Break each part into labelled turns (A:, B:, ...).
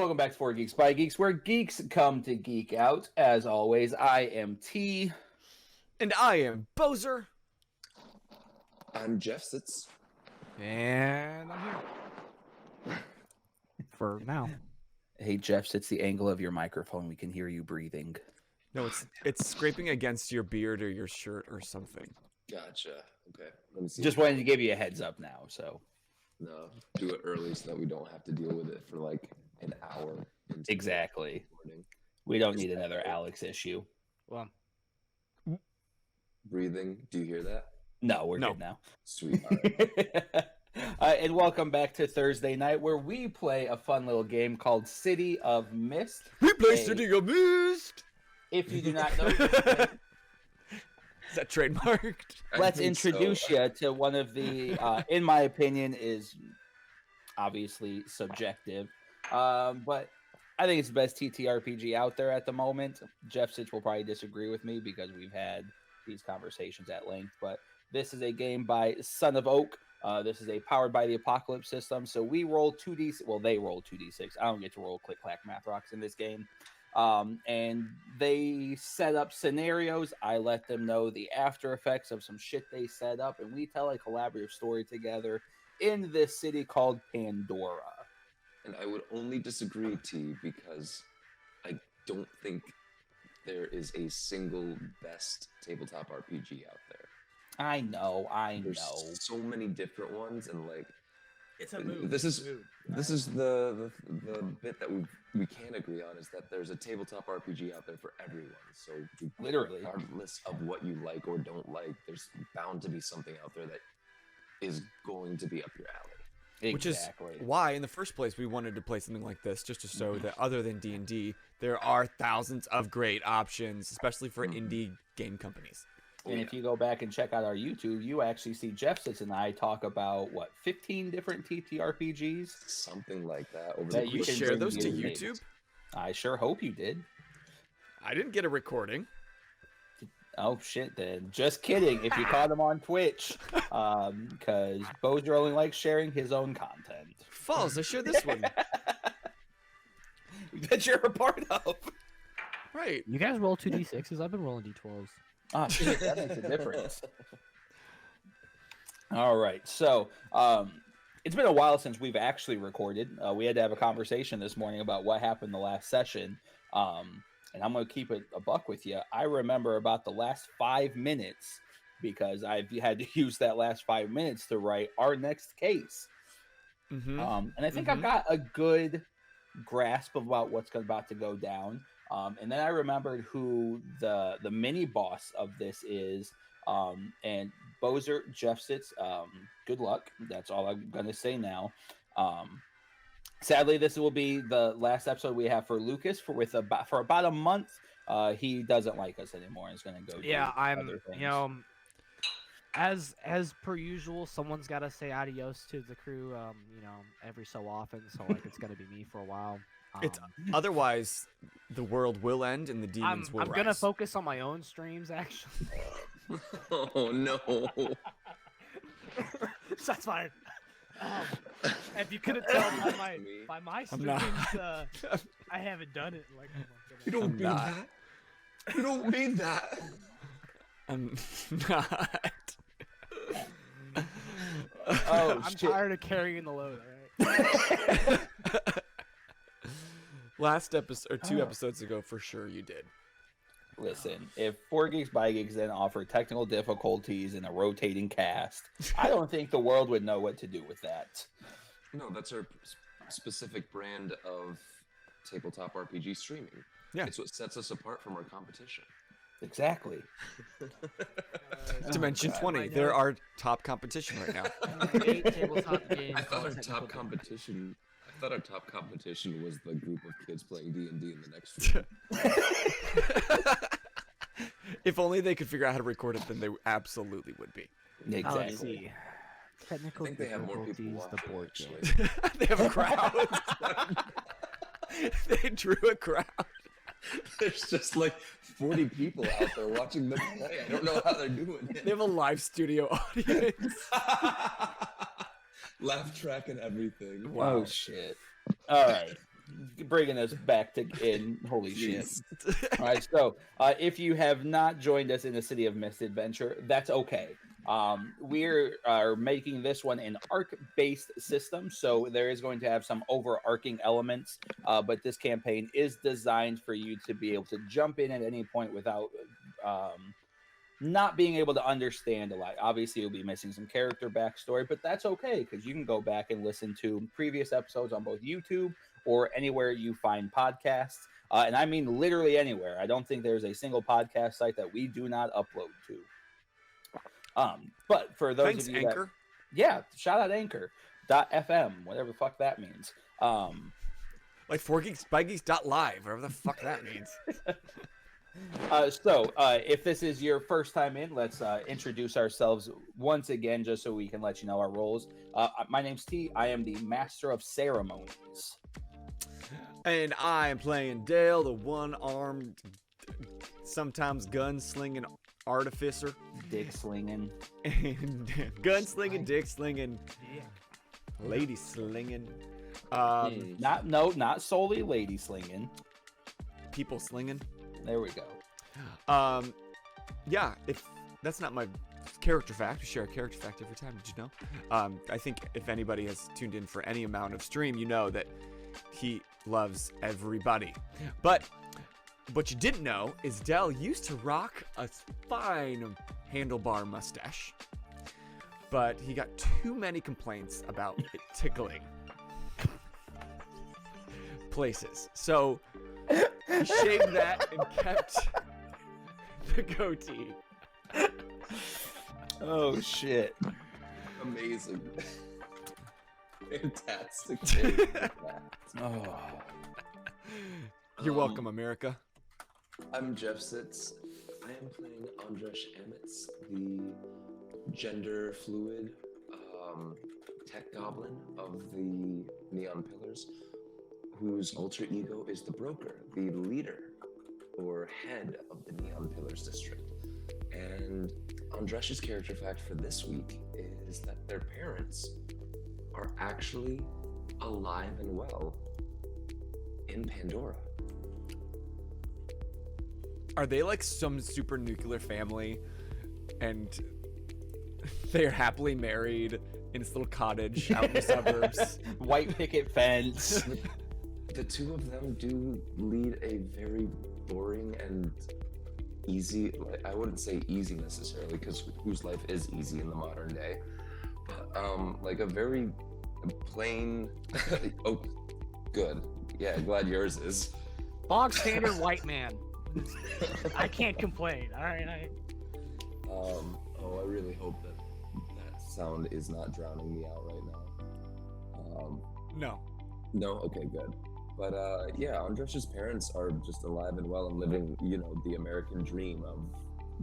A: welcome back to 4 Geeks by Geeks, where geeks come to geek out. As always, I am T.
B: And I am Boser.
C: I'm Jeff Sitz.
D: And I'm here. For now.
A: Hey, Jeff, Sitz the angle of your microphone. We can hear you breathing.
B: No, it's scraping against your beard or your shirt or something.
C: Gotcha. Okay. Let me see.
A: Just wanted to give you a heads up now, so.
C: No, do it early so that we don't have to deal with it for like an hour.
A: Exactly. We don't need another Alex issue.
D: Well,
C: breathing. Do you hear that?
A: No, we're good now.
C: Sweet. All right.
A: And welcome back to Thursday night, where we play a fun little game called City of Mist.
B: We play City of Mist!
A: If you do not know,
B: is that trademarked?
A: Let's introduce you to one of the, in my opinion, is obviously subjective, but I think it's the best TTRPG out there at the moment. Jeff Sitch will probably disagree with me because we've had these conversations at length, but this is a game by Son of Oak. This is a powered by the Apocalypse system, so we roll 2d. Well, they roll 2d6. I don't get to roll click clack math rocks in this game. And they set up scenarios. I let them know the after effects of some shit they set up, and we tell a collaborative story together in this city called Pandora.
C: And I would only disagree, T, because I don't think there is a single best tabletop RPG out there.
A: I know.
C: There's so many different ones, and like
D: it's a mood.
C: This is the bit that we can agree on, is that there's a tabletop RPG out there for everyone. So
A: literally,
C: regardless of what you like or don't like, there's bound to be something out there that is going to be up your alley.
A: Exactly.
B: Which is why, in the first place, we wanted to play something like this, just to show that other than D&D, there are thousands of great options, especially for indie game companies.
A: And if you go back and check out our YouTube, you actually see Jeff Sitz and I talk about, 15 different TTRPGs?
C: Something like that.
B: Did you share those to YouTube?
A: I sure hope you did.
B: I didn't get a recording.
A: Oh, shit, then. Just kidding. If you caught him on Twitch, because Boser only likes sharing his own content.
B: False, I shared this one.
A: That you're a part of.
B: Right.
D: You guys roll 2d6s? I've been rolling d12s.
A: Oh, shit, that makes a difference. All right, so it's been a while since we've actually recorded. We had to have a conversation this morning about what happened the last session, and I'm going to keep it a buck with you. I remember about the last 5 minutes because I've had to use that last 5 minutes to write our next case.
B: Mm-hmm.
A: And I think I've got a good grasp of about what's about to go down. And then I remembered who the mini boss of this is. And Boser, Jeff Sitz, good luck. That's all I'm going to say now. Sadly, this will be the last episode we have for Lucas for about a month. He doesn't like us anymore and is going to go.
D: Yeah, I'm.
A: Other things.
D: You know, as per usual, someone's got to say adios to the crew. You know, every so often. So like, it's going to be me for a while.
B: It's otherwise the world will end and the demons will rise.
D: I'm gonna focus on my own streams, actually.
C: Oh no!
D: That's fine. If you couldn't tell by my streams, I haven't done it in like a month.
C: You don't mean that. You don't mean that.
B: I'm not.
D: I'm tired of carrying the load. All right.
B: Last episode or 2 episodes ago, for sure you did.
A: Listen, if 4 Geeks by Geeks then offer technical difficulties in a rotating cast, I don't think the world would know what to do with that.
C: No, that's our specific brand of tabletop RPG streaming.
B: Yeah.
C: It's what sets us apart from our competition.
A: Exactly.
B: Dimension 20, they're our top competition right now.
C: I thought our top competition was the group of kids playing D&D in the next room.
B: If only they could figure out how to record it, then they absolutely would be.
A: Exactly.
D: Technical
C: I think they have more people watching,
D: the board
C: actually.
B: They have a crowd. They drew a crowd.
C: There's just like 40 people out there watching them play. I don't know how they're doing it.
B: They have a live studio audience.
C: Laugh track and everything.
A: Wow. Oh, shit. All right. bringing us back to in. Holy shit.
C: Jeez.
A: All right, so if you have not joined us in the City of Mist adventure, that's okay. We are making this one an arc-based system, so there is going to have some overarching elements, but this campaign is designed for you to be able to jump in at any point without not being able to understand a lot. Obviously, you'll be missing some character backstory, but that's okay because you can go back and listen to previous episodes on both YouTube or anywhere you find podcasts. And I mean literally anywhere. I don't think there's a single podcast site that we do not upload to. But for those
B: Thanks,
A: of you
B: Anchor.
A: yeah, shout out Anchor.fm, whatever the fuck that means.
B: Like 4geeks, bygeeks.live, whatever the fuck that means.
A: So if this is your first time in, let's introduce ourselves once again, just so we can let you know our roles. My name's T. I am the Master of Ceremonies.
B: And I am playing Dale, the one-armed, sometimes gun-slinging artificer.
A: Dick slinging.
B: And gun-slinging, dick-slinging, lady-slinging.
A: Not solely lady slinging.
B: People-slinging.
A: There we go.
B: Yeah, if that's not my character fact, we share a character fact every time, did you know? I think if anybody has tuned in for any amount of stream, you know that he loves everybody. But what you didn't know is Dell used to rock a fine handlebar mustache, but he got too many complaints about it tickling places. So he shaved that and kept the goatee.
A: Oh shit.
C: Amazing. Fantastic. take.
A: Oh.
B: You're welcome, America.
C: I'm Jeff Sitz. I am playing Andresh Amitz, the gender fluid tech goblin of the Neon Pillars, whose alter ego is the broker, the leader or head of the Neon Pillars district. And Andresh's character fact for this week is that their parents are actually alive and well in Pandora.
B: Are they like some super nuclear family and they're happily married in this little cottage out in the suburbs?
A: White picket fence.
C: The two of them do lead a very boring and easy, I wouldn't say easy necessarily, because whose life is easy in the modern day, but like a very plain, oh, good. Yeah, glad yours is.
D: Bog standard white man. I can't complain. All right.
C: Oh, I really hope that sound is not drowning me out right now.
B: No.
C: No? Okay, good. But yeah, Andresh's parents are just alive and well and living, you know, the American dream of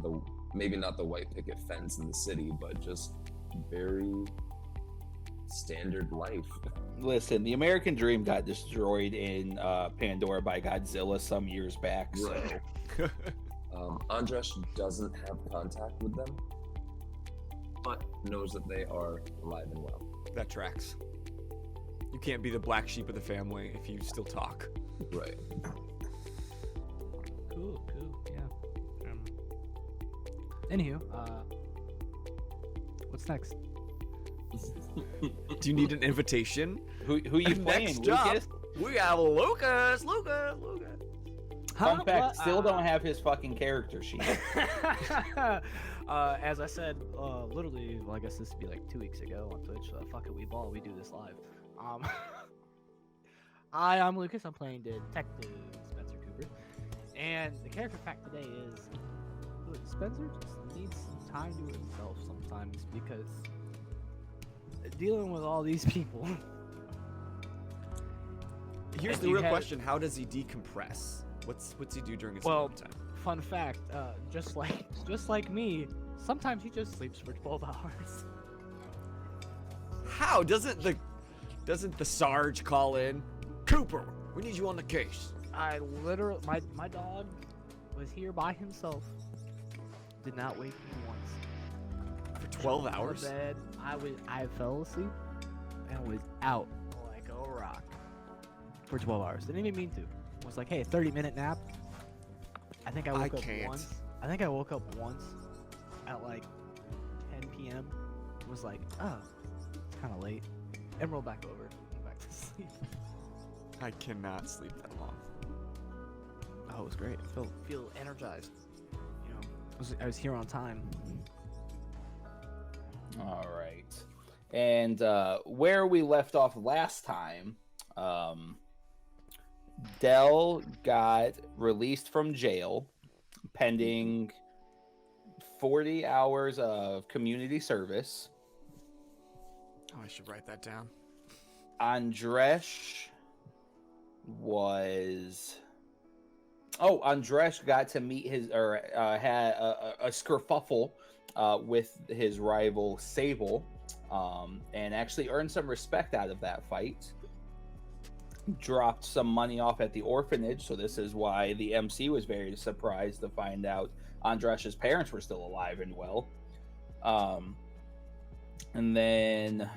C: the, maybe not the white picket fence in the city, but just very standard life.
A: Listen, the American dream got destroyed in Pandora by Godzilla some years back. So.
C: Right. Andresh doesn't have contact with them, but knows that they are alive and well.
B: That tracks. You can't be the black sheep of the family if you still talk.
C: Right.
D: Cool. Yeah. Anywho, what's next?
B: Do you need an invitation?
A: Who you playing,
B: Next up,
A: Lucas?
B: we have Lucas.
A: Fun fact, still don't have his fucking character sheet.
D: As I said, literally, well, I guess this would be like 2 weeks ago on Twitch. Fuck it, we do this live. Hi, I'm Lucas. I'm playing Detective Spencer Cooper, and the character fact today is Spencer just needs some time to himself sometimes because dealing with all these people.
B: Here's the real question: how does he decompress? What's he do during his time?
D: Fun fact, just like me, sometimes he just sleeps for 12 hours.
B: How doesn't the Sarge call in? Cooper, we need you on the case.
D: I literally, my dog was here by himself. Did not wake me once.
B: For 12 hours?
D: Bed, I fell asleep and was out like a rock. for 12 hours. Didn't even mean to. It was like, hey, 30-minute nap. I think I woke up
B: can't.
D: once. I think I woke up once at like 10 p.m. Was like, oh, it's kind of late, and rolled back over, went back to sleep.
B: I cannot sleep that long.
D: Oh, it was great. I feel energized. You know, I was here on time.
A: All right. And where we left off last time, Dell got released from jail pending 40 hours of community service.
B: Oh, I should write that down.
A: Andresh got to meet had a skerfuffle with his rival Sable, and actually earned some respect out of that fight. Dropped some money off at the orphanage, so this is why the MC was very surprised to find out Andresh's parents were still alive and well. And then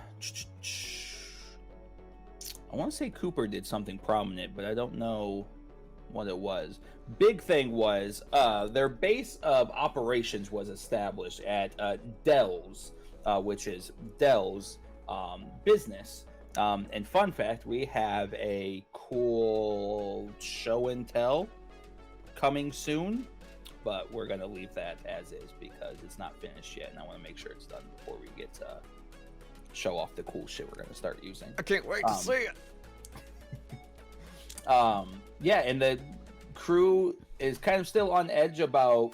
A: I want to say Cooper did something prominent, but I don't know what it was. Big thing was their base of operations was established at Dell's, which is Dell's business. And fun fact, we have a cool show and tell coming soon, but we're going to leave that as is because it's not finished yet, and I want to make sure it's done before we get to show off the cool shit we're going to start using.
B: I can't wait to see it.
A: Yeah, and the crew is kind of still on edge about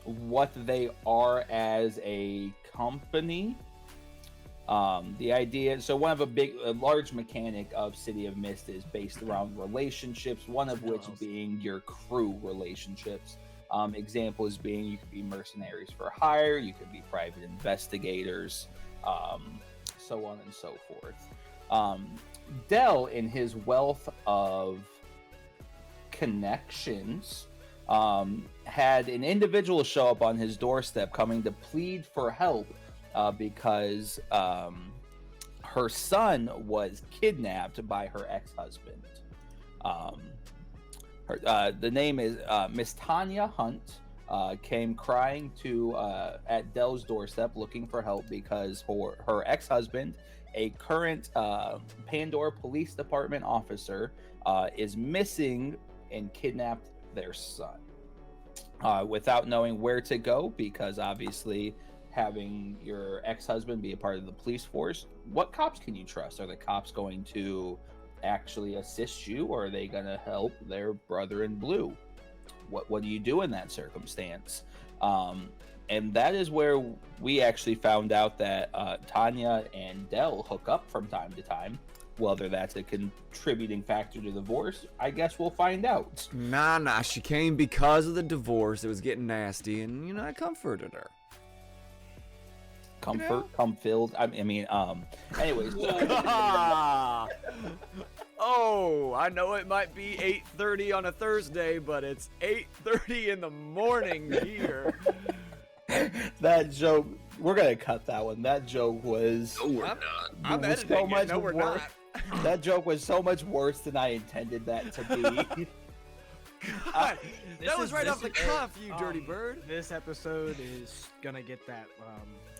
A: what they are as a company. The idea, so one of a large mechanic of City of Mist is based around relationships, one of which being your crew relationships. Examples being you could be mercenaries for hire, you could be private investigators, so on and so forth. Dell, in his wealth of connections, had an individual show up on his doorstep coming to plead for help because her son was kidnapped by her ex-husband. The name is Miss Tanya Hunt. Came crying to at Dell's doorstep looking for help because her ex-husband, a current Pandora Police Department officer, is missing and kidnapped their son without knowing where to go, because obviously having your ex-husband be a part of the police force, what cops can you trust? Are the cops going to actually assist you, or are they going to help their brother in blue? What do you do in that circumstance? And that is where we actually found out that Tanya and Dell hook up from time to time. Whether that's a contributing factor to the divorce, I guess we'll find out.
B: Nah, she came because of the divorce. It was getting nasty, and, I comforted her.
A: Comfilled. Anyways.
B: Oh, I know it might be 8:30 on a Thursday, but it's 8:30 in the morning here.
A: That joke, we're gonna cut that one. That joke was.
C: No, we're not.
B: I'm
A: was
B: editing
A: so
B: it.
A: much
B: No, we're
A: worse.
B: not.
A: That joke was so much worse than I intended that to be.
B: God, that was right off the cuff, you dirty bird.
D: This episode is gonna get that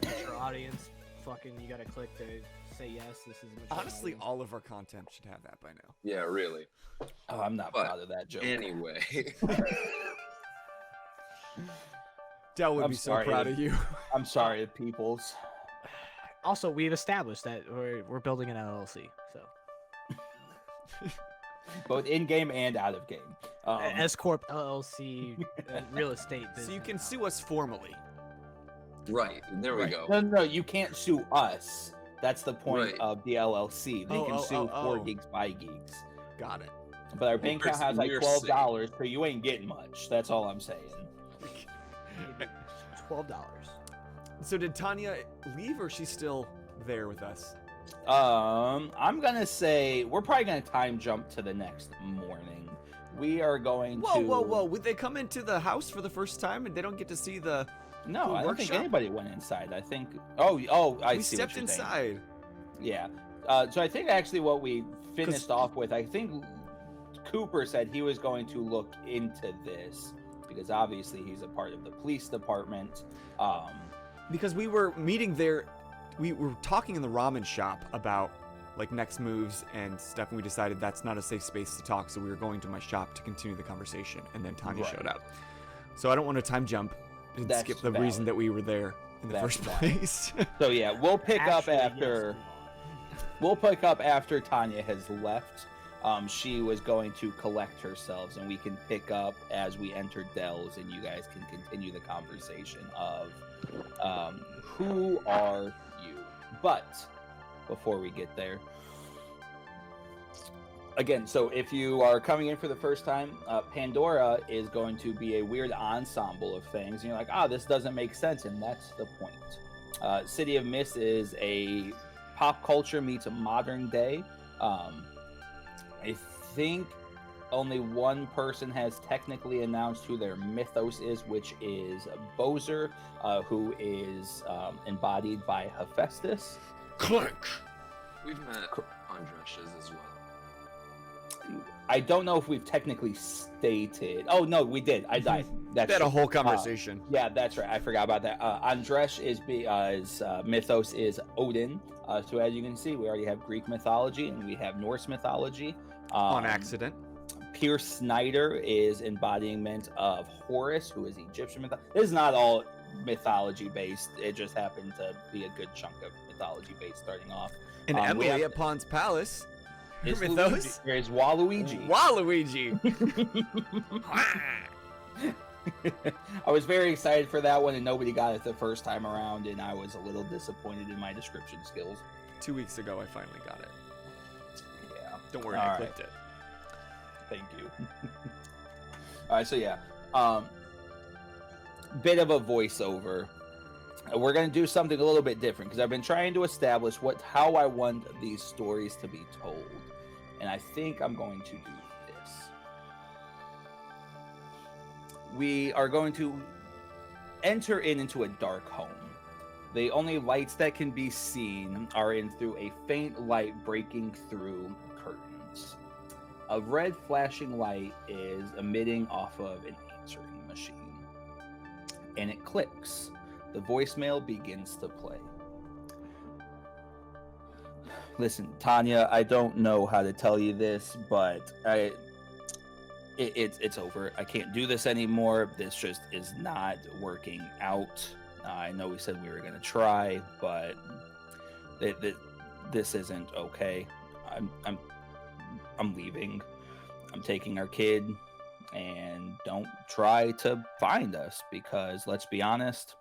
D: mature audience. Fucking, you gotta click to say yes. This is a mature
B: Honestly,
D: audience.
B: all of our content should have that by now.
C: Yeah, really.
A: Oh, I'm not
C: But
A: proud of that joke.
C: Anyway.
B: Dell would
A: I'm
B: be
A: sorry.
B: so proud of you.
A: I'm sorry, peoples.
D: Also, we've established that we're building an LLC, so
A: Both in game and out of game.
D: S Corp LLC, real estate business.
B: So you can sue us formally.
C: Right. There we go.
A: No, you can't sue us. That's the point
C: Right.
A: of the LLC. They can sue for
B: oh.
A: Geeks by Geeks.
B: Got it.
A: But our bank account has like
C: We're
A: $12, so you ain't getting much. That's all I'm saying.
D: $12.
B: So did Tanya leave, or she's still there with us?
A: I'm gonna say we're probably gonna time jump to the next morning. We are going to.
B: Whoa! Would they come into the house for the first time and they don't get to see the?
A: No,
B: cool
A: I don't think
B: workshop?
A: anybody went inside. I think. Oh, I
B: We
A: see.
B: stepped
A: what you're saying.
B: inside.
A: Yeah. So I think actually what we finished off with, I think Cooper said he was going to look into this because obviously he's a part of the police department.
B: Because we were meeting there, we were talking in the ramen shop about like next moves and stuff, and we decided that's not a safe space to talk, so we were going to my shop to continue the conversation, and then Tanya showed up. So I don't want to time jump and skip the reason that we were there in the first place.
A: So yeah, we'll pick up after Tanya has left. She was going to collect herself, and we can pick up as we enter Dell's, and you guys can continue the conversation of who are you. But before we get there, again, so if you are coming in for the first time, Pandora is going to be a weird ensemble of things, and you're like, this doesn't make sense, and that's the point. City of Mist is a pop culture meets a modern day. I think only one person has technically announced who their mythos is, which is Boser, who is embodied by Hephaestus.
B: Clink!
C: We've met Andresh's as well.
A: I don't know if we've technically stated. Oh no, we did. I died.
B: That's had a whole conversation.
A: Yeah, that's right. I forgot about that. Andresh his mythos is Odin. So as you can see, we already have Greek mythology and we have Norse mythology.
B: On accident.
A: Pierce Snyder is embodiment of Horus, who is Egyptian mythology. This is not all mythology based. It just happened to be a good chunk of mythology based starting off.
B: And Emily at Pond's Palace.
A: Is
B: mythos?
A: There's Waluigi.
B: Waluigi.
A: I was very excited for that one, and nobody got it the first time around, and I was a little disappointed in my description skills.
B: 2 weeks ago, I finally got it.
A: Yeah.
B: Don't worry, I clicked it.
A: Thank you. All right, so yeah, bit of a voiceover. We're going to do something a little bit different because I've been trying to establish how I want these stories to be told, and I think I'm going to do this. We are going to enter into a dark home. The only lights that can be seen are through a faint light breaking through curtains. A red flashing light is emitting off of an answering machine, and it clicks. The voicemail begins to play. Listen, Tanya, I don't know how to tell you this, but it's over. I can't do this anymore. This just is not working out. I know we said we were going to try, but this isn't okay. I'm leaving. I'm taking our kid, and don't try to find us because, let's be honest,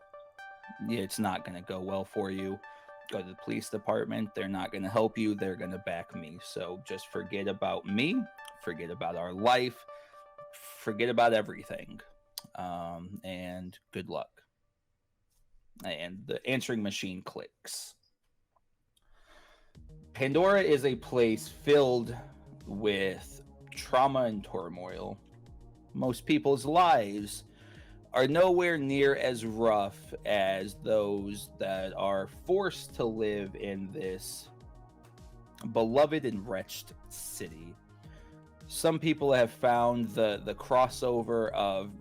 A: it's not going to go well for you. Go to the police department. They're not going to help you. They're going to back me. So just forget about me. Forget about our life. Forget about everything. And good luck. And the answering machine clicks. Pandora is a place filled with trauma and turmoil. Most people's lives are nowhere near as rough as those that are forced to live in this beloved and wretched city. Some people have found the crossover of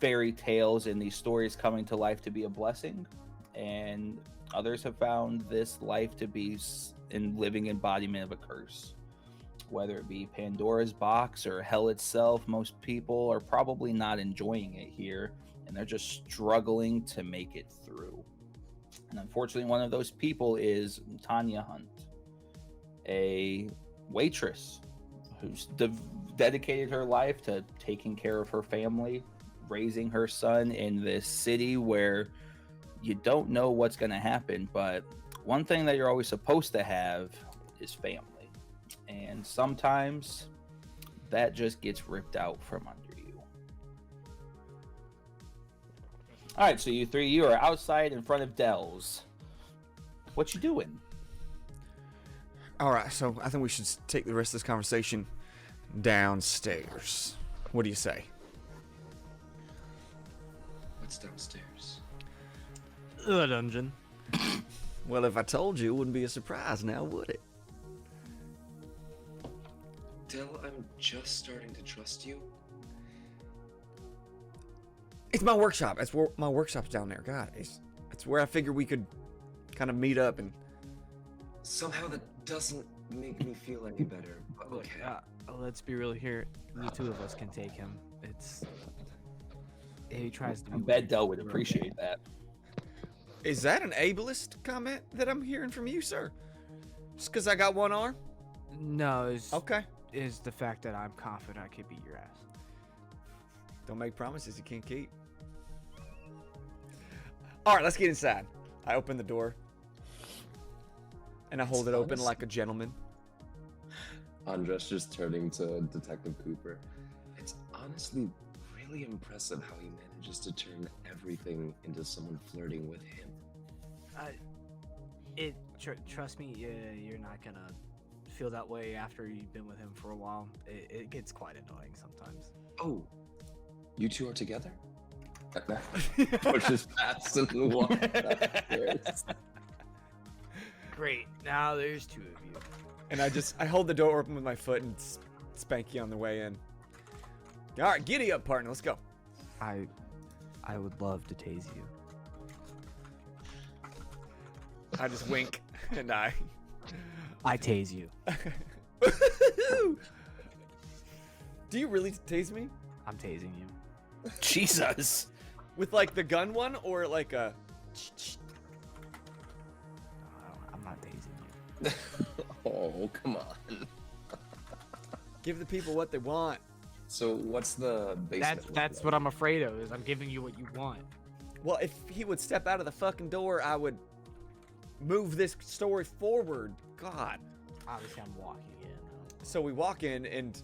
A: fairy tales and these stories coming to life to be a blessing, and others have found this life to be in living embodiment of a curse. Whether it be Pandora's box or hell itself, most people are probably not enjoying it here, and they're just struggling to make it through. And unfortunately, one of those people is Tanya Hunt, a waitress who's dedicated her life to taking care of her family, raising her son in this city where you don't know what's going to happen, but one thing that you're always supposed to have is family. And sometimes that just gets ripped out from under you. All right, so you are outside in front of Dell's. What you doing?
B: All right, so I think we should take the rest of this conversation downstairs. What do you say?
C: What's downstairs?
D: The dungeon.
B: Well, if I told you, it wouldn't be a surprise now, would it?
C: tell I'm just starting to trust you?
B: It's my workshop. That's where my workshop's down there. God, it's where I figured we could kind of meet up and.
C: Somehow that doesn't make me feel any better. But
D: Look,
C: okay.
D: let's be real here. The two of us can take him. He tries to be.
A: Bedell would appreciate that.
B: Is that an ableist comment that I'm hearing from you, sir? Just because I got one arm?
D: No, it's
B: Okay.
D: is the fact that I'm confident I could beat your ass.
B: Don't make promises you can't keep. All right, let's get inside. I open the door. And I hold it open like a gentleman.
C: Andres just turning to Detective Cooper. It's honestly really impressive how he manages to turn everything into someone flirting with him.
D: Trust me, you're not gonna feel that way after you've been with him for a while. It gets quite annoying sometimes.
C: Oh, you two are together? Pushes past and walks upstairs.
D: Great. Now there's two of you.
B: And I hold the door open with my foot and spank you on the way in. All right, giddy up, partner. Let's go.
D: I would love to tase you.
B: I just wink and I
D: tase you.
B: Do you really tase me?
D: I'm tasing you.
A: Jesus.
B: With like the gun one or like a...
D: I'm not tasing you.
C: Oh, come on.
B: Give the people what they want.
C: So what's the basement?
D: That's what I'm afraid of, is I'm giving you what you want.
B: Well, if he would step out of the fucking door, I would move this story forward. God.
D: Obviously, I'm walking in.
B: So we walk in and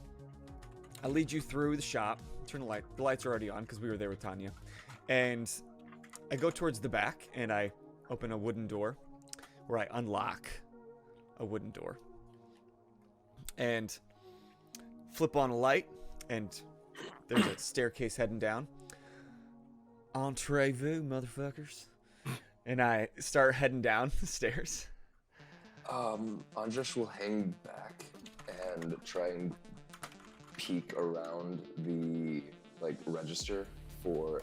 B: I lead you through the shop. Turn the light. The lights are already on because we were there with Tanya. And I go towards the back and I open a wooden door where I unlock a wooden door. And flip on a light and there's a staircase heading down. Entrez-vous, motherfuckers. And I start heading down the stairs.
C: Andres will hang back and try and peek around the register for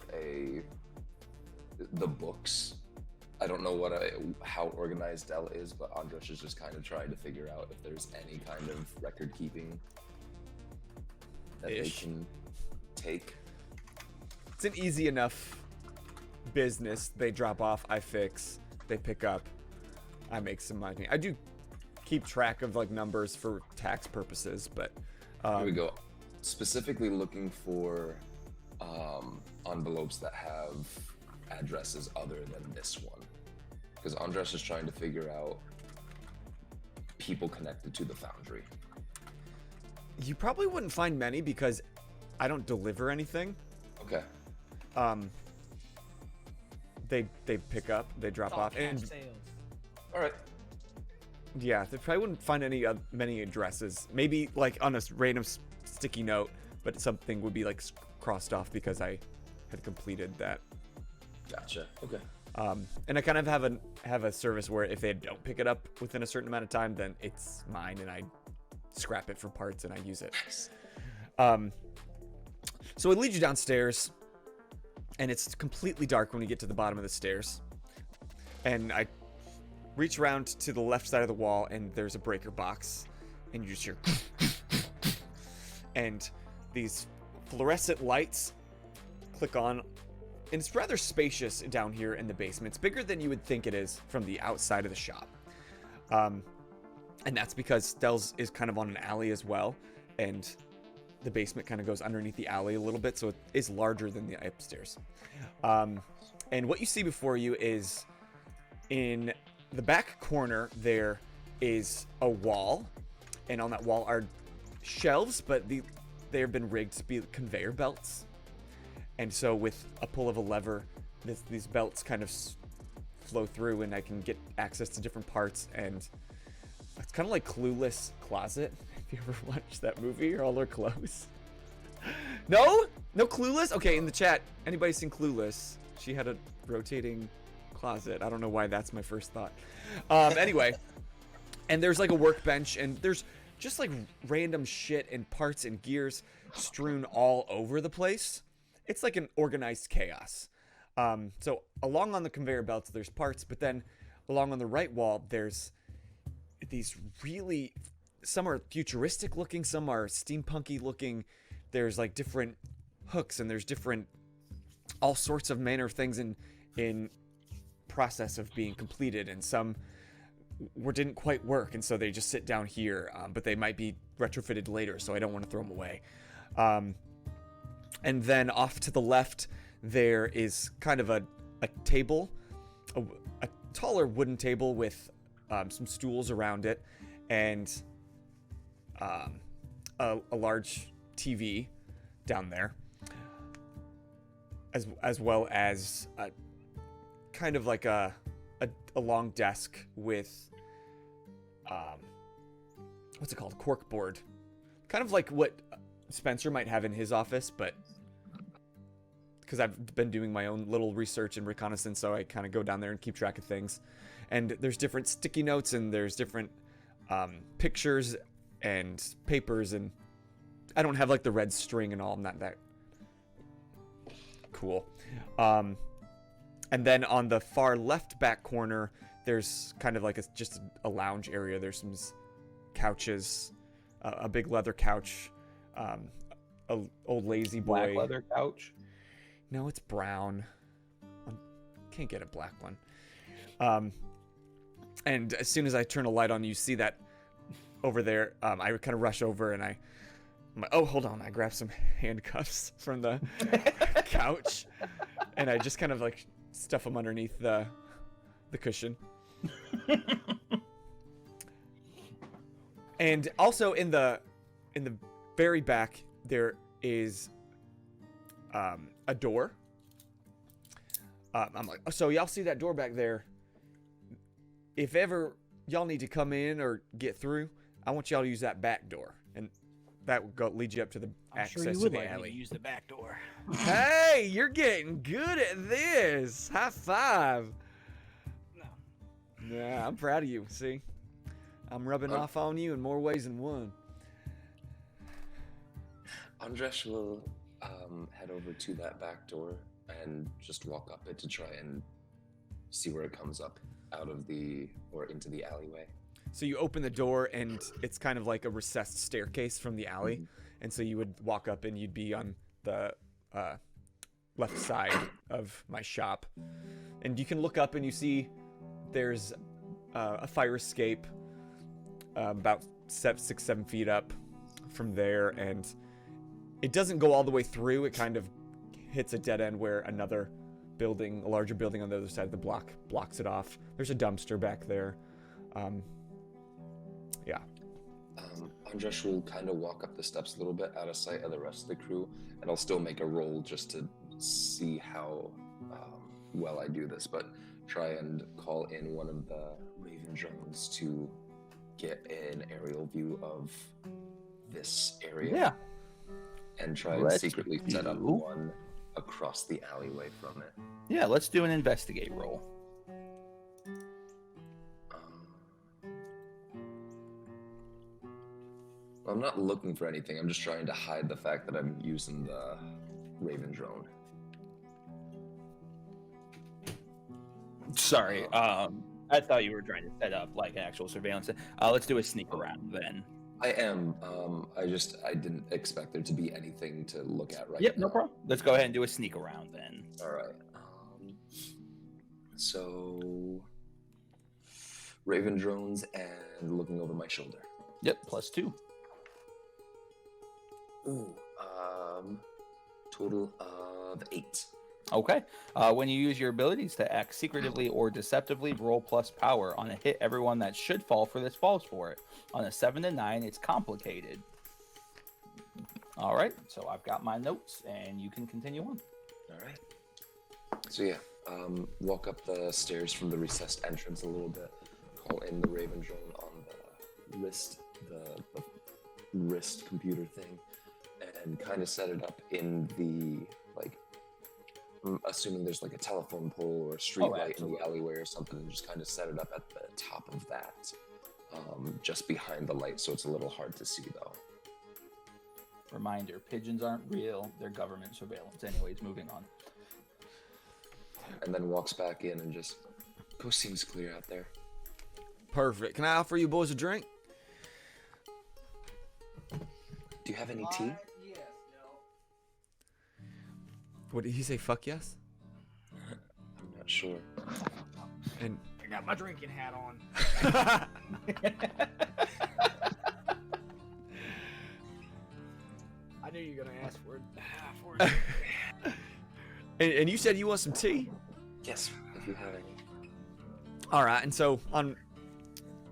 C: the books. I don't know how organized Dell is, but Andres is just kind of trying to figure out if there's any kind of record keeping that they can take.
B: It's an easy enough business. They drop off, I fix, they pick up, I make some money. I do keep track of numbers for tax purposes, but
C: here we go. Specifically looking for envelopes that have addresses other than this one, because Andres is trying to figure out people connected to the foundry.
B: you probably wouldn't find many because I don't deliver anything.
C: Okay.
B: They pick up, they drop off, and
D: sales.
C: All right.
B: yeah, they probably wouldn't find many addresses. Maybe on a random sticky note, but something would be crossed off because I had completed that.
C: Gotcha. Okay.
B: And I kind of have a service where if they don't pick it up within a certain amount of time, then it's mine and I scrap it for parts and I use it.
C: Nice.
B: So it leads you downstairs, and it's completely dark when we get to the bottom of the stairs. And I reach around to the left side of the wall, and there's a breaker box, and you just hear and these fluorescent lights click on, and it's rather spacious down here in the basement. It's bigger than you would think it is from the outside of the shop. And that's because Stell's is kind of on an alley as well, and the basement kind of goes underneath the alley a little bit, so it is larger than the upstairs. And what you see before you is, in the back corner, there is a wall, and on that wall are shelves, but they have been rigged to be conveyor belts. And so with a pull of a lever, these belts kind of flow through, and I can get access to different parts. And it's kind of like Clueless Closet. If you ever watched that movie, all their clothes. No Clueless. Okay, in the chat, anybody seen Clueless? She had a rotating closet. I don't know why that's my first thought. Anyway, and there's a workbench, and there's just like random shit and parts and gears strewn all over the place. It's like an organized chaos. So along on the conveyor belts, there's parts, but then along on the right wall, there's these really, some are futuristic looking, some are steampunky looking. There's like different hooks and there's different, all sorts of manner of things in process of being completed, and some didn't quite work, and so they just sit down here, but they might be retrofitted later, so I don't want to throw them away. And then off to the left, there is kind of a table, a taller wooden table with some stools around it, and a large TV down there, as well as kind of like a long desk with what's it called? Corkboard. Kind of like what Spencer might have in his office, but because I've been doing my own little research and reconnaissance, so I kind of go down there and keep track of things. And there's different sticky notes, and there's different pictures and papers, and I don't have like the red string and all. I'm not that cool. And then on the far left back corner, there's kind of like just a lounge area. There's some couches, a big leather couch, a old lazy boy.
A: Black leather couch?
B: No, it's brown. Can't get a black one. And as soon as I turn a light on, you see that over there. I kind of rush over and I'm like, oh, hold on. I grab some handcuffs from the couch, and I just kind of like stuff them underneath the cushion. And also in the very back there is a door. I'm like, oh, so y'all see that door back there? If ever y'all need to come in or get through, I want y'all to use that back door, and that will lead you up to the access to the alley.
D: Use the back door.
B: Hey, you're getting good at this. High five.
D: No.
B: Yeah, I'm proud of you. See, I'm rubbing off on you in more ways than one.
C: Andresh will head over to that back door and just walk up it to try and see where it comes up out of or into the alleyway.
B: So you open the door, and it's kind of like a recessed staircase from the alley. Mm-hmm. And so you would walk up, and you'd be on the left side of my shop. And you can look up, and you see there's a fire escape about 6-7 feet up from there. And it doesn't go all the way through. It kind of hits a dead end where another building, a larger building on the other side of the block, blocks it off. There's a dumpster back there. Yeah.
C: Andresh will kind of walk up the steps a little bit out of sight of the rest of the crew, and I'll still make a roll just to see how well I do this, but try and call in one of the Raven drones to get an aerial view of this area.
A: Yeah.
C: And try and secretly set up one across the alleyway from it.
A: Yeah, let's do an investigate roll.
C: I'm not looking for anything. I'm just trying to hide the fact that I'm using the Raven drone.
A: Sorry, I thought you were trying to set up like an actual surveillance. Let's do a sneak around then.
C: I am. I didn't expect there to be anything to look at right now.
A: Yep, no problem. Let's go ahead and do a sneak around then.
C: All right. So, Raven drones and looking over my shoulder.
A: Yep, +2.
C: Ooh, total of 8.
A: Okay. When you use your abilities to act secretively or deceptively, roll +power. On a hit, everyone that should fall for this falls for it. On a 7 to 9, it's complicated. All right. So I've got my notes, and you can continue on.
C: All right. So yeah, walk up the stairs from the recessed entrance a little bit. Call in the Raven drone on the wrist computer thing, and kind of set it up in the assuming there's like a telephone pole or a street light in the alleyway or something, and just kind of set it up at the top of that. just behind the light, so it's a little hard to see though.
A: Reminder, pigeons aren't real. They're government surveillance. Anyways, moving on.
C: And then walks back in and just, coast seems clear out there.
B: Perfect. Can I offer you boys a drink?
C: Do you have any tea?
A: Yes, no.
B: What did he say? Fuck yes?
C: I'm not sure.
B: And
D: I got my drinking hat on. I knew you were gonna ask for it.
B: and you said you want some tea?
C: Yes, if you have any.
B: All right. And so on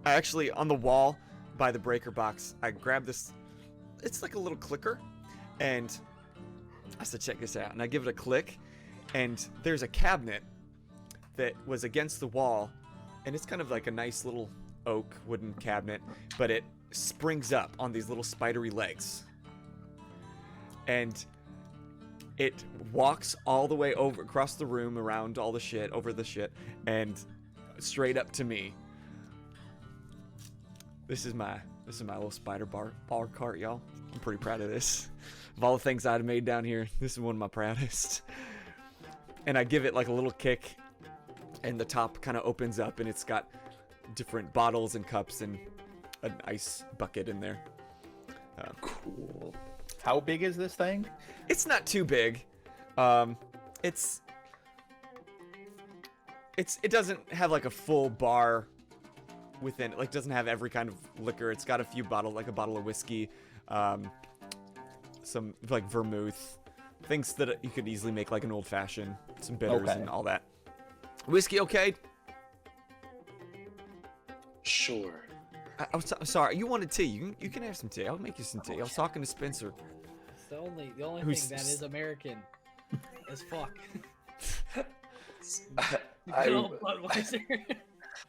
B: the wall by the breaker box, I grabbed this. It's like a little clicker, and I said, check this out. And I give it a click, and there's a cabinet that was against the wall, and it's kind of like a nice little oak wooden cabinet, but it springs up on these little spidery legs. And it walks all the way over across the room, around all the shit, over the shit, and straight up to me. This is my little spider bar cart, y'all. I'm pretty proud of this. Of all the things I've made down here, this is one of my proudest. And I give it like a little kick, and the top kind of opens up, and it's got different bottles and cups and an ice bucket in there.
C: Cool.
A: How big is this thing?
B: It's not too big. It doesn't have like a full bar within it. Like, doesn't have every kind of liquor. It's got a few bottles, like a bottle of whiskey, some like vermouth, things that you could easily make like an old fashioned, some bitters and all that. Whiskey, okay?
C: Sure.
B: I'm sorry. You wanted tea? You can have some tea. I'll make you some tea. I was talking to Spencer.
D: It's the only thing that is American as fuck.
C: I
D: Budweiser.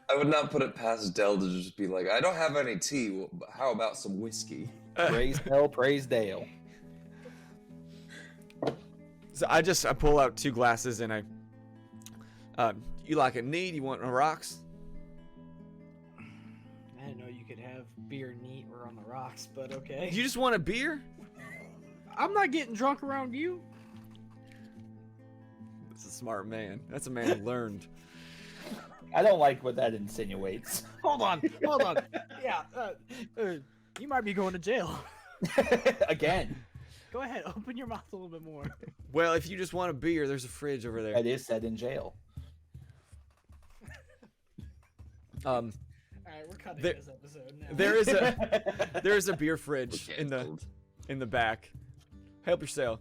C: I would not put it past Dell to just be like, I don't have any tea. Well, how about some whiskey?
A: Praise Dale, praise Dale.
B: So I pull out 2 glasses and you like it neat? You want rocks?
D: I didn't know you could have beer neat or on the rocks, but okay.
B: You just want a beer?
D: I'm not getting drunk around you.
B: That's a smart man. That's a man who learned.
A: I don't like what that insinuates.
D: Hold on. Yeah, you might be going to jail.
A: Again.
D: Go ahead, open your mouth a little bit more.
B: Well, if you just want a beer, there's a fridge over there.
A: That is said in jail.
D: All right, we're cutting this episode now.
B: There is a beer fridge in the back. Help yourself.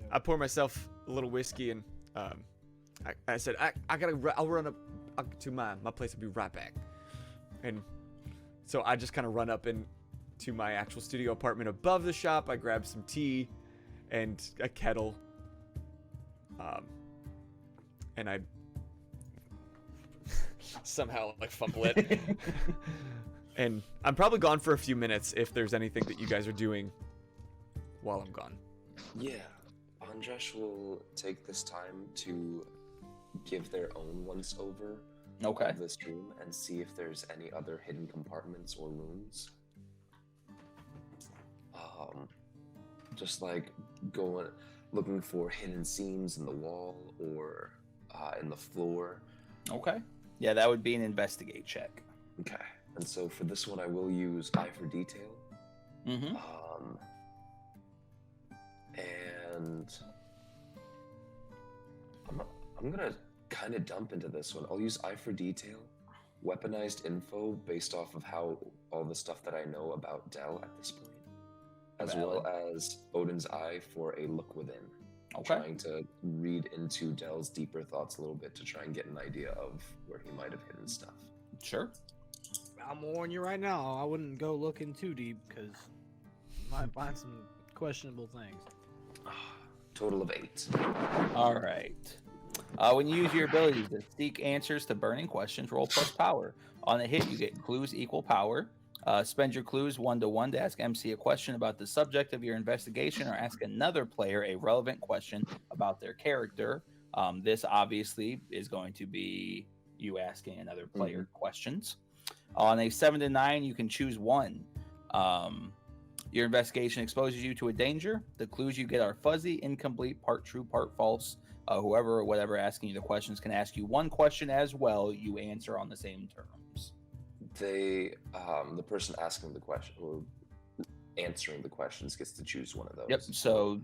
D: Yep.
B: I pour myself a little whiskey and I said I'll run up to my place. I'll be right back. And so I just kind of run up to my actual studio apartment above the shop. I grab some tea and a kettle. And I somehow like fumble it. And I'm probably gone for a few minutes if there's anything that you guys are doing while I'm gone.
C: Yeah. Andresh will take this time to give their own once over
A: Okay.
C: of this room and see if there's any other hidden compartments or rooms. Just like looking for hidden seams in the wall or in the floor.
A: Okay. Yeah, that would be an investigate check.
C: Okay. And so for this one, I will use Eye for Detail.
A: Mm-hmm.
C: And I'm gonna kind of dump into this one. I'll use Eye for Detail, weaponized info based off of how all the stuff that I know about Dell at this point, as well as Odin's Eye for a look within.
A: Okay.
C: Trying to read into Dell's deeper thoughts a little bit to try and get an idea of where he might have hidden stuff.
A: Sure.
D: I'm warning you right now. I wouldn't go looking too deep because you might find some questionable things.
C: Total of 8.
A: All right. When you use your ability to seek answers to burning questions, roll plus power. On a hit, you get clues equal power. Spend your clues 1-to-1 to ask MC a question about the subject of your investigation or ask another player a relevant question about their character. This obviously is going to be you asking another player questions. On a 7 to 9, you can choose one. Your investigation exposes you to a danger. The clues you get are fuzzy, incomplete, part true, part false. Whoever or whatever asking you the questions can ask you one question as well. You answer on the same terms.
C: The person asking the question or answering the questions gets to choose one of those.
A: Yep. So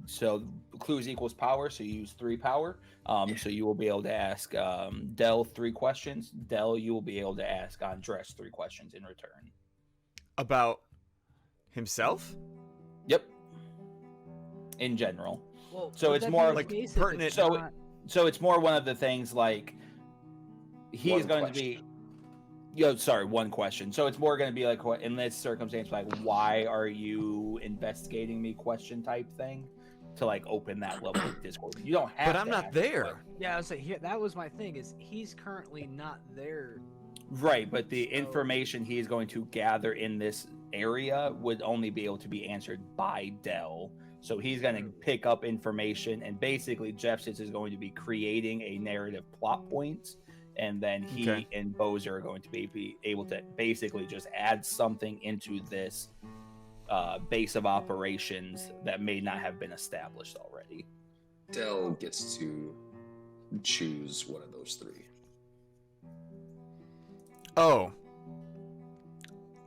A: clues equals power. So you use 3 power. So you will be able to ask Del 3 questions. Del, you will be able to ask Andres 3 questions in return.
B: About himself?
A: Yep. In general.
D: Well,
A: So
D: would
A: it's
D: that
A: more
D: be
B: like
D: the case if
B: pertinent-
D: it's
A: So
D: not-
A: so it's more one of the things like he
C: One
A: is going
C: question.
A: to be. One question. So it's more going to be like, in this circumstance, like, why are you investigating me? Question type thing to like open that level of Discord. You don't have.
B: But I'm
A: to
B: not
A: ask,
B: there.
D: Yeah, I was like, here, that was my thing. Is he's currently not there?
A: Right, but the
D: So-
A: information he is going to gather in this area would only be able to be answered by Dell. So he's going to pick up information, and basically Jeffsits is going to be creating a narrative plot point, and then he
B: Okay.
A: and Boser are going to be able to basically just add something into this base of operations that may not have been established already.
C: Dell gets to choose one of those 3.
B: Oh.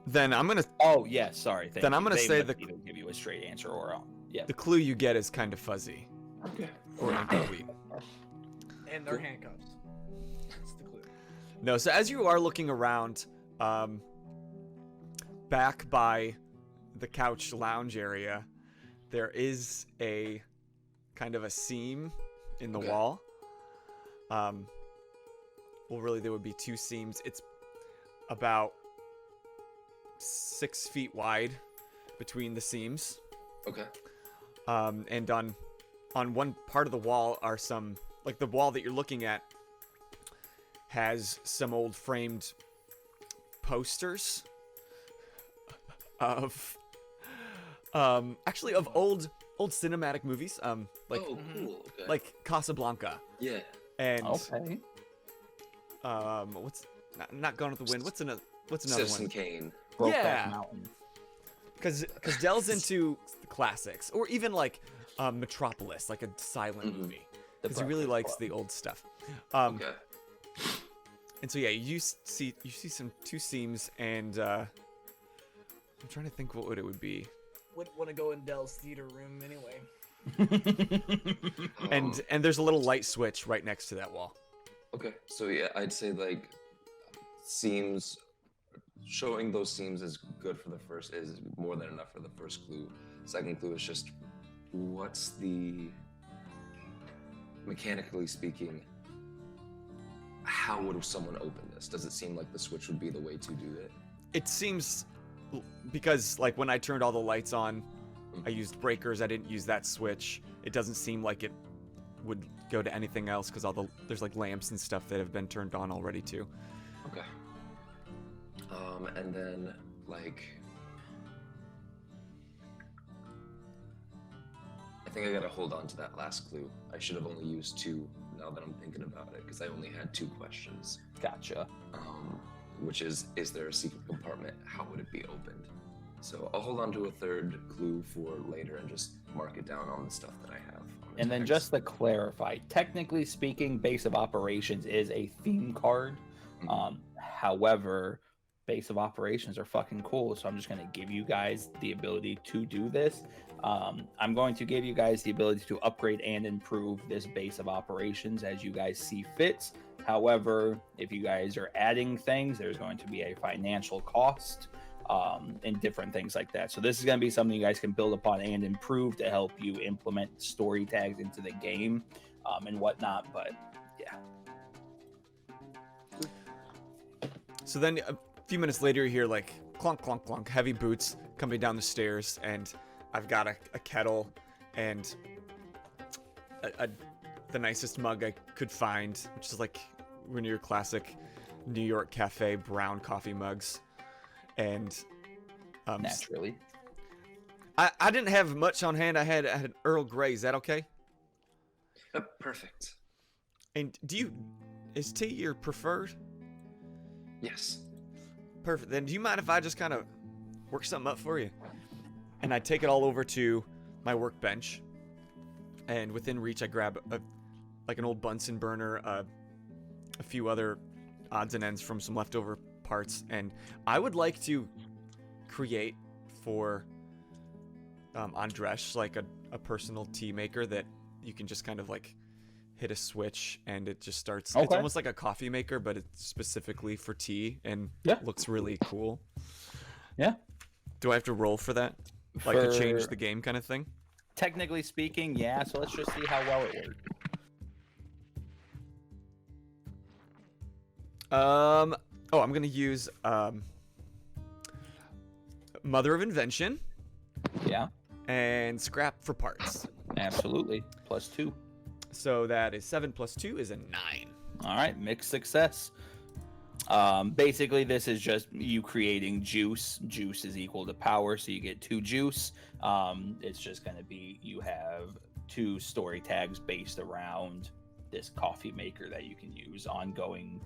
B: Then I'm gonna.
A: Oh, yes, sorry. Thank
B: Then I'm
A: you.
B: gonna
A: They
B: say
A: must either give you a straight answer or yeah.
B: The clue you get is kind of fuzzy
C: Okay.
B: or incomplete.
D: And their handcuffs. That's the clue.
B: No, so as you are looking around, back by the couch lounge area, there is a kind of a seam in the
C: Okay.
B: wall. Well, really, there would be 2 seams. It's about 6 feet wide between the seams.
C: Okay.
B: And on one part of the wall are some, like the wall that you're looking at has some old framed posters of actually of old cinematic movies, like
C: oh, cool. Okay.
B: like Casablanca
C: yeah.
B: and
A: Okay.
B: what's not Gone with the Wind, what's another
C: Citizen
B: one?
C: Kane.
A: Brokeback
B: Yeah.
A: Mountain.
B: Because Dell's into the classics, or even like Metropolis, like a silent
C: Mhm.
B: movie,
A: The
B: because he really
A: Breakfast
B: likes
A: Club.
B: the old stuff.
C: Okay.
B: And so yeah, you see some 2 seams, and I'm trying to think what it would be.
D: Wouldn't want to go in Dell's theater room anyway.
B: And there's a little light switch right next to that wall.
C: Okay. So yeah, I'd say like seams. Showing those seams is good for the first, is more than enough for the first clue. Second clue is just what's the, mechanically speaking, how would someone open this? Does it seem like the switch would be the way to do it?
B: It seems, because like when I turned all the lights on, I used breakers. I didn't use that switch. It doesn't seem like it would go to anything else because there's like lamps and stuff that have been turned on already too.
C: Okay. And then like, I think I gotta hold on to that last clue. I should have only used 2 now that I'm thinking about it, because I only had 2 questions.
A: Gotcha.
C: Which is there a secret compartment? How would it be opened? So I'll hold on to a 3rd clue for later and just mark it down on the stuff that I have. On the
A: And then
C: text.
A: just to clarify, technically speaking, base of operations is a theme card. However, base of operations are fucking cool, so I'm just going to give you guys the ability to do this. I'm going to give you guys the ability to upgrade and improve this base of operations as you guys see fit. However, if you guys are adding things, there's going to be a financial cost and different things like that. So this is going to be something you guys can build upon and improve to help you implement story tags into the game and whatnot. But yeah.
B: So then a few minutes later, you hear like clunk, clunk, clunk, heavy boots coming down the stairs, and I've got a kettle and the nicest mug I could find, which is like one of your classic New York cafe brown coffee mugs. And
A: Naturally.
B: I didn't have much on hand. I had an Earl Grey. Is that okay?
C: Perfect.
B: And is tea your preferred?
C: Yes.
B: perfect. Then do you mind if I just kind of work something up for you? And I take it all over to my workbench. And within reach, I grab like an old Bunsen burner, a few other odds and ends from some leftover parts. And I would like to create for Andresh like a personal tea maker that you can just kind of like hit a switch and it just starts. It's almost like a coffee maker, but it's specifically for tea and looks really cool.
A: Yeah.
B: Do I have to roll for that? Like to change the game kind of thing?
A: Technically speaking, yeah. So let's just see how well it works.
B: I'm gonna use Mother of Invention.
A: Yeah.
B: And scrap for parts.
A: Absolutely. +2.
B: So that is 7 + 2 is a 9.
A: All right, mixed success. Basically, this is just you creating juice. Juice is equal to power, so you get 2 juice. It's just going to be you have 2 story tags based around this coffee maker that you can use ongoing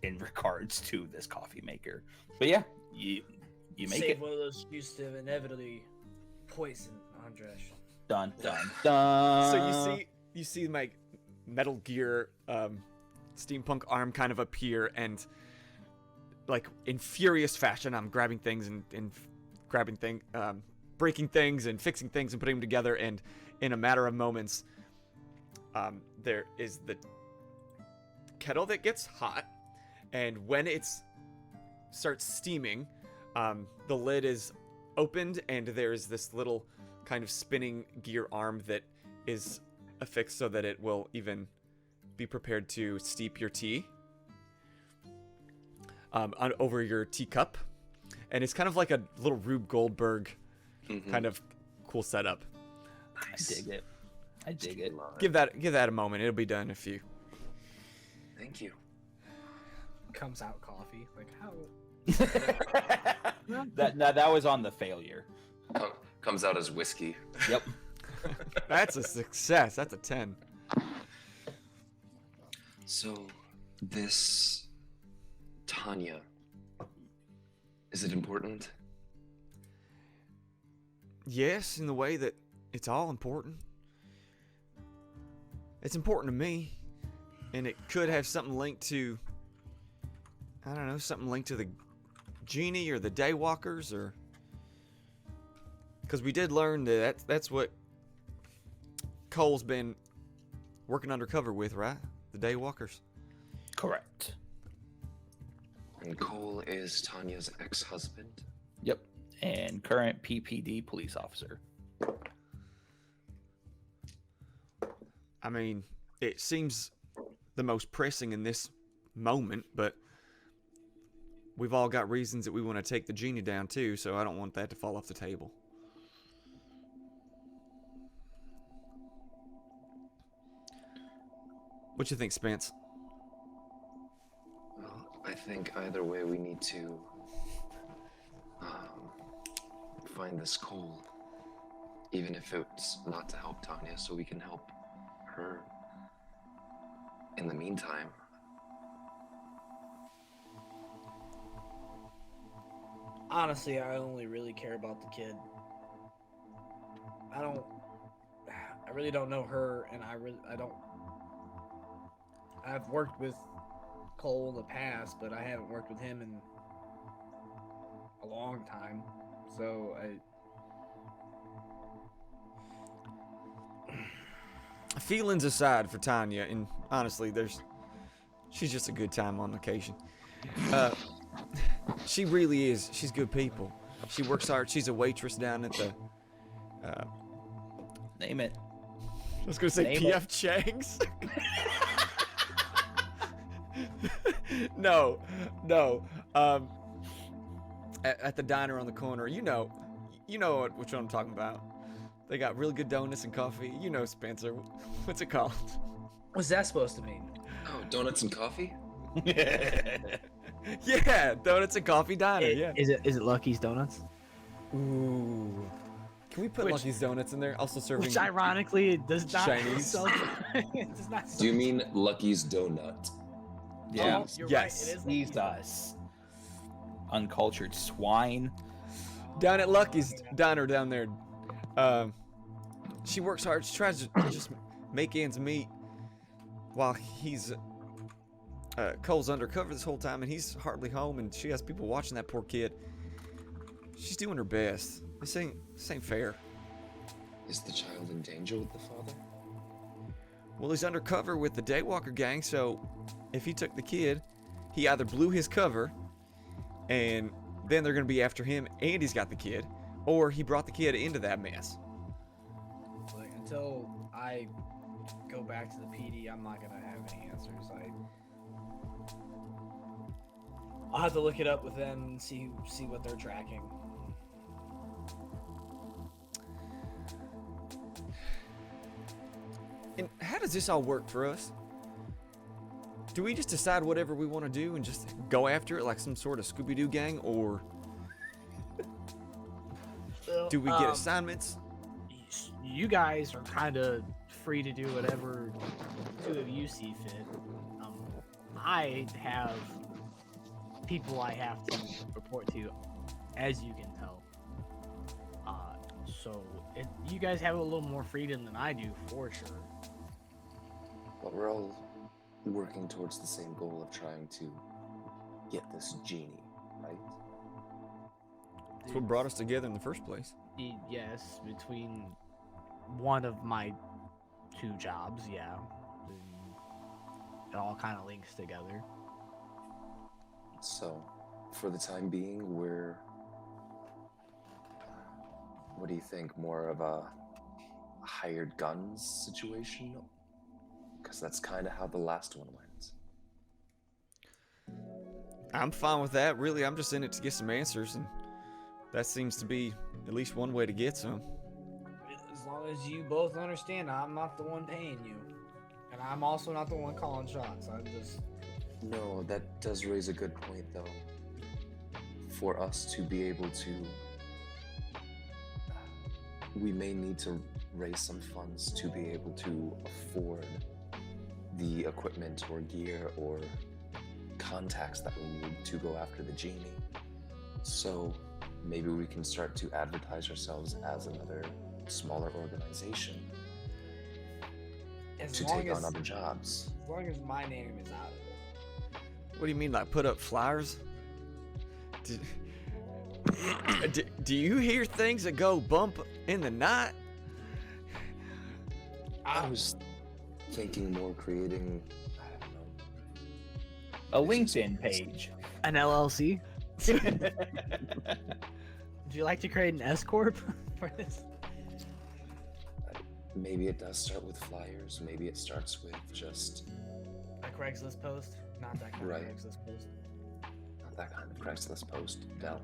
A: in regards to this coffee maker. But yeah, you make
E: Save
A: it.
E: one of those used to inevitably poison Andresh.
A: Dun dun dun.
B: So you see my Metal Gear steampunk arm kind of appear, and like in furious fashion, I'm grabbing things and grabbing things, breaking things and fixing things and putting them together. And in a matter of moments, there is the kettle that gets hot, and when it starts steaming, the lid is opened, and there's this little kind of spinning gear arm that is affixed so that it will even be prepared to steep your tea over your teacup. And it's kind of like a little Rube Goldberg kind of cool setup.
A: I dig it. I dig it.
B: Give that a moment. It'll be done in a few.
C: Thank you.
E: Comes out coffee. Like how?
A: that was on the failure.
C: Comes out as whiskey.
A: Yep.
B: That's a success. That's a 10.
C: So, this Tanya, is it important?
B: Yes, in the way that it's all important. It's important to me, and it could have something linked to, I don't know, something linked to the genie or the daywalkers, or because we did learn that that's what Cole's been working undercover with, right? The daywalkers.
A: Correct.
C: And Cole is Tanya's ex-husband?
A: Yep. And current PPD police officer.
B: I mean, it seems the most pressing in this moment, but we've all got reasons that we want to take the genie down too, so I don't want that to fall off the table. What you think, Spence?
C: Well, I think either way we need to find this Cole, even if it's not to help Tanya, so we can help her in the meantime.
E: Honestly, I only really care about the kid. I really don't know her, and I've worked with Cole in the past, but I haven't worked with him in a long time. So
B: Feelings aside for Tanya, and honestly, she's just a good time on occasion. She really is. She's good people. She works hard. She's a waitress down at the.
A: Name it.
B: I was gonna say
A: Name
B: PF Chang's. No. At the diner on the corner, you know which one I'm talking about. They got really good donuts and coffee. You know, Spencer. What's it called?
E: what's that supposed to mean?
C: Oh, donuts and coffee?
B: Yeah, donuts and coffee diner. Yeah.
D: Is it Lucky's Donuts?
B: Ooh. Can we put Lucky's Donuts in there? Also serving.
D: Which ironically it does not
B: Chinese.
D: sell. It does not sell.
C: Do you mean Lucky's Donut?
A: Yeah.
E: Oh, you're
B: Yes.
E: right. It is
A: He's
E: Lucky's Donuts.
A: us. uncultured swine.
B: Down at Lucky's Diner down there. She works hard. She tries to just make ends meet while he's Cole's undercover this whole time, and he's hardly home, and she has people watching that poor kid. She's doing her best. This ain't fair.
C: Is the child in danger with the father?
B: Well, he's undercover with the Daywalker gang, so if he took the kid, he either blew his cover, and then they're going to be after him, and he's got the kid, or he brought the kid into that mess.
E: Like, until I go back to the PD, I'm not gonna have any answers. I'll have to look it up with them and see what they're tracking.
B: And how does this all work for us? Do we just decide whatever we want to do and just go after it like some sort of Scooby-Doo gang, or do we get assignments?
D: You guys are kind of free to do whatever two of you see fit. I have people I have to report to, as you can tell. So you guys have a little more freedom than I do, for sure.
C: But we're all working towards the same goal of trying to get this genie, right?
B: That's what brought us together in the first place.
D: Yes, between one of my two jobs, yeah. It all kind of links together.
C: So, for the time being, what do you think? More of a hired guns situation? Because that's kind of how the last one went.
B: I'm fine with that. Really, I'm just in it to get some answers, and that seems to be at least one way to get some.
E: As long as you both understand, I'm not the one paying you, and I'm also not the one calling shots. I'm just.
C: No, that does raise a good point, though. For us to be able to, we may need to raise some funds to be able to afford the equipment or gear or contacts that we need to go after the genie. So maybe we can start to advertise ourselves as another smaller organization to take on other jobs.
E: As long as my name is out of it.
B: What do you mean, like put up flyers? Do you hear things that go bump in the night?
C: I was thinking more creating, I don't know,
A: A LinkedIn page.
D: An LLC? Would you like to create an S corp for this?
C: maybe it does start with flyers, maybe it starts with just
E: A Craigslist post? Not that kind
C: Right.
E: of Craigslist post.
C: not that kind of Craigslist post, Del.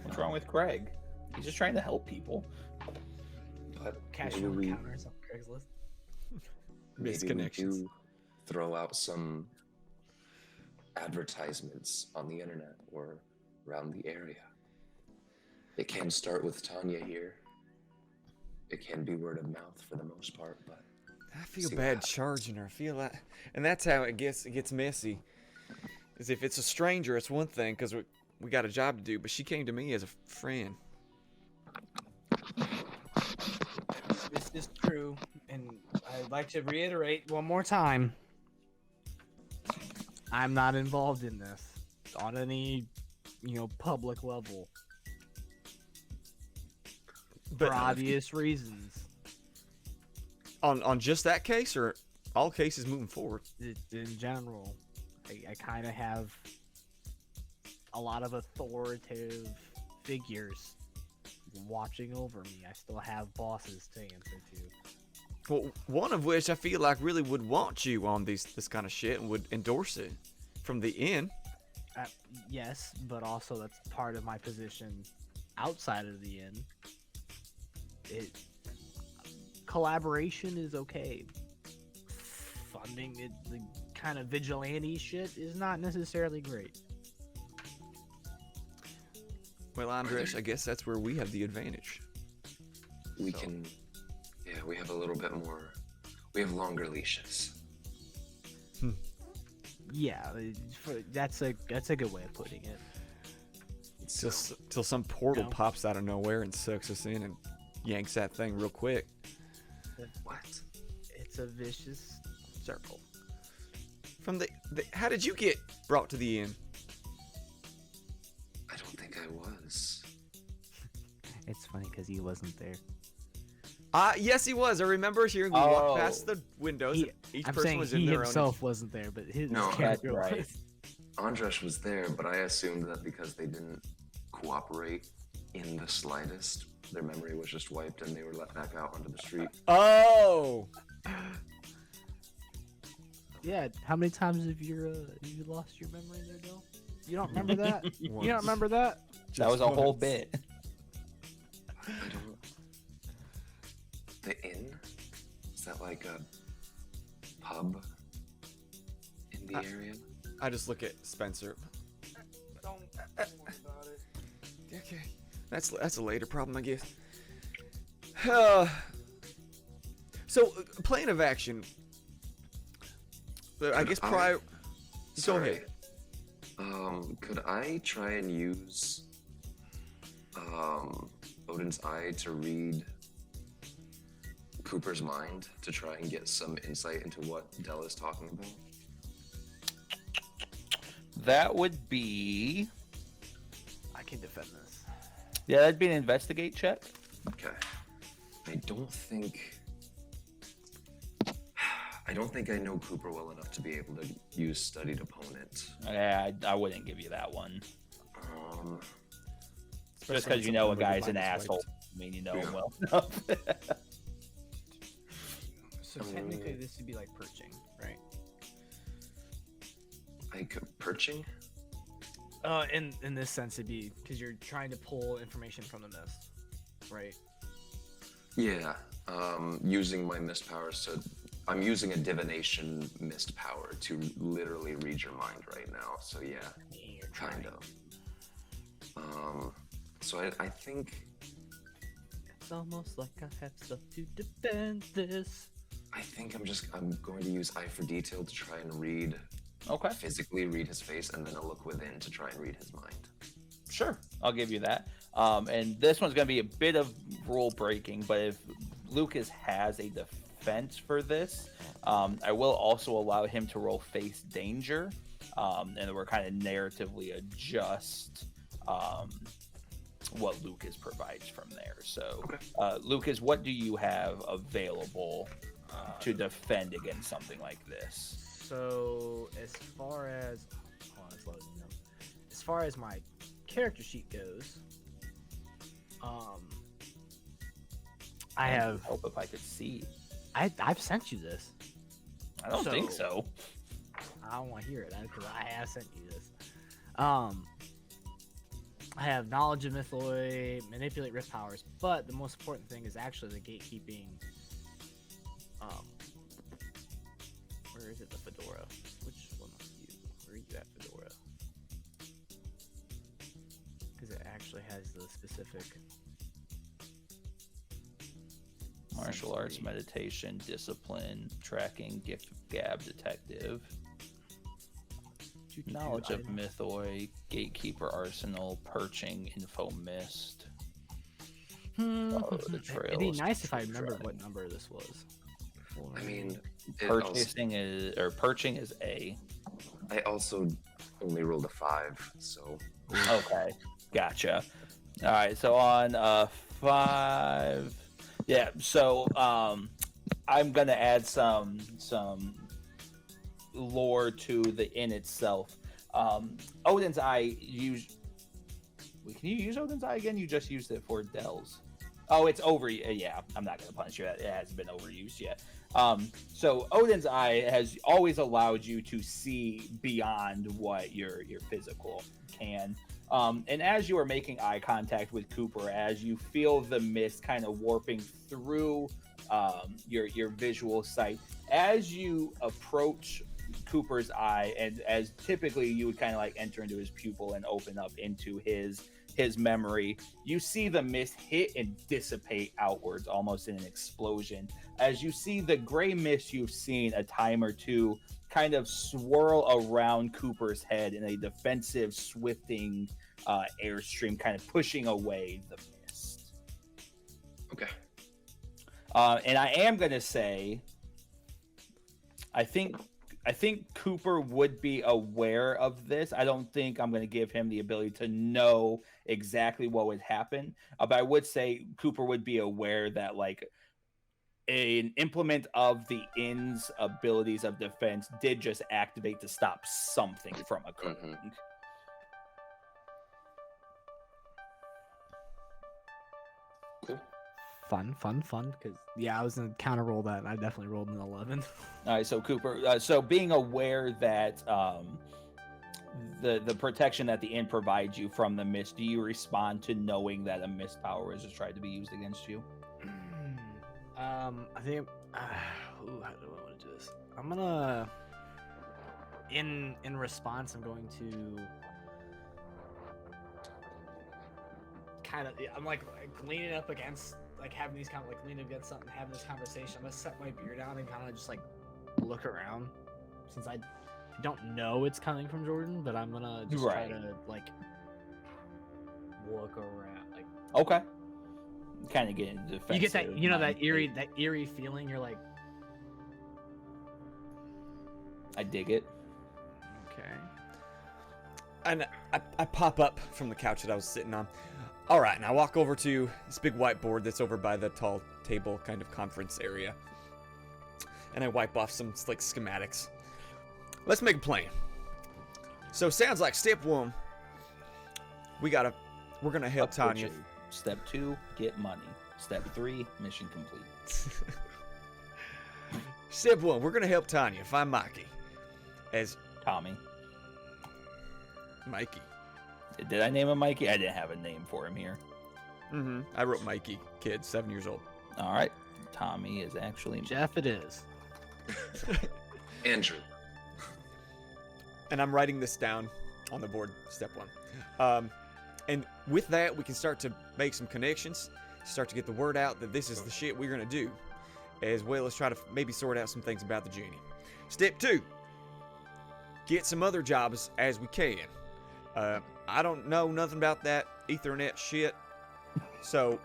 A: What's wrong with Craig? He's just trying to help people.
C: But
E: Cash
C: maybe
E: on
C: we,
E: counters on Craigslist.
C: maybe we
B: Misconnections.
C: do throw out some advertisements on the internet or around the area. It can start with Tanya here. It can be word of mouth for the most part, but
B: I feel
C: see what
B: bad
C: happens.
B: charging her. I feel like, and that's how it gets messy. Is if it's a stranger, it's one thing because we got a job to do, but she came to me as a friend.
E: This is true, and I'd like to reiterate one more time.
D: I'm not involved in this on any, public level
B: But
D: for obvious reasons.
B: on just that case, or all cases moving forward.
D: In general, I kind of have a lot of authoritative figures watching over me. I still have bosses to answer to.
B: Well, one of which I feel like really would want you on this kind of shit and would endorse it from the inn.
D: Yes, but also that's part of my position outside of the inn. Collaboration is okay. Funding it, the kind of vigilante shit is not necessarily great.
B: Well, Andres, I guess that's where we have the advantage.
C: we
B: So-
C: can, yeah, we have a little bit more, we have longer leashes.
D: Yeah, that's a good way of putting it.
C: So,
B: Till some portal
D: No.
B: pops out of nowhere and sucks us in and yanks that thing real quick.
C: what?
D: It's a vicious circle.
B: From the how did you get brought to the inn?
C: I don't think I was.
D: It's funny because he wasn't there.
B: Yes, he was. I remember hearing we walked
A: Oh.
B: past the windows.
D: He-
B: and each
D: I'm
B: person
D: saying
B: was in
D: he
B: their
D: himself wasn't there, but his
C: No,
D: character
A: that's right.
D: was.
C: Andras was there, but I assumed that because they didn't cooperate in the slightest, their memory was just wiped and they were let back out onto the street.
B: own. Oh.
D: Yeah, how many times have you lost your memory there, Bill? You don't remember that? You
B: Once.
D: don't remember that?
A: That was a whole
B: once.
A: bit.
C: I don't. The inn? Is that like a pub in the area?
B: I just look at Spencer.
D: Don't worry about it.
B: Okay, that's a later problem, I guess. So, plan of action. I guess prior. Go
C: Sorry.
B: ahead.
C: Could I try and use Odin's Eye to read Cooper's mind to try and get some insight into what Dell is talking about?
A: That would be,
D: I can defend this.
A: yeah, that'd be an investigate check.
C: Okay. I don't think I know Cooper well enough to be able to use studied opponent.
A: Yeah, I wouldn't give you that one. Just
B: Especially
A: because you know a
B: when somebody
A: guy's an
B: mind is
A: asshole,
B: wiped.
A: I mean, you know
C: Yeah.
A: him well enough.
D: So technically, this would be like perching, right?
C: Like perching?
D: In this sense, it'd be because you're trying to pull information from the mist, right?
C: Yeah. Using my mist powers to. I'm using a divination mist power to literally read your mind right now. So yeah,
D: You're
C: kind of. So I think
D: It's almost like I have stuff to defend this.
C: I'm going to use Eye for Detail to try and read,
A: Okay,
C: physically read his face, and then a look within to try and read his mind.
A: sure, I'll give you that. And this one's going to be a bit of rule breaking, but if Lucas has a defense for this, I will also allow him to roll face danger, and we're kind of narratively adjust what Lucas provides from there. So,
C: Okay.
A: Lucas, what do you have available to defend against something like this?
D: So as far as it's loading up. As far as my character sheet goes, I have
A: hope if I could see.
D: I've sent you this.
A: I don't think so.
D: I don't want to hear it because I have sent you this. I have knowledge of Mythoi, manipulate rift powers, but the most important thing is actually the gatekeeping. Where is it? The fedora. Which one are you? Where are you at, fedora? Because it actually has the specific.
A: Martial arts,
D: sensory.
A: meditation, discipline, tracking, gift of gab, detective, knowledge of
D: item.
A: mythoi, gatekeeper, arsenal, perching, info mist.
D: Hmm.
A: Follow the
D: It'd be
A: trails,
D: nice if I
A: keep
D: remembered
A: track.
D: what number this was.
C: I mean, it also,
A: Purchasing is or perching is A.
C: I also only rolled a 5, so
A: Okay, gotcha. All right, so on 5, yeah. So I'm gonna add some lore to the inn itself. Odin's Eye can you use Odin's Eye again? You just used it for Dell's. Oh, it's over. Yeah, I'm not gonna punish you. It hasn't been overused yet. So Odin's Eye has always allowed you to see beyond what your physical can. And as you are making eye contact with Cooper, as you feel the mist kind of warping through your visual sight, as you approach Cooper's eye, and as typically you would kind of like enter into his pupil and open up into his memory, you see the mist hit and dissipate outwards almost in an explosion. As you see the gray mist you've seen a time or two kind of swirl around Cooper's head in a defensive, swifting airstream, kind of pushing away the mist.
C: Okay.
A: And I am gonna say, I think Cooper would be aware of this. I don't think I'm gonna give him the ability to know exactly what would happen, but I would say Cooper would be aware that like an implement of the inn's abilities of defense did just activate to stop something from occurring.
C: Cool.
D: Fun. Because yeah, I was gonna counter roll that, and I definitely rolled an 11.
A: All right, so Cooper, so being aware that the protection that the inn provides you from the mist, do you respond to knowing that a mist power is just tried to be used against you?
D: I think. How do I want to do this? I'm gonna. In response, I'm going to. Kind of, I'm like leaning up against, like having these kind of like leaning against something, having this conversation. I'm gonna set my beer down and kind of just like look around, since I don't know it's coming from Jordan, but I'm gonna just try to like look around, like
A: okay, kind of get into defensive.
D: you get that, you know, that eerie feeling. You're like,
A: I dig it.
B: Okay. And I pop up from the couch that I was sitting on. All right, and I walk over to this big whiteboard that's over by the tall table kind of conference area. And I wipe off some slick schematics. Let's make a plan. So sounds like step 1, we're gonna help Tanya.
A: Step 2, get money. Step 3, mission complete.
B: Step 1, we're gonna help Tanya find Mikey. As
A: Tommy.
B: Mikey.
A: Did I name him Mikey? I didn't have a name for him here.
B: I wrote Mikey, kid, 7 years old.
A: All right. Tommy is actually
D: Jeff. It is.
C: Andrew.
B: And I'm writing this down on the board, step 1. And with that, we can start to make some connections, start to get the word out that this is the shit we're gonna do, as well as try to maybe sort out some things about the genie. Step 2, get some other jobs as we can. I don't know nothing about that Ethernet shit, so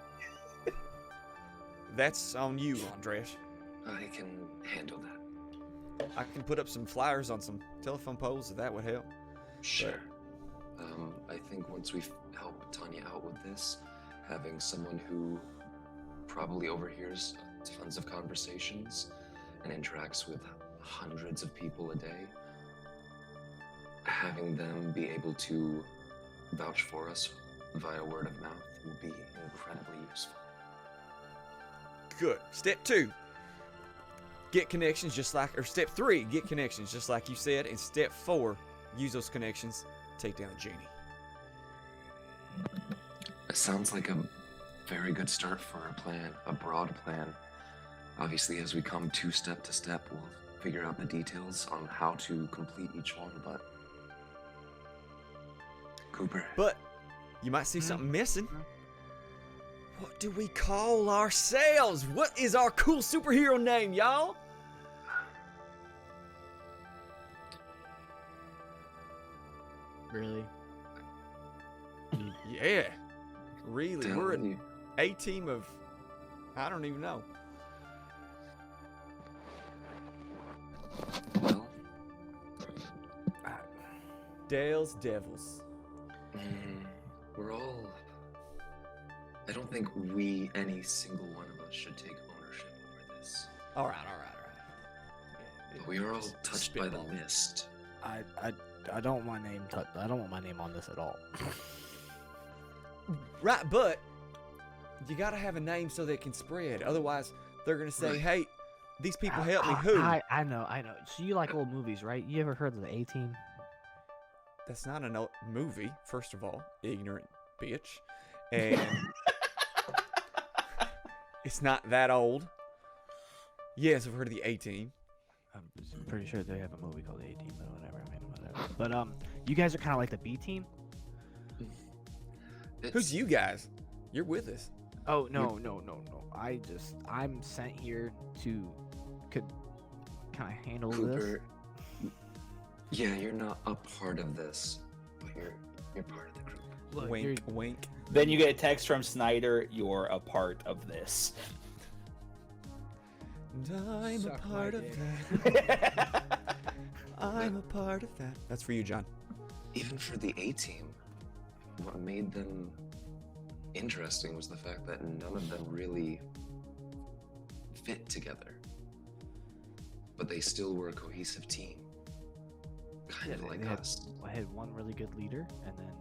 B: that's on you, Andres.
C: I can handle that.
B: I can put up some flyers on some telephone poles if that would help.
C: Sure. I think once we've helped Tanya out with this, having someone who probably overhears tons of conversations and interacts with hundreds of people a day, having them be able to vouch for us via word of mouth will be incredibly useful.
B: Good. Step 2, get connections just like, or step 3, get connections just like you said, and step 4, use those connections, take down the genie.
C: It sounds like a very good start for a plan, a broad plan. Obviously, as we come step to step, we'll figure out the details on how to complete each one, but Cooper.
B: But you might see something missing. What do we call ourselves? What is our cool superhero name, y'all?
D: Really?
B: Yeah. Really,
C: Tell
B: we're
C: you.
B: a team of, I don't even know.
C: Well,
B: Dale's Devils.
C: we're all. I don't think any single one of us should take ownership over this.
B: All right.
C: But we are all touched by the
B: Spitball.
C: mist.
D: I don't want my name. I don't want my name on this at all.
B: Right, but you gotta have a name so that it can spread. Otherwise, they're gonna say,
C: Right.
B: "Hey, these people help me." Who?
D: I know. So you like old movies, right? You ever heard of the A-Team?
B: That's not a movie. First of all, ignorant bitch, and it's not that old. Yes, I've heard of the A-Team.
D: I'm pretty sure they have a movie called A-Team, but whatever. I mean, whatever. But you guys are kind of like the B-Team.
B: Who's you guys? You're with us.
D: Oh no. I'm sent here to kind of handle this.
C: Cooper, yeah, you're not a part of this, but you're part of the group.
D: Look,
B: Wink, wink.
A: Then you get a text from Snyder, "You're a part of this."
B: And I'm a
E: Suck my
B: part of
E: dick.
B: that. I'm a part of that. That's for you, John.
C: Even for the A-team, what made them interesting was the fact that none of them really fit together. But they still were a cohesive team. Kind of like us.
D: I had one really good leader, and then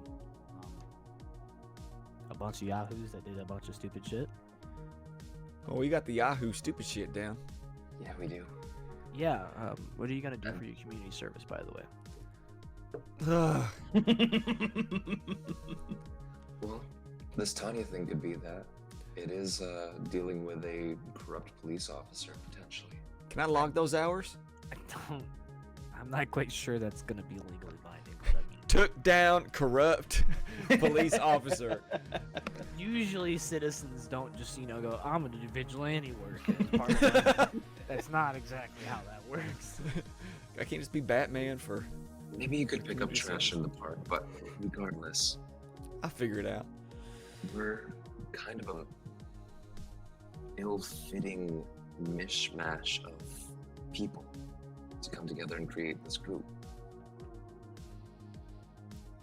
D: a bunch of yahoos that did a bunch of stupid shit.
B: Oh, we got the Yahoo stupid shit down.
C: Yeah, we do.
D: Yeah. What are you gonna do for your community service, by the way?
C: Well, this Tanya thing could be that. It is dealing with a corrupt police officer, potentially.
B: Can I log those hours?
D: I'm not quite sure that's gonna be legally binding. But I mean,
B: Took down corrupt police officer.
D: usually citizens don't just go, I'm gonna do vigilante work as part of my-" That's not exactly how that works.
B: I can't just be Batman for.
C: Maybe you could pick up
B: Community
C: trash
B: service.
C: in the park, but regardless,
B: I'll figure it out.
C: we're kind of a ill-fitting mishmash of people to come together and create this group.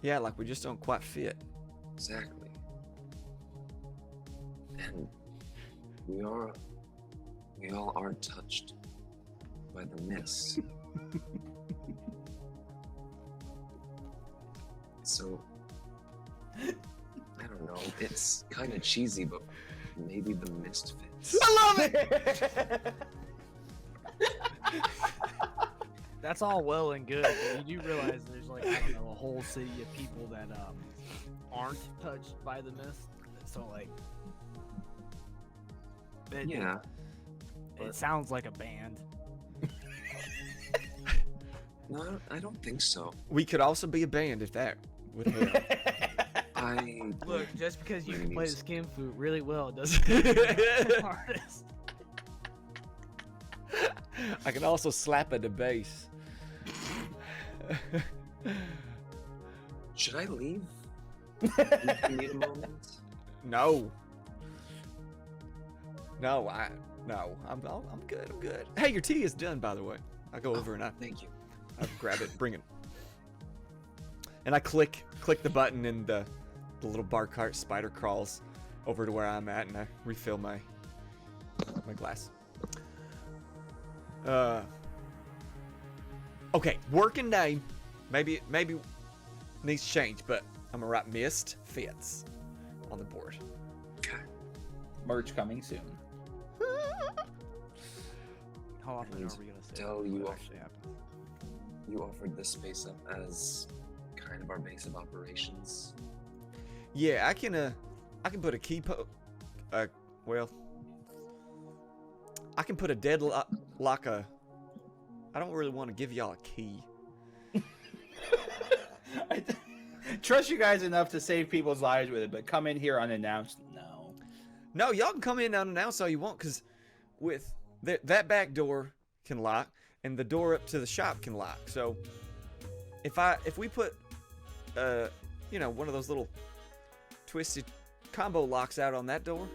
B: Yeah, like we just don't quite fit.
C: Exactly. And we all are touched by the mist. So, I don't know, it's kind of cheesy, but maybe the mist fits.
B: I love it.
D: That's all well and good, but you do realize there's like, I don't know, a whole city of people that aren't touched by the mist. So like,
C: Yeah,
D: it sounds like a band.
C: no, I don't think so.
B: We could also be a band if that would help.
D: Look, just because you
C: Really
D: can play the
C: needs-
D: skin flute really well doesn't mean you're an artist.
B: I can also slap at the bass.
C: Should I leave? You need a moment?
B: No. No, I'm good. I'm good. Hey, your tea is done, by the way. I go over and I
C: Thank you.
B: grab it, bring it, and I click the button, and the little bar cart spider crawls over to where I'm at, and I refill my glass. Okay, working name. Maybe needs to change, but I'm gonna write Mist Fits on the board.
C: Okay.
A: Merch coming soon.
D: How often
C: And
D: are we gonna say
C: Del,
D: what
C: you
D: actually happens?
C: You offered this space up as kind of our base of operations.
B: Yeah, I can put a key well, I can put a deadlock. I don't really want to give y'all a key.
A: I trust you guys enough to save people's lives with it, but come in here unannounced, no.
B: No, y'all can come in unannounced all you want, because with that back door can lock, and the door up to the shop can lock. So if we put one of those little twisted combo locks out on that door,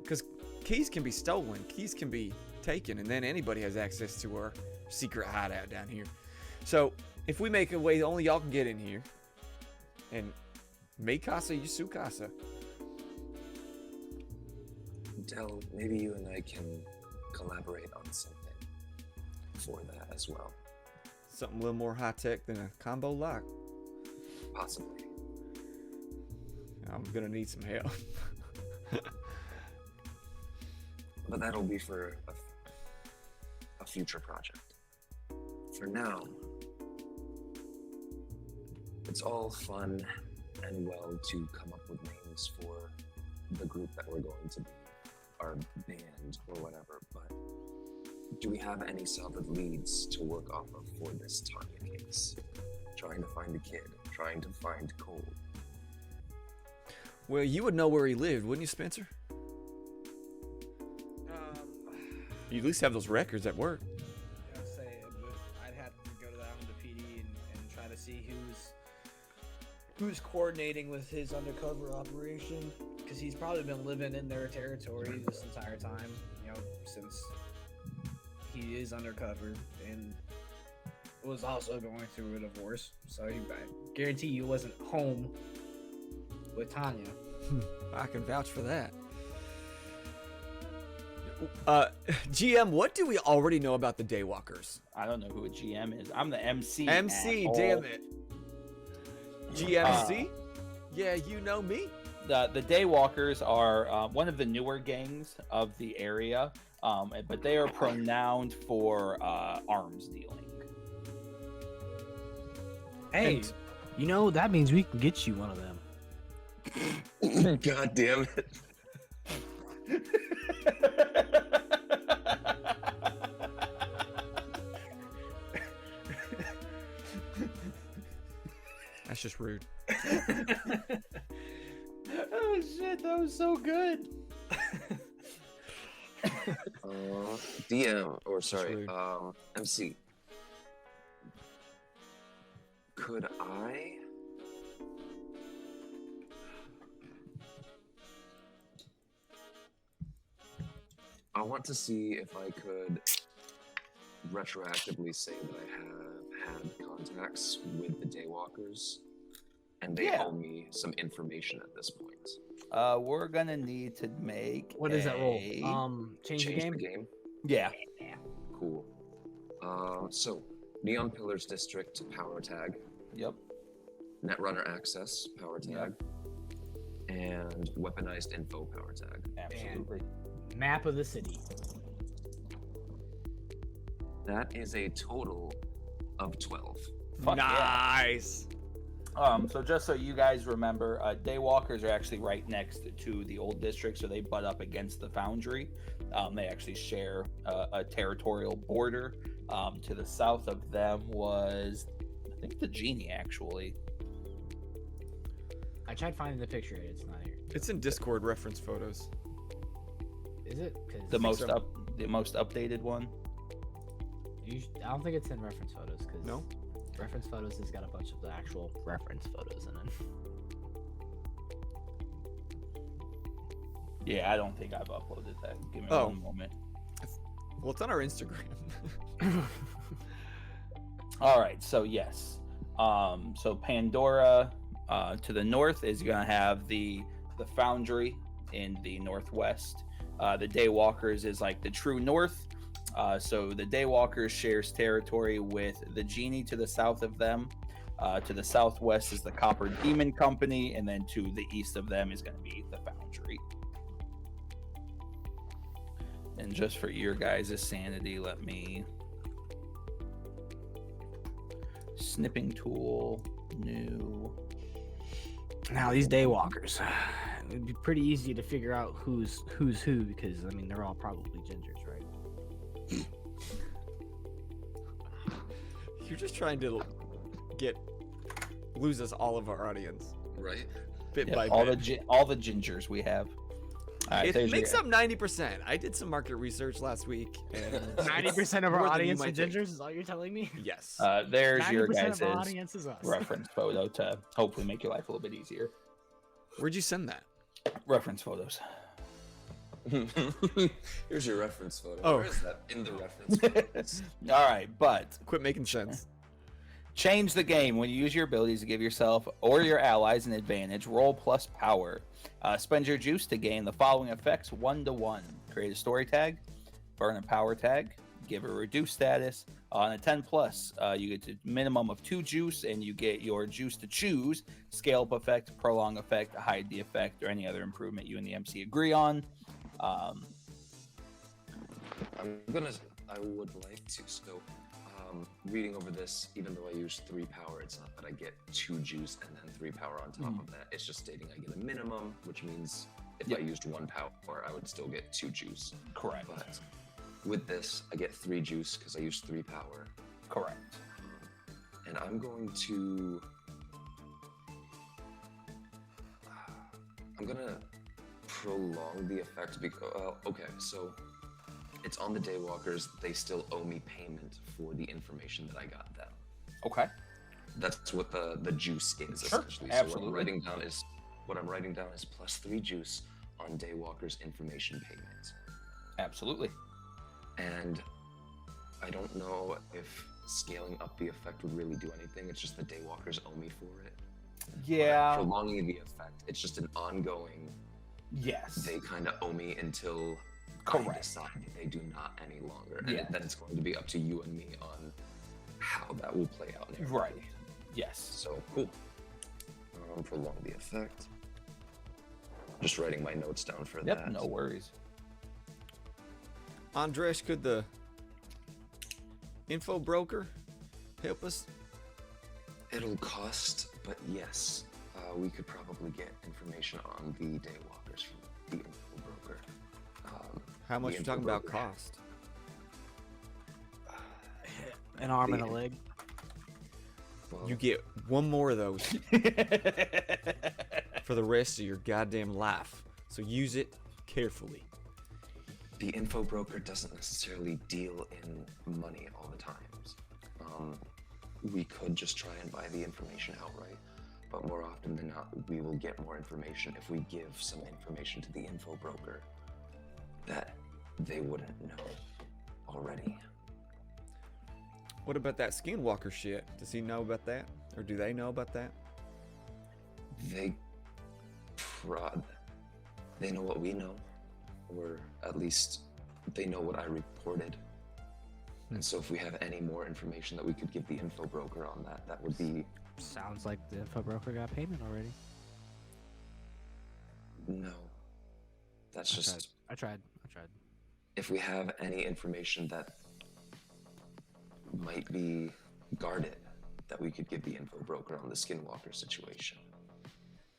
B: because keys can be stolen, keys can be taken, and then anybody has access to our secret hideout down here. So if we make a way only y'all can get in here, and me casa, you su casa.
C: Del, maybe you and I can collaborate on something for that as well.
B: Something a little more high tech than a combo lock.
C: Possibly.
B: I'm gonna need some help.
C: But that'll be for a future project. For now, it's all fun and well to come up with names for the group that we're going to be, our band or whatever, but do we have any solid leads to work off of for this Tanya case? Trying to find the kid, trying to find Cole.
B: Well, you would know where he lived, wouldn't you, Spencer? You at least have those records at work.
E: I'd say I'd have to go to the PD and try to see who's coordinating with his undercover operation, because he's probably been living in their territory this entire time, since he is undercover and was also going through a divorce. So I guarantee you wasn't home with Tanya.
B: I can vouch for that. GM, what do we already know about the Daywalkers?
A: I don't know who a GM is. I'm the MC.
B: MC,
A: asshole.
B: damn it. GMC? Yeah, you know me.
A: The Daywalkers are one of the newer gangs of the area, but they are renowned for arms dealing.
D: Hey, that means we can get you one of them.
C: God damn it.
B: That's just rude.
A: Oh shit, that was so good.
C: DM, or sorry,
B: rude.
C: MC. Could I? I want to see if I could retroactively say that I have had contacts with the Daywalkers, and they owe me some information at this point.
A: We're gonna need to make.
D: What is that roll? Change the
C: Change
D: game.
A: Yeah.
C: Cool. So Neon Pillars District power tag,
A: Yep.
C: Netrunner Access power tag, and Weaponized Info power tag.
A: Absolutely.
D: Map of the city.
C: That is a total of 12.
A: Fuck yeah.
B: Nice.
A: So just so you guys remember, Daywalkers are actually right next to the old district, so they butt up against the Foundry. They actually share a territorial border. To the south of them was, I think, the Genie, actually.
D: I tried finding the picture. It's not here.
B: It's in Discord reference photos.
D: Is it? 'Cause
A: The most updated one.
D: I don't think it's in reference photos. Because
B: No?
D: reference photos has got a bunch of the actual reference photos in it.
A: Yeah, I don't think I've uploaded that. Give me
B: Oh.
A: one moment.
B: Well, it's on our Instagram.
A: All right, so yes. So Pandora to the north is going to have the Foundry in the northwest. The Daywalkers is like the true north. So the Daywalkers shares territory with the Genie to the south of them. To the southwest is the Copper Demon Company, and then to the east of them is going to be the Foundry. And just for your guys' sanity, let me snipping tool, new.
D: Now these Daywalkers, it'd be pretty easy to figure out who's who because I mean they're all probably gingers, right?
B: You're just trying to lose us all of our audience
C: Right?
B: bit
A: Yeah,
B: by
A: all
B: bit.
A: all the gingers we have. All right,
B: It
A: there's
B: makes
A: your-
B: up 90%. I did some market research last week, and
D: 90% of our
B: more than you
D: audience are
B: might think.
D: gingers. Is all you're telling me?
B: Yes.
A: there's your
D: 90%
A: guys'
D: of our audience is us.
A: reference photo to hopefully make your life a little bit easier.
B: Where'd you send that?
A: Reference photos.
C: Here's your reference photo.
B: Oh.
C: Where is that? In the reference photos.
A: All right, but
B: Quit making sense.
A: change the game when you use your abilities to give yourself or your allies an advantage. Roll plus power. Spend your juice to gain the following effects 1-to-1. Create a story tag, burn a power tag, give a reduced status. On a 10 plus, you get a minimum of 2 juice, and you get your juice to choose scale up effect, prolong effect, hide the effect, or any other improvement you and the MC agree on.
C: I would like to. So, reading over this, even though I use 3 power, it's not that I get 2 juice and then 3 power on top of that. It's just stating I get a minimum, which means if I used 1 power, I would still get 2 juice.
A: Correct.
C: But with this, I get 3 juice because I used 3 power.
A: Correct.
C: And I'm going to prolong the effect because okay, so it's on the Daywalkers. They still owe me payment for the information that I got them.
A: Okay.
C: That's what the juice is
A: Sure,
C: essentially.
A: absolutely.
C: So what I'm writing down is +3 juice on Daywalker's information payment.
A: Absolutely.
C: And I don't know if scaling up the effect would really do anything. It's just the Daywalkers owe me for it.
A: Yeah.
C: Prolonging the effect, it's just an ongoing.
A: Yes.
C: They kind of owe me until I
A: Correct.
C: decide they do not any longer. And
A: Yeah.
C: then it's going to be up to you and me on how that will play out.
A: Right. Yes.
C: So cool. Prolong the effect. Just writing my notes down for
A: Yep.
C: that.
A: No worries.
B: Andres, could the info broker help us?
C: It'll cost, but yes, we could probably get information on the Daywalkers from the info broker.
B: How much
C: The
B: you talking
C: info
B: about
C: broker-
B: cost?
D: An arm and a leg.
C: Well,
B: You get one more of those for the rest of your goddamn life. So use it carefully.
C: the info broker doesn't necessarily deal in money all the times. We could just try and buy the information outright, but more often than not, we will get more information if we give some information to the info broker that they wouldn't know already.
B: What about that skinwalker shit? Does he know about that? Or do they know about that?
C: They know what we know, or at least they know what I reported. And so if we have any more information that we could give the info broker on that, that would be
D: Sounds like the info broker got payment already.
C: no. That's just
D: I tried.
C: if we have any information that might be guarded that we could give the info broker on the skinwalker situation.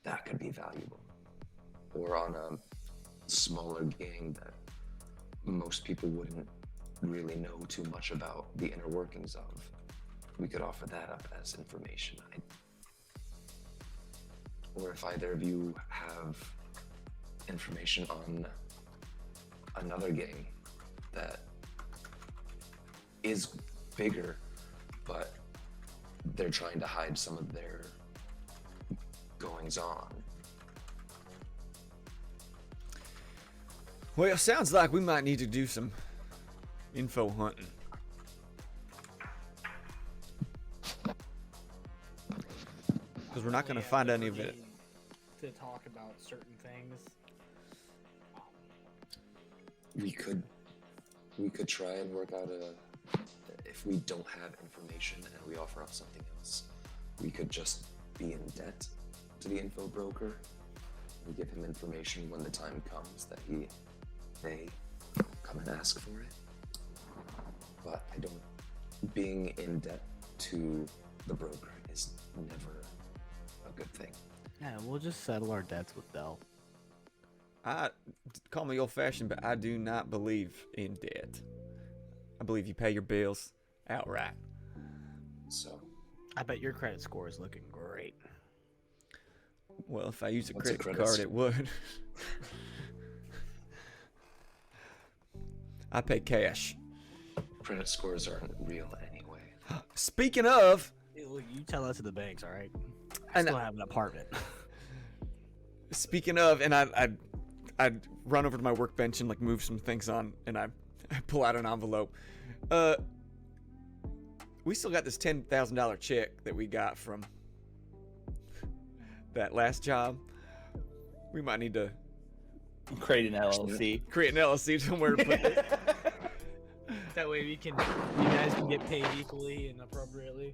C: That could be valuable. Or on a smaller gang that most people wouldn't really know too much about the inner workings of. We could offer that up as information. Or if either of you have information on another gang that is bigger, but they're trying to hide some of their goings on.
B: Well, sounds like we might need to do some info hunting. Because we're not going to find any of it.
E: To talk about certain things.
C: We could try and work out if we don't have information and we offer up something else, we could just be in debt to the info broker and give him information when the time comes that they come and ask for it. But being in debt to the broker is never a good thing.
D: Yeah, we'll just settle our debts with Dell.
B: Call me old-fashioned, but I do not believe in debt. I believe you pay your bills outright.
C: So,
D: I bet your credit score is looking great.
B: Well, if I use a
C: What's a
B: credit
C: credit
B: card,
C: score?
B: it would. I pay cash.
C: credit scores aren't real anyway.
B: Speaking of,
D: You tell us at the banks, all right? I
B: And-
D: still have an apartment.
B: and I'd run over to my workbench and like move some things on, and I pull out an envelope. We still got this $10,000 check that we got from that last job. We might need to
A: Create an LLC.
B: create an LLC somewhere to put it.
E: That way you guys can get paid equally and appropriately.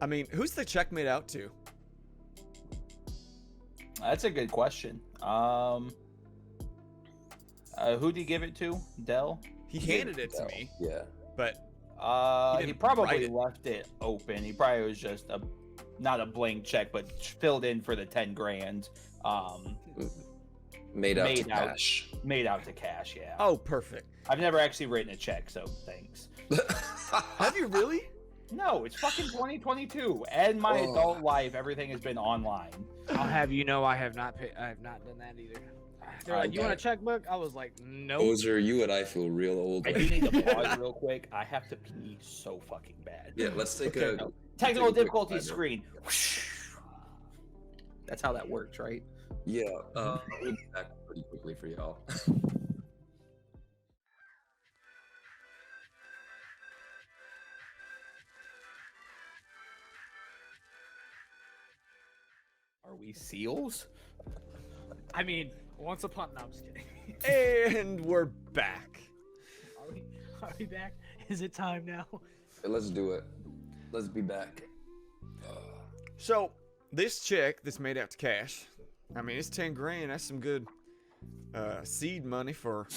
B: I mean, who's the check made out to?
A: That's a good question. Who'd you give it to? Dell?
B: He handed it to me,
C: Yeah.
B: but
A: He
B: didn't
A: probably
B: write it.
A: left it open. He probably was just not a blank check, but filled in for the 10 grand.
C: Made out to
A: Made out.
C: cash.
A: Made out to cash. Yeah.
B: oh, perfect.
A: I've never actually written a check, so thanks.
B: Have you really?
A: No, it's fucking 2022. And my
C: Oh.
A: adult life, everything has been online.
D: I'll have you know I have not done that either. They're like, "You want a checkbook?" I was like, "Nope."
C: Boser, you and I feel real old.
A: I do need to pause real quick. I have to pee so fucking bad.
C: Yeah, let's take
A: Okay,
C: a
A: no. Technical
C: quick
A: difficulty
C: timer.
A: screen. That's how that works, right?
C: Yeah, we'll be back pretty quickly for y'all.
A: Are we seals?
D: I mean, once upon. No, I'm just kidding.
B: And we're back.
D: Are we back? Is it time now?
C: Hey, let's do it. Let's be back.
B: So, this check that's made out to cash, I mean, it's 10 grand. That's some good seed money for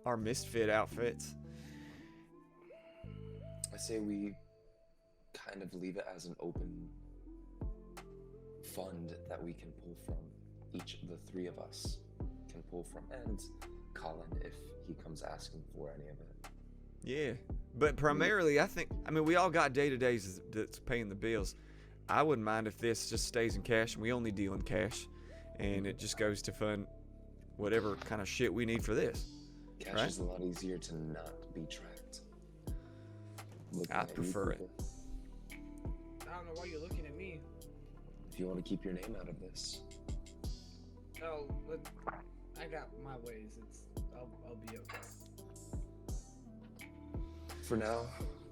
B: our misfit outfits.
C: I say we kind of leave it as an open fund that we can pull from. Each of the three of us can pull from, and Colin if he comes asking for any of it.
B: Yeah, but primarily, I mean, we all got day-to-days that's paying the bills. I wouldn't mind if this just stays in cash and we only deal in cash, and it just goes to fund whatever kind of shit we need for this.
C: Cash
B: Right?
C: is a lot easier to not be tracked. Looking
B: I
C: at you
B: prefer it.
C: people,
E: I don't know why you're looking at me.
C: If you want to keep your name out of this.
E: No, but I got my ways. I'll be okay.
C: For now,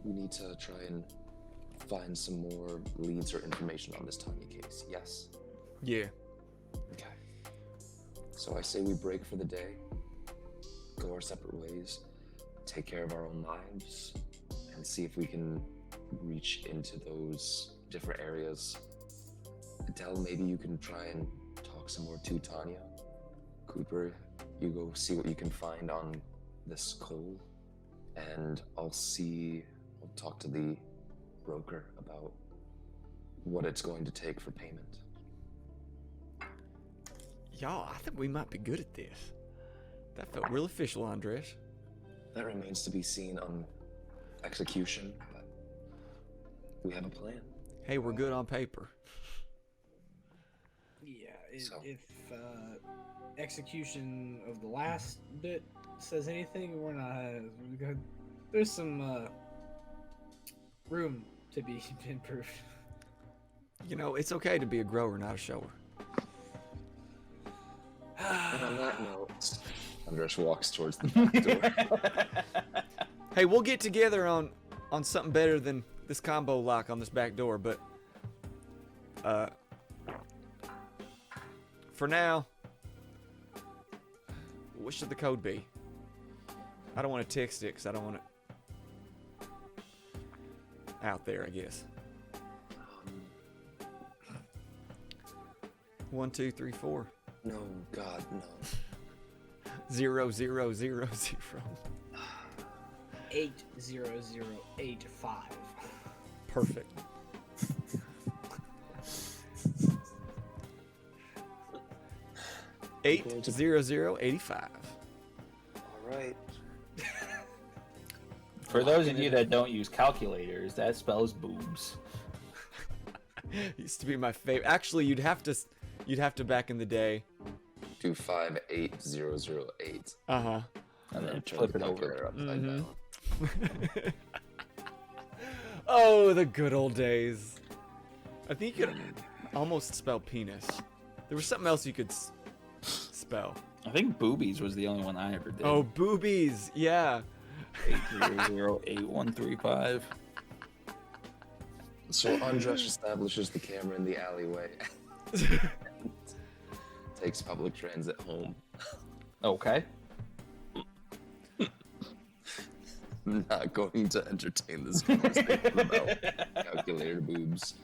C: we need to try and find some more leads or information on this Tanya case. Yes?
B: Yeah.
C: Okay. So I say we break for the day, go our separate ways, take care of our own lives, and see if we can reach into those different areas. Adele, maybe you can try and talk some more to Tanya. Cooper, you go see what you can find on this coal, and I'll talk to the broker about what it's going to take for payment.
B: Y'all, I think we might be good at this. That felt real official, Andres.
C: That remains to be seen on execution, but we have a plan.
B: Hey, we're good on paper.
E: Yeah,
C: So-
E: if execution of the last bit says anything, we're not. There's some room to be improved.
B: You know, it's okay to be a grower, not a shower.
C: And on that note, Andres walks towards the back door.
B: Hey, we'll get together on something better than this combo lock on this back door, but for now, what should the code be? I don't want to text it because I don't want it out there, I guess. 1, 2, 3, 4.
C: No, God, no.
B: 0, 0, 0, 0.
E: 80085.
B: Perfect. Eight 0085.
C: All right.
A: For those of you that don't use calculators, that spells boobs.
B: Used to be my favorite. Actually, you'd have to back in the day.
C: 258008.
B: Uh-huh.
A: And then
C: Turn
A: flip
C: the
A: it over.
C: calculator upside
B: Mhm.
C: down.
B: Oh, the good old days. I think you could almost spell penis. There was something else you could spell.
A: I think boobies was the only one I ever did.
B: Oh, boobies. Yeah.
A: 8008135.
C: So Andres establishes the camera in the alleyway. Takes public transit home.
A: Okay.
C: I'm not going to entertain this conversation about calculator boobs.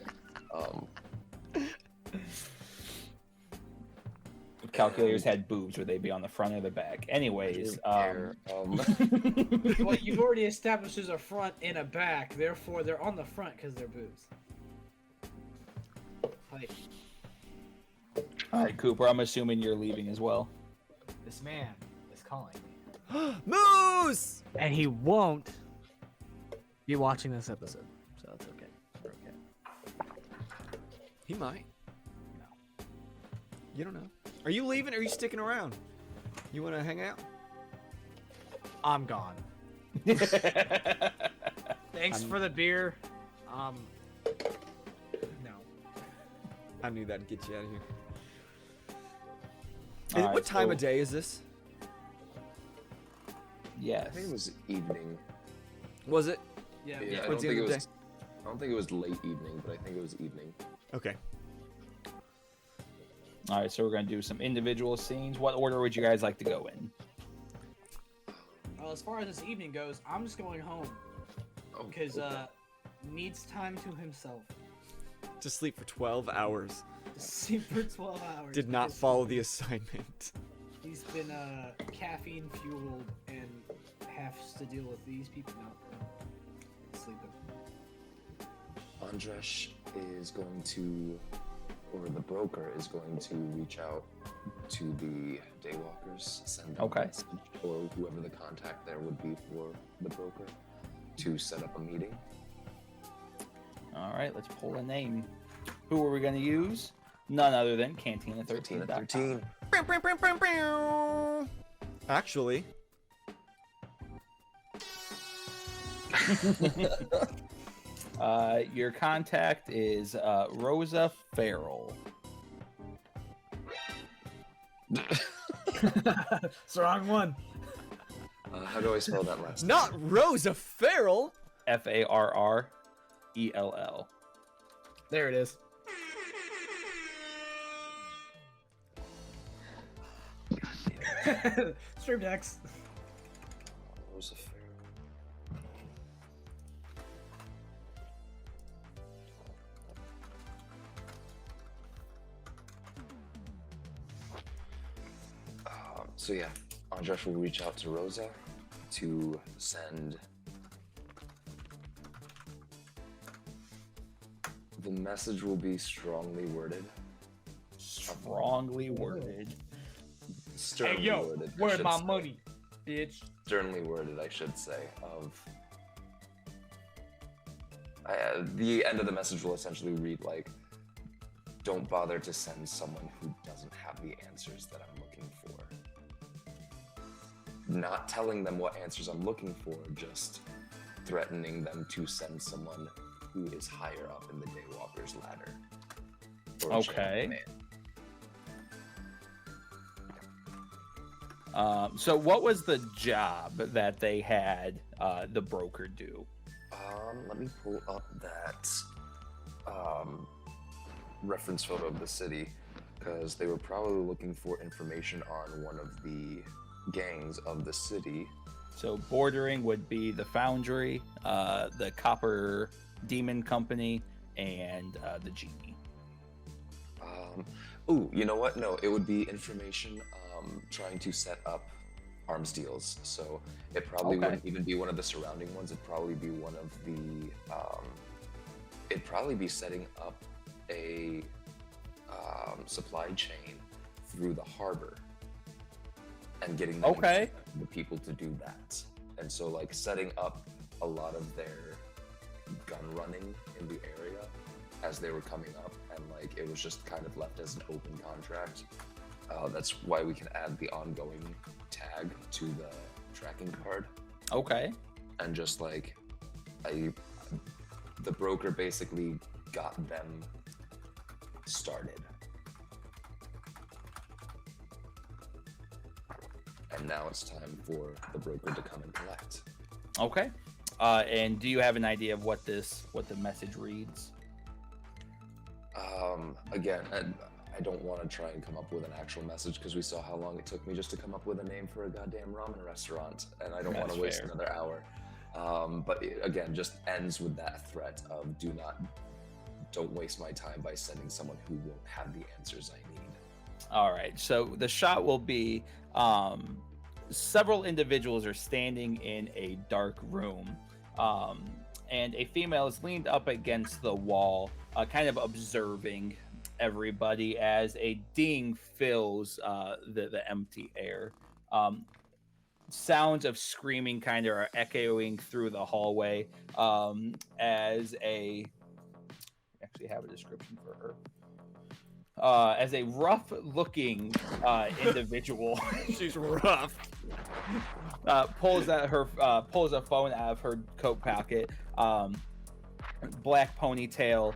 A: If calculators had boobs, would they be on the front or the back? Anyways,
E: Well, you've already established there's a front and a back, therefore they're on the front because they're boobs. Like,
A: all right, Cooper, I'm assuming you're leaving as well.
D: This man is calling me.
B: Moose!
D: And he won't be watching this episode, so it's okay. We're okay.
B: He might. You don't know. Are you leaving or are you sticking around? You want to hang out?
D: I'm gone. Thanks for the beer. No.
B: I knew that'd get you out of here.
A: All right,
B: What time
A: so-
B: of day is this?
A: Yes.
C: I think it was evening.
B: Was it?
E: Yeah.
C: Yeah, I don't
B: Towards the
C: think
B: end
C: it
B: of
C: was. I don't think it was late evening, but I think it was evening.
B: Okay.
A: All right, so we're gonna do some individual scenes. What order would you guys like to go in?
E: As far as this evening goes, I'm just going home
C: Oh,
E: because
C: okay.
E: needs time to himself.
B: To sleep for 12 hours.
E: Sleep for 12 hours.
B: Did not
E: because
B: follow the assignment.
E: He's been caffeine fueled and has to deal with these people now. Sleeping.
C: Andresh is going to, or the broker is going to reach out to the Daywalkers, send them
A: Okay.
C: a message, or whoever the contact there would be for the broker, to set up a meeting.
A: All right, let's pull a name. Who are we gonna use? None other than Cantina 13.
C: 13.
B: Actually,
A: Your contact is Rosa Farrell.
E: It's the wrong one.
C: How do I spell that last name?
B: not Rosa Farrell.
A: Farrell.
E: There it is. Stream decks.
C: Rosa Farrell. So yeah, Andresh will reach out to Rosa to send the message will be strongly worded.
A: Strongly worded.
C: Sternly
E: Hey yo,
C: worded. I
E: where's
C: should
E: my
C: say.
E: money, bitch?
C: Sternly worded, I should say. The end of the message will essentially read like, "Don't bother to send someone who doesn't have the answers that I'm looking for." Not telling them what answers I'm looking for, just threatening them to send someone who is higher up in the Daywalker's ladder. Or chain of
A: Okay.
C: command.
A: So what was the job that they had the broker do?
C: Let me pull up that reference photo of the city, because they were probably looking for information on one of the gangs of the city.
A: So bordering would be the Foundry, the Copper Demon Company, and the Genie.
C: Ooh, you know what? No, it would be information trying to set up arms deals. So it probably
A: Okay.
C: wouldn't even be one of the surrounding ones. It'd probably be one of the. It'd probably be setting up a supply chain through the harbor and getting them
A: Okay.
C: the people to do that. And so, like, setting up a lot of their gun running in the area as they were coming up, and like it was just kind of left as an open contract. That's why we can add the ongoing tag to the tracking card,
A: Okay.
C: and just like the broker basically got them started, and now it's time for the broker to come and collect.
A: Okay. And do you have an idea of what the message reads?
C: Again, I don't want to try and come up with an actual message, because we saw how long it took me just to come up with a name for a goddamn ramen restaurant, and I don't want
A: That's
C: to waste
A: fair.
C: another hour. But it, again, just ends with that threat of don't waste my time by sending someone who won't have the answers I need.
A: All right. So the shot will be several individuals are standing in a dark room, and a female is leaned up against the wall, kind of observing everybody as a ding fills the empty air. Sounds of screaming kind of are echoing through the hallway as a... I actually have a description for her. as a rough-looking individual
B: She's rough.
A: pulls a phone out of her coat pocket. Black ponytail,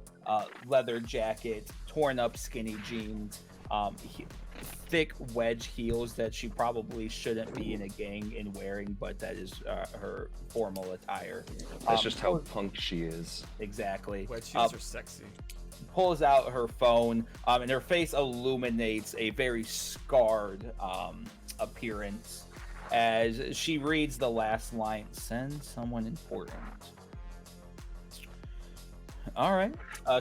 A: leather jacket, torn up skinny jeans, thick wedge heels that she probably shouldn't be in a gang in wearing, but that is her formal attire.
C: That's just how punk she is.
A: Exactly.
B: Wedge heels are sexy.
A: Pulls out her phone, and her face illuminates a very scarred appearance as she reads the last line, "Send someone important." All right.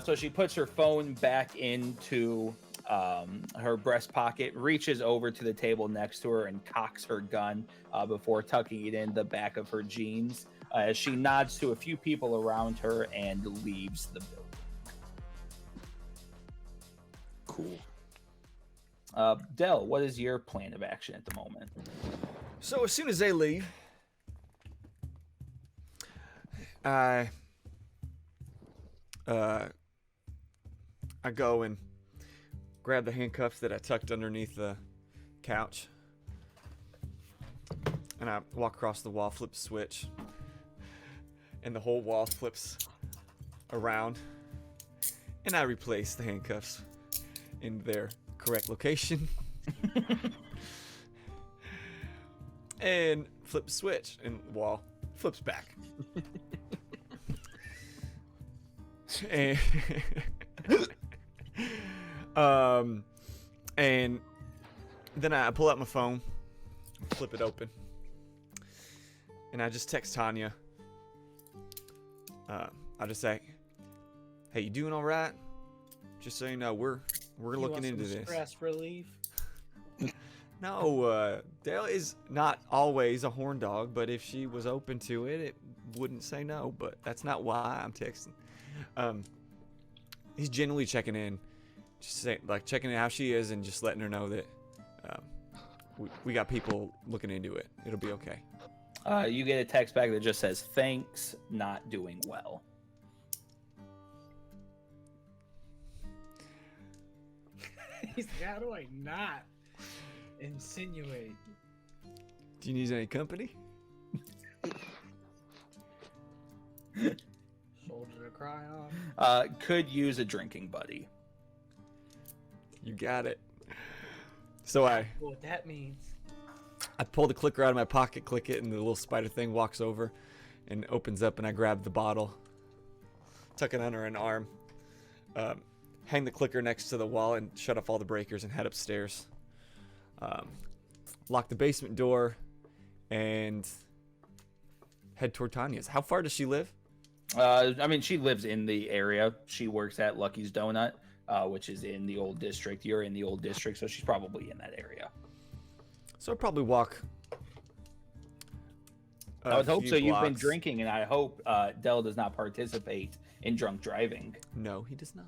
A: So she puts her phone back into her breast pocket, reaches over to the table next to her, and cocks her gun before tucking it in the back of her jeans as she nods to a few people around her and leaves the building.
C: Cool.
A: Del, what is your plan of action at the moment?
B: So as soon as they leave, I go and grab the handcuffs that I tucked underneath the couch, and I walk across the wall, flip the switch, and the whole wall flips around, and I replace the handcuffs in their correct location. And flip the switch, and the wall flips back. And and then I pull out my phone, flip it open, and I just text Tanya. I just say, "Hey, you doing all right? Just so you know, we're looking into this."
E: Stress relief.
B: No, Dale is not always a horn dog, but if she was open to it, it wouldn't say no. But that's not why I'm texting. He's genuinely checking in, just saying, like, checking in how she is, and just letting her know that we got people looking into it. It'll be okay.
A: You get a text back that just says, "Thanks, not doing well."
E: He's like, how do I not insinuate?
B: Do you need any company?
E: Shoulder to cry on.
A: Could use a drinking buddy.
B: You got it. So I
E: What that means.
B: pull the clicker out of my pocket, click it, and the little spider thing walks over and opens up, and I grab the bottle, tuck it under an arm, hang the clicker next to the wall, and shut off all the breakers and head upstairs. Lock the basement door and head toward Tanya's. How far does she live?
A: I mean, she lives in the area. She works at Lucky's Donut, which is in the old district. You're in the old district, so she's probably in that area.
B: So I'll probably walk.
A: I would hope
B: few
A: so. You've been
B: blocks.
A: drinking, and I hope Dell does not participate in drunk driving.
B: No, he does not.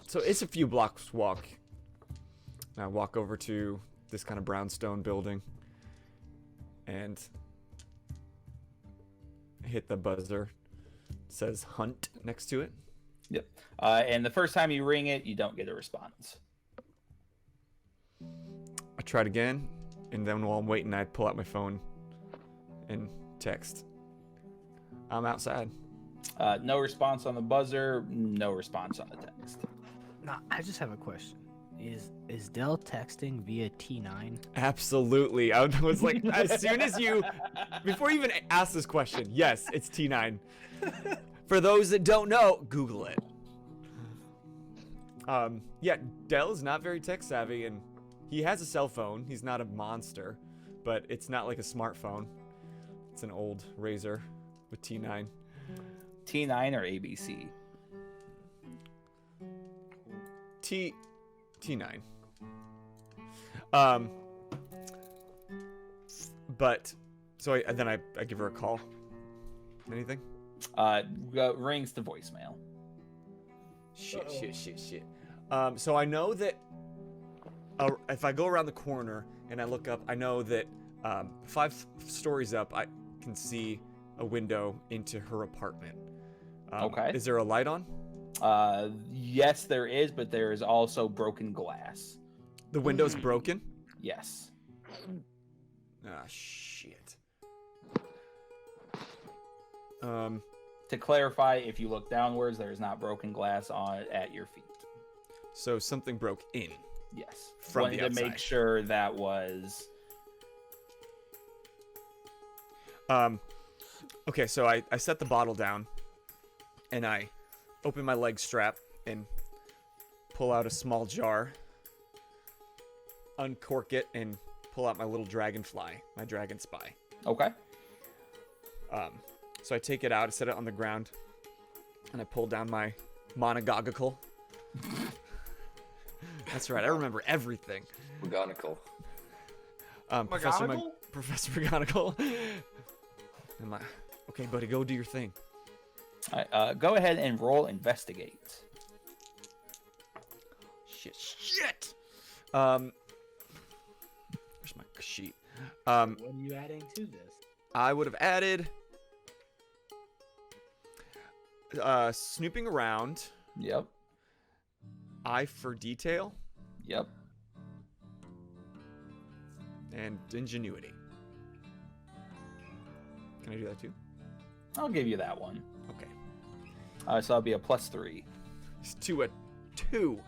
B: So it's a few blocks walk. I walk over to this kind of brownstone building and hit the buzzer. It says hunt next to it.
A: Yep. And the first time you ring it, you don't get a response.
B: I tried again, and then while I'm waiting, I pull out my phone and text. I'm outside.
A: No response on the buzzer. No response on the text.
D: Now, I just have a question. Is Dell texting via T9?
B: Absolutely. I was like, as soon as you, before you even ask this question, yes, it's T9. For those that don't know, Google it. Yeah, Dell is not very tech savvy, and he has a cell phone. He's not a monster, but it's not like a smartphone. It's an old Razor with T9.
A: T9 or ABC?
B: T9. But so then I give her a call. Anything?
A: Rings to voicemail.
B: Shit. So I know that if I go around the corner and I look up, I know that 5 stories up, I can see a window into her apartment.
A: Okay.
B: Is there a light on?
A: Yes, there is, but there is also broken glass.
B: The window's broken?
A: Yes.
B: Ah, shit.
A: To clarify, if you look downwards, there is not broken glass at your feet.
B: So something broke in.
A: Yes.
B: From
A: Wanted
B: the
A: to make
B: outside.
A: sure that was...
B: Okay, so I set the bottle down, and I open my leg strap and pull out a small jar, uncork it, and pull out my little dragonfly, my dragon spy.
A: Okay.
B: So I take it out, I set it on the ground, and I pull down my monogogical. That's right, I remember everything.
C: McGonagall.
B: Professor McGonagall. I'm like, okay, buddy, go do your thing.
A: All right, go ahead and roll investigate.
B: Shit. Where's my sheet?
E: What are you adding to this?
B: I would have added snooping around,
A: Yep.
B: eye for detail,
A: Yep.
B: and ingenuity. Can I do that too?
A: I'll give you that one.
B: Okay.
A: So that'll be a +3.
B: It's to a 2.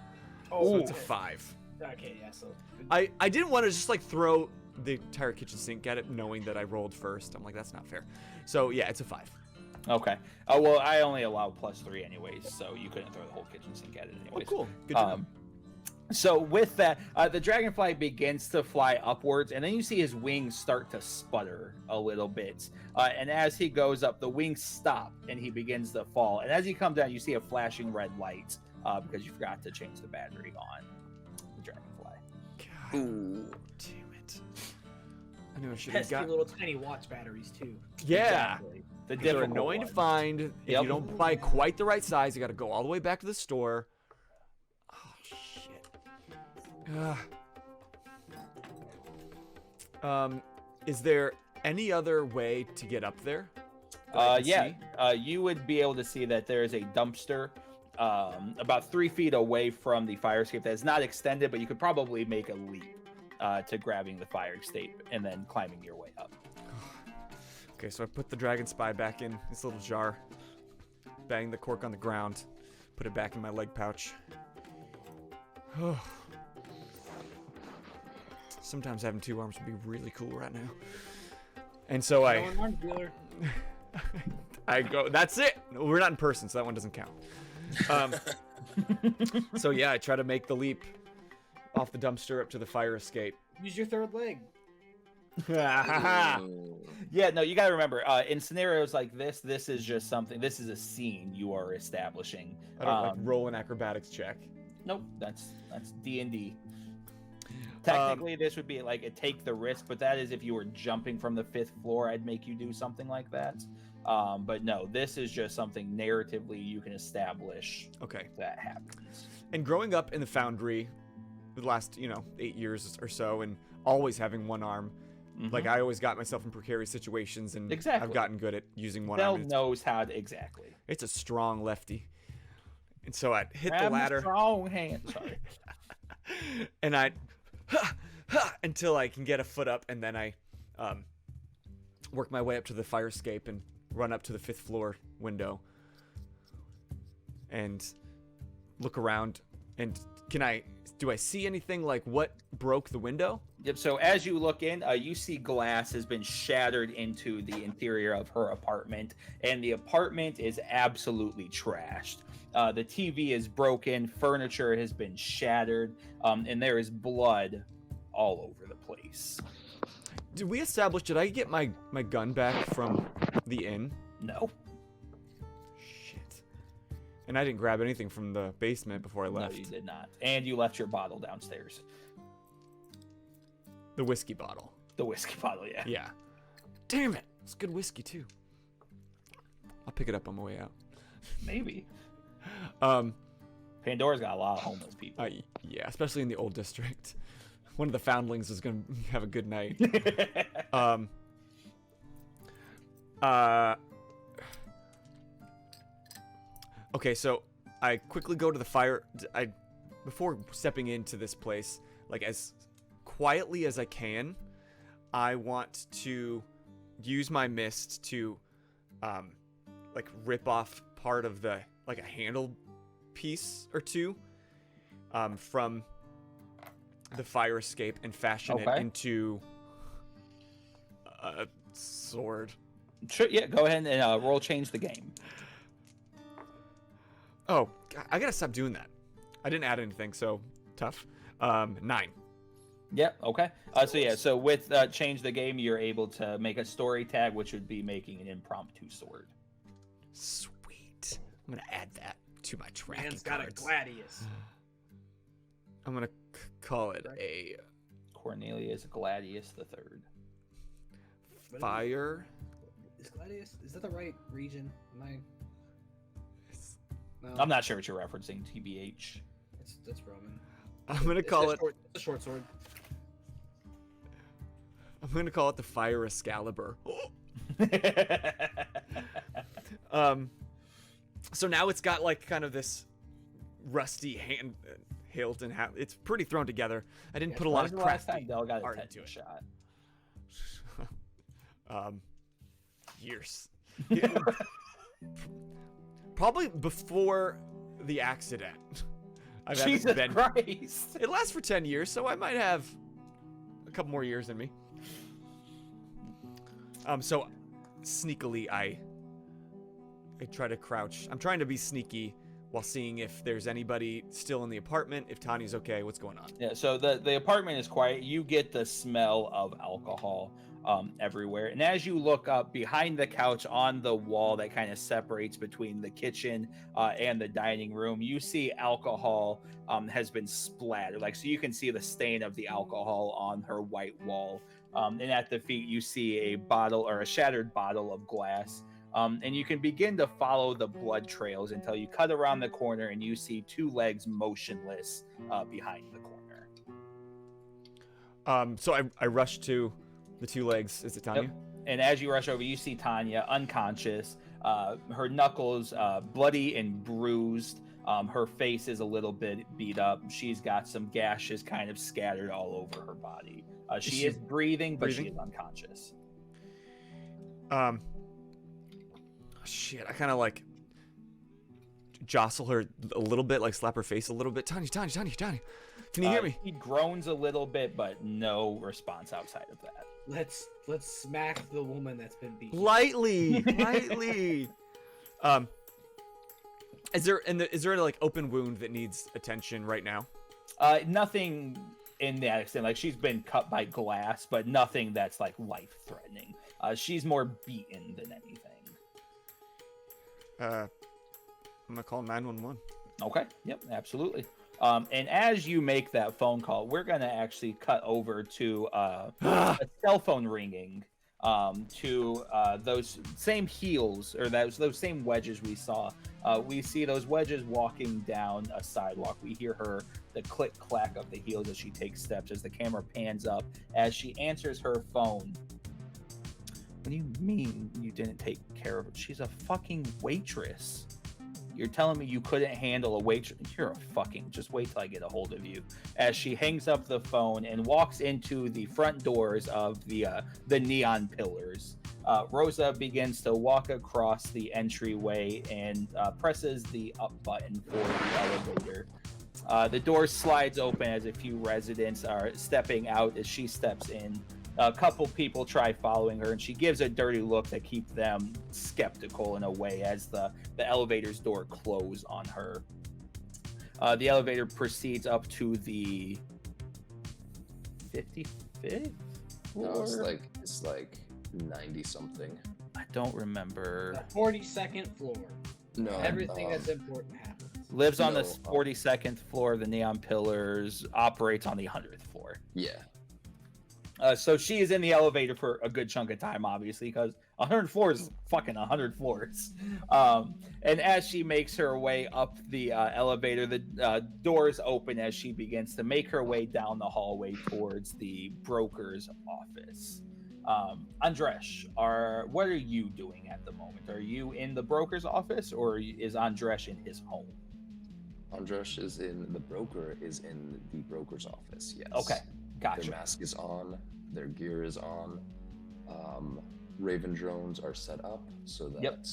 E: Oh,
B: So it's a 5.
E: Okay, yeah, so...
B: I didn't want to just like throw the entire kitchen sink at it knowing that I rolled first. I'm like, that's not fair. So yeah, it's a 5.
A: Okay. Well, I only allow +3 anyways, so you couldn't throw the whole kitchen sink at it
B: Oh,
A: anyways.
B: cool. Good to know.
A: So with that, the dragonfly begins to fly upwards, and then you see his wings start to sputter a little bit. And as he goes up, the wings stop, and he begins to fall. And as he comes down, you see a flashing red light because you forgot to change the battery on the dragonfly.
B: God damn it. I knew I should have
E: Pesky
B: got...
E: little tiny watch batteries, too.
B: Yeah.
A: Exactly. The
B: They're
A: difficult
B: annoying to
A: ones.
B: find. If
A: Yep.
B: you don't buy quite the right size, you got to go all the way back to the store. Oh, shit. Is there any other way to get up there? that I can
A: Yeah.
B: see?
A: You would be able to see that there is a dumpster about 3 feet away from the fire escape that is not extended, but you could probably make a leap to grabbing the fire escape and then climbing your way up.
B: Okay, so I put the dragon spy back in this little jar, bang the cork on the ground, put it back in my leg pouch. Sometimes having 2 arms would be really cool right now. And so I go, that's it. No, we're not in person, so that one doesn't count. So yeah, I try to make the leap off the dumpster up to the fire escape.
E: Use your third leg.
A: Yeah, no, you got to remember, in scenarios like this is just something, this is a scene you are establishing.
B: I don't like roll an acrobatics check.
A: Nope, that's D&D. Technically, this would be like a take the risk, but that is if you were jumping from the 5th floor, I'd make you do something like that. But no, this is just something narratively you can establish
B: Okay.
A: that happens.
B: And growing up in the foundry, the last 8 years or so, and always having one arm, like I always got myself in precarious situations, and
A: Exactly.
B: I've gotten good at using one
A: Bell
B: arm.
A: knows how to exactly.
B: It's a strong lefty, and so I hit the
A: Grab a
B: ladder.
A: strong hand. Sorry.
B: And I until I can get a foot up, and then I work my way up to the fire escape and run up to the 5th floor window and look around. And do I see anything like what broke the window?
A: Yep. So as you look in, you see glass has been shattered into the interior of her apartment, and the apartment is absolutely trashed. The TV is broken, furniture has been shattered, and there is blood all over the place.
B: Did we establish, did I get my gun back from the inn?
A: No.
B: Shit. And I didn't grab anything from the basement before I left.
A: No, you did not. And you left your bottle downstairs.
B: The whiskey bottle.
A: The whiskey bottle, yeah.
B: Yeah. Damn it. It's good whiskey too. I'll pick it up on my way out.
A: Maybe.
B: Um,
A: Pandora's got a lot of homeless people.
B: Yeah, especially in the old district. One of the foundlings is gonna have a good night. Okay, so I quickly go to the fire. Before stepping into this place, like as quietly as I can, I want to use my mist to, like rip off part of the like a handle piece or two, from the fire escape and fashion it into a sword.
A: Sure, yeah, go ahead and roll change the game.
B: Oh, I gotta stop doing that. I didn't add anything, so tough. 9.
A: Yeah, okay. So with change the game, you're able to make a story tag, which would be making an impromptu sword.
B: Sweet. I'm gonna add that to my tracking
E: Man's got
B: cards.
E: a gladius.
B: I'm gonna call it a
A: Cornelius Gladius the Third.
B: fire.
E: Is gladius? Is that the right region? No,
A: I'm not sure what you're referencing, TBH.
E: That's Roman.
B: I'm gonna call it.
E: It's a short sword.
B: I'm gonna call it the Fire Excalibur. So now it's got like kind of this rusty hilt and it's pretty thrown together. I didn't put a lot of
A: last time
B: crafty
A: Dell got a
B: art into
A: tetanus
B: it.
A: shot.
B: Years. Probably before the accident.
A: Jesus Christ!
B: It lasts for 10 years, so I might have a couple more years in me. So sneakily, I try to crouch. I'm trying to be sneaky while seeing if there's anybody still in the apartment, if Tanya's okay, what's going on.
A: Yeah, so the apartment is quiet. You get the smell of alcohol everywhere. And as you look up behind the couch on the wall that kind of separates between the kitchen and the dining room, you see alcohol has been splattered. Like, so you can see the stain of the alcohol on her white wall. And at the feet, you see a bottle or a shattered bottle of glass. And you can begin to follow the blood trails until you cut around the corner and you see 2 legs motionless behind the corner.
B: So I rush to the 2 legs. Is it Tanya?
A: Yep. And as you rush over, you see Tanya unconscious. Her knuckles bloody and bruised. Her face is a little bit beat up. She's got some gashes kind of scattered all over her body. She is breathing, but she is unconscious.
B: Shit, I kind of like jostle her a little bit, like slap her face a little bit. Tanya, can you hear me?
A: He groans a little bit, but no response outside of that.
E: Let's smack the woman that's been beaten.
B: Lightly. Is there a like open wound that needs attention right now?
A: Nothing in that extent. Like, she's been cut by glass, but nothing that's like life threatening. She's more beaten than anything.
B: I'm gonna call 911.
A: Okay. Yep. Absolutely. And as you make that phone call, we're gonna actually cut over to a cell phone ringing. To those same heels or those same wedges we saw. We see those wedges walking down a sidewalk. We hear the click clack of the heels as she takes steps as the camera pans up as she answers her phone. What do you mean you didn't take care of it? She's a fucking waitress. You're telling me you couldn't handle a waitress? You're a fucking... Just wait till I get a hold of you. As she hangs up the phone and walks into the front doors of the neon pillars, Rosa begins to walk across the entryway and presses the up button for the elevator. The door slides open as a few residents are stepping out as she steps in. A couple people try following her, and she gives a dirty look that keeps them skeptical in a way as the elevator's door closes on her. The elevator proceeds up to the 55th floor?
C: No, it's like 90 something.
A: I don't remember.
E: The 42nd floor.
C: No,
E: Everything that's important happens.
A: Lives on the
C: No,
A: 42nd floor of the Neon Pillars, operates on the 100th floor.
C: Yeah.
A: So she is in the elevator for a good chunk of time, obviously, because 100 floors is fucking 100 floors. And as she makes her way up the elevator, the doors open as she begins to make her way down the hallway towards the broker's office. Andresh, what are you doing at the moment? Are you in the broker's office, or is Andresh in his home?
C: Andrush is in the broker is in the broker's office. Yes.
A: Okay, gotcha.
C: Their mask is on. Their gear is on. Raven drones are set up so that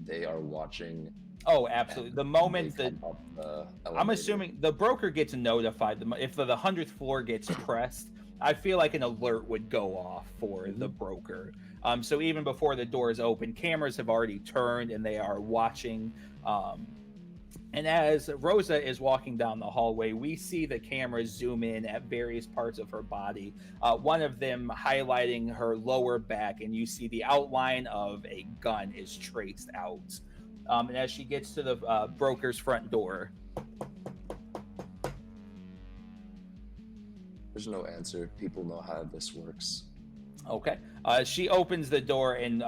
C: they are watching.
A: Oh, absolutely. The moment
C: they
A: that
C: come up the
A: I'm
C: elevator.
A: assuming the broker gets notified. If the 100th floor gets pressed, I feel like an alert would go off for the broker. So even before the doors open, cameras have already turned and they are watching. And as Rosa is walking down the hallway, we see the cameras zoom in at various parts of her body. One of them highlighting her lower back, and you see the outline of a gun is traced out. And as she gets to the broker's front door,
C: There's no answer. People know how this works.
A: okay, she opens the door and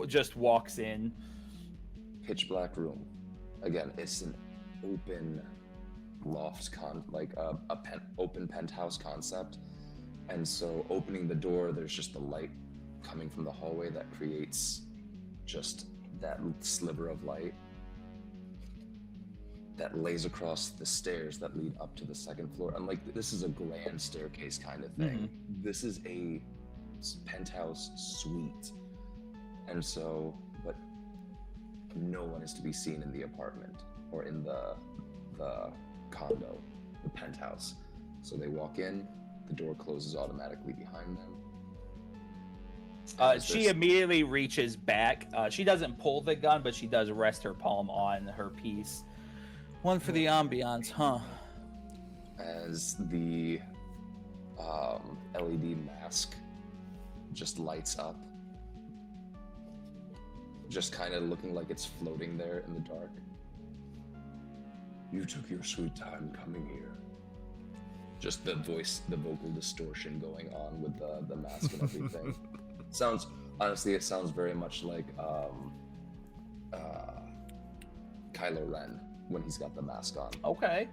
A: just walks in.
C: Pitch black room. Again, it's an open loft open penthouse concept. And so opening the door, there's just the light coming from the hallway that creates just that sliver of light that lays across the stairs that lead up to the second floor. And like, this is a grand staircase kind of thing. This is a penthouse suite. And so, but no one is to be seen in the apartment or in the condo, the penthouse. So they walk in, the door closes automatically behind them.
A: She immediately reaches back. She doesn't pull the gun, but she does rest her palm on her piece. One for the ambiance, huh?
C: As the LED mask just lights up, just kind of looking like it's floating there in the dark. You took your sweet time coming here. Just the vocal distortion going on with the mask and everything. It sounds very much like Kylo Ren when he's got the mask on.
A: Okay.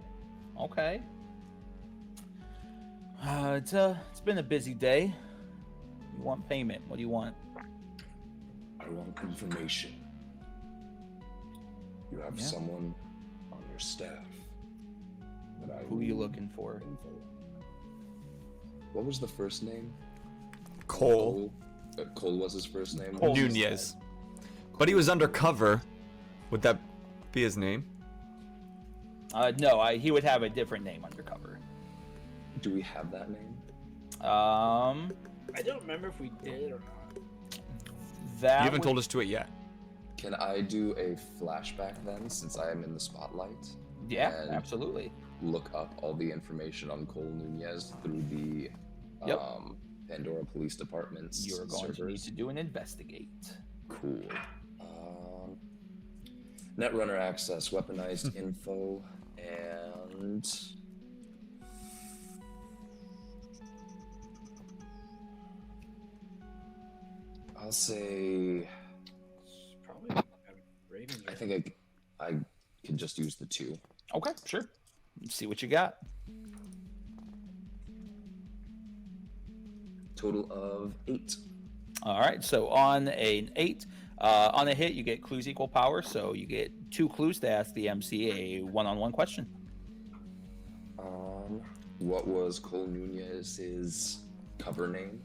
A: It's been a busy day. You want payment? What do you want?
C: I want confirmation. You have someone on your staff.
A: Who are you looking for?
C: Info. What was the first name?
B: Cole
C: Cole was his first name?
A: Cole
B: Nunez. But he was undercover. Would that be his name?
A: No, he would have a different name undercover.
C: Do we have that name?
E: I don't remember if we did or not.
A: That
B: You haven't told us to it yet.
C: Can I do a flashback then, since I am in the spotlight?
A: Yeah,
C: and
A: absolutely.
C: Look up all the information on Cole Nunez through the Pandora Police Department's
A: You're going
C: servers.
A: to need to do an investigate.
C: Cool. Netrunner access, weaponized info, and I'll say
E: It's probably like a Raven.
C: I think I could just use the 2.
A: Okay, sure. Let's see what you got.
C: Total of 8.
A: All right, so on an 8, on a hit, you get clues equal power, so you get 2 clues to ask the MC a one-on-one question.
C: What was Cole Nunez's cover name?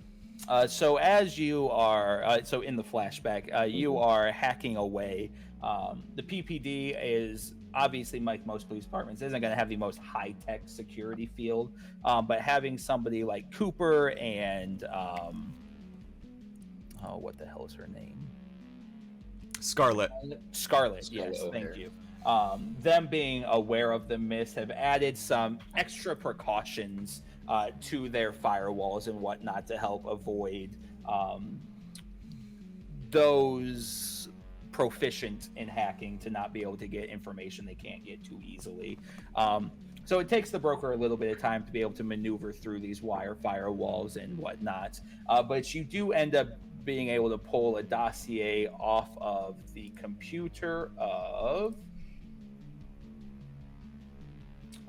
A: So as you are, so in the flashback, you are hacking away. The PPD is obviously, like most police departments, isn't going to have the most high-tech security field, but having somebody like Cooper and what the hell is her name?
B: Scarlet.
A: Scarlet, yes, thank you. Them being aware of the mist have added some extra precautions to their firewalls and whatnot to help avoid those proficient in hacking to not be able to get information they can't get too easily. So it takes the broker a little bit of time to be able to maneuver through these wire firewalls and whatnot. But you do end up being able to pull a dossier off of the computer of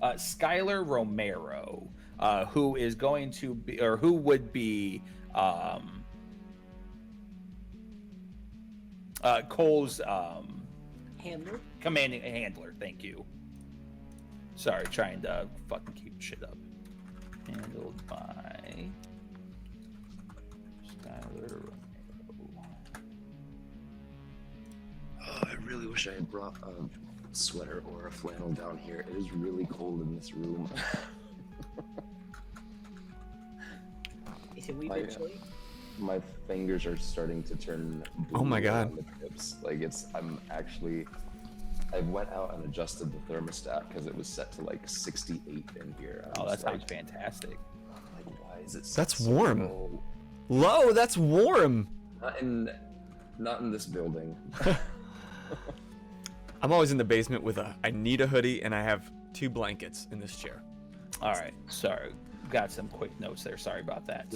A: Skylar Romero, who is going to be, or who would be Cole's
E: Handler?
A: commanding handler. Thank you. Sorry, trying to fucking keep shit up. Handled by Skylar Romero.
C: I really wish I had brought a sweater or a flannel down here. It is really cold in this room.
E: Is it we
C: My-
E: bit chilly?
C: My fingers are starting to turn blue
B: Oh my God.
C: around the tips. Like I went out and adjusted the thermostat because it was set to like 68 in here.
A: Oh, that sounds fantastic.
C: Like, why is it?
B: That's
C: so
B: warm.
C: low?
B: Low, that's warm.
C: Not in this building.
B: I'm always in the basement with I need a hoodie and I have 2 blankets in this chair.
A: All right, sorry, got some quick notes there. Sorry about that.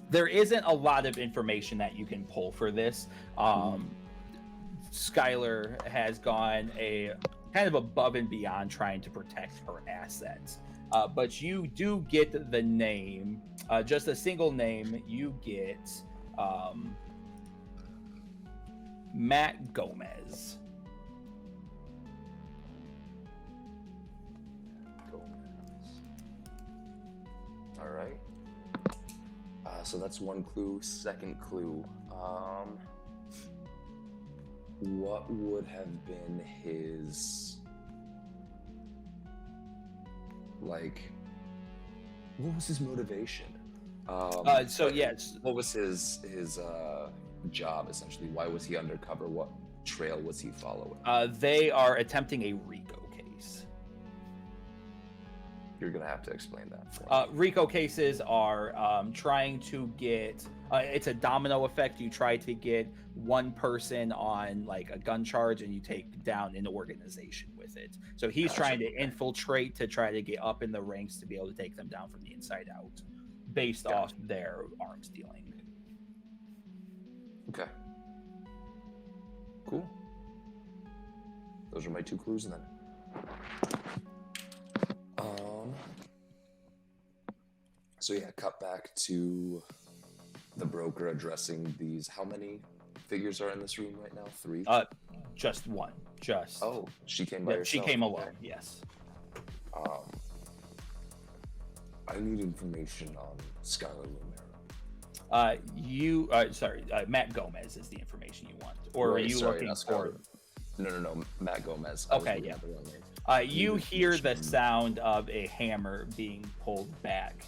A: There isn't a lot of information that you can pull for this. Skylar has gone a kind of above and beyond trying to protect her assets. But you do get the name, just a single name. You get Matt Gomez.
C: All right. So that's one clue. Second clue. What would have been his what was his motivation?
A: Yes,
C: What was his job essentially? Why was he undercover? What trail was he following?
A: they are attempting a RICO case.
C: You're gonna have to explain that. For me.
A: RICO cases are trying to get. It's a domino effect. You try to get one person on like a gun charge, and you take down an organization with it. So he's trying to infiltrate to try to get up in the ranks to be able to take them down from the inside out, based off their arms dealing.
C: Okay. Cool. Those are my 2 clues then. So yeah, cut back to the broker addressing these. How many figures are in this room right now? 3?
A: Just one. Just.
C: Oh, she came by
A: Yeah,
C: herself.
A: she came
C: Okay.
A: alone. Yes.
C: I need information on Skylar Romero.
A: Matt Gomez is the information you want, or
C: Right,
A: are you
C: sorry,
A: looking
C: not
A: for?
C: Skylar. No, Matt Gomez. I was
A: Okay,
C: looking
A: yeah.
C: at the wrong name.
A: You
C: Need
A: hear the
C: information.
A: sound of a hammer being pulled back.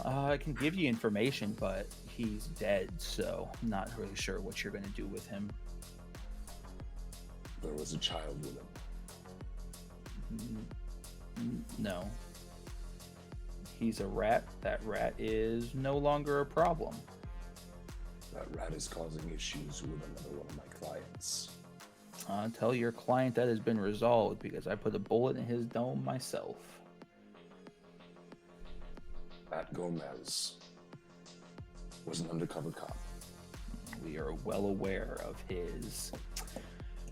A: I can give you information, but he's dead, so I'm not really sure what you're going to do with him.
C: There was a child with him.
A: No. He's a rat. That rat is no longer a problem.
C: That rat is causing issues with another one of my clients.
A: Tell your client that has been resolved because I put a bullet in his dome myself.
C: Matt Gomez was an undercover cop.
A: We are well aware of his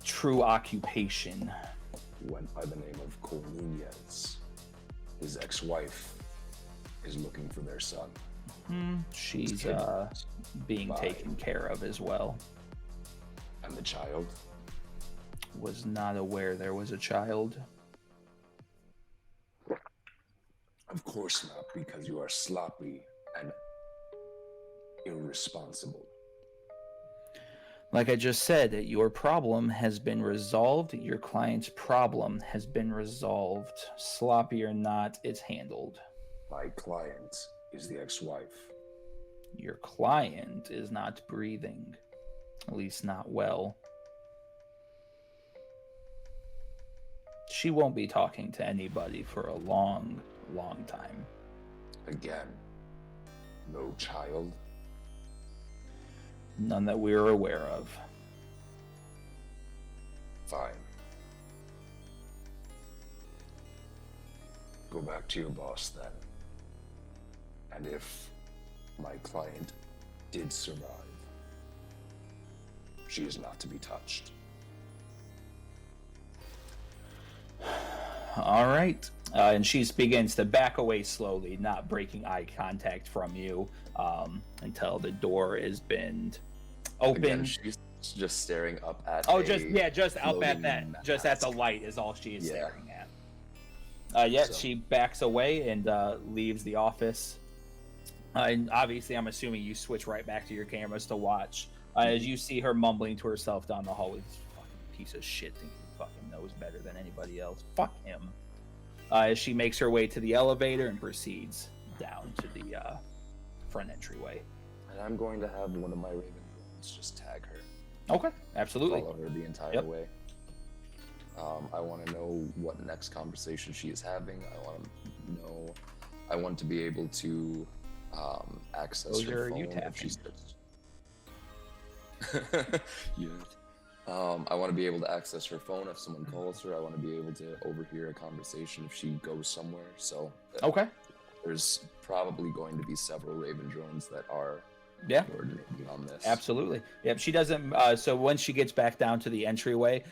A: true occupation.
C: Went by the name of Cole Nunez. His ex-wife is looking for their son.
A: She's
C: kidnapped
A: being
C: by-
A: taken care of as well.
C: And the child?
A: Was not aware there was a child.
C: Of course not, because you are sloppy and irresponsible.
A: Like I just said, your problem has been resolved. Your client's problem has been resolved. Sloppy or not, it's handled.
C: My client is the ex-wife.
A: Your client is not breathing. At least not well. She won't be talking to anybody for a long, long time.
C: Again, no child.
A: None that we're aware of.
C: Fine. Go back to your boss then. And if my client did survive, she is not to be touched.
A: All right. And she begins to back away slowly, not breaking eye contact from you until the door has been opened.
C: Again, Just staring up at.
A: Oh, just up at
C: floating
A: that, just at the
C: mask.
A: light is all she is
C: Yeah.
A: staring at.
C: So-
A: She backs away and leaves the office. And obviously, I'm assuming you switch right back to your cameras to watch as you see her mumbling to herself down the hallway. This fucking piece of shit thinks he fucking knows better than anybody else. Fuck him. As she makes her way to the elevator and proceeds down to the front entryway.
C: And I'm going to have one of my Raven drones just tag her.
A: Okay, absolutely.
C: Follow her the entire
A: Yep.
C: way. I want to know what next conversation she is having. I want to be able to access
A: Boser,
C: her
A: are
C: phone
A: you
C: if she
A: tapping?
C: starts. Yeah. I want to be able to access her phone if someone calls her. I want to be able to overhear a conversation if she goes somewhere. So
A: Okay.
C: there's probably going to be several Raven drones that are
A: Yeah.
C: coordinating on this.
A: Absolutely. Yep. She doesn't. So when she gets back down to the entryway,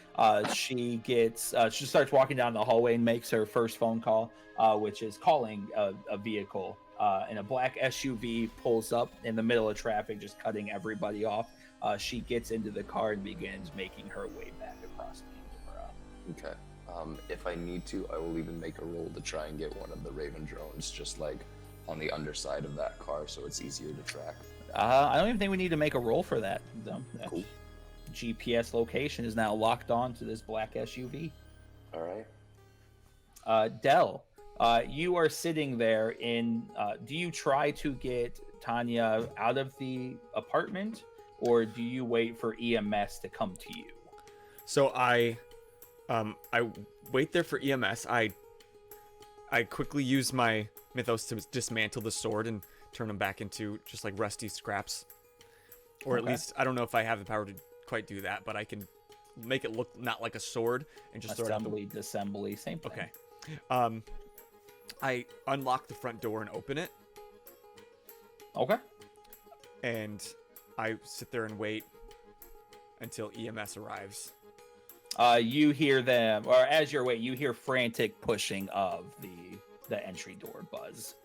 A: she starts walking down the hallway and makes her first phone call, which is calling a vehicle. And a black SUV pulls up in the middle of traffic, just cutting everybody off. She gets into the car and begins making her way back across the
C: Okay. If I need to, I will even make a roll to try and get one of the Raven drones just like on the underside of that car so it's easier to track.
A: I don't even think we need to make a roll for that.
C: Cool.
A: GPS location is now locked on to this black SUV.
C: All right.
A: Dell, you are sitting there in. Do you try to get Tanya out of the apartment, or do you wait for EMS to come to you?
B: So I wait there for EMS. I quickly use my mythos to dismantle the sword and turn them back into just like rusty scraps. Or at
A: Okay.
B: least, I don't know if I have the power to quite do that, but I can make it look not like a sword and just throw it on.
A: Assembly, disassembly, same thing.
B: Okay. I unlock the front door and open it,
A: Okay.
B: and I sit there and wait until EMS arrives.
A: You hear them, or as you're waiting, you hear frantic pushing of the entry door buzz.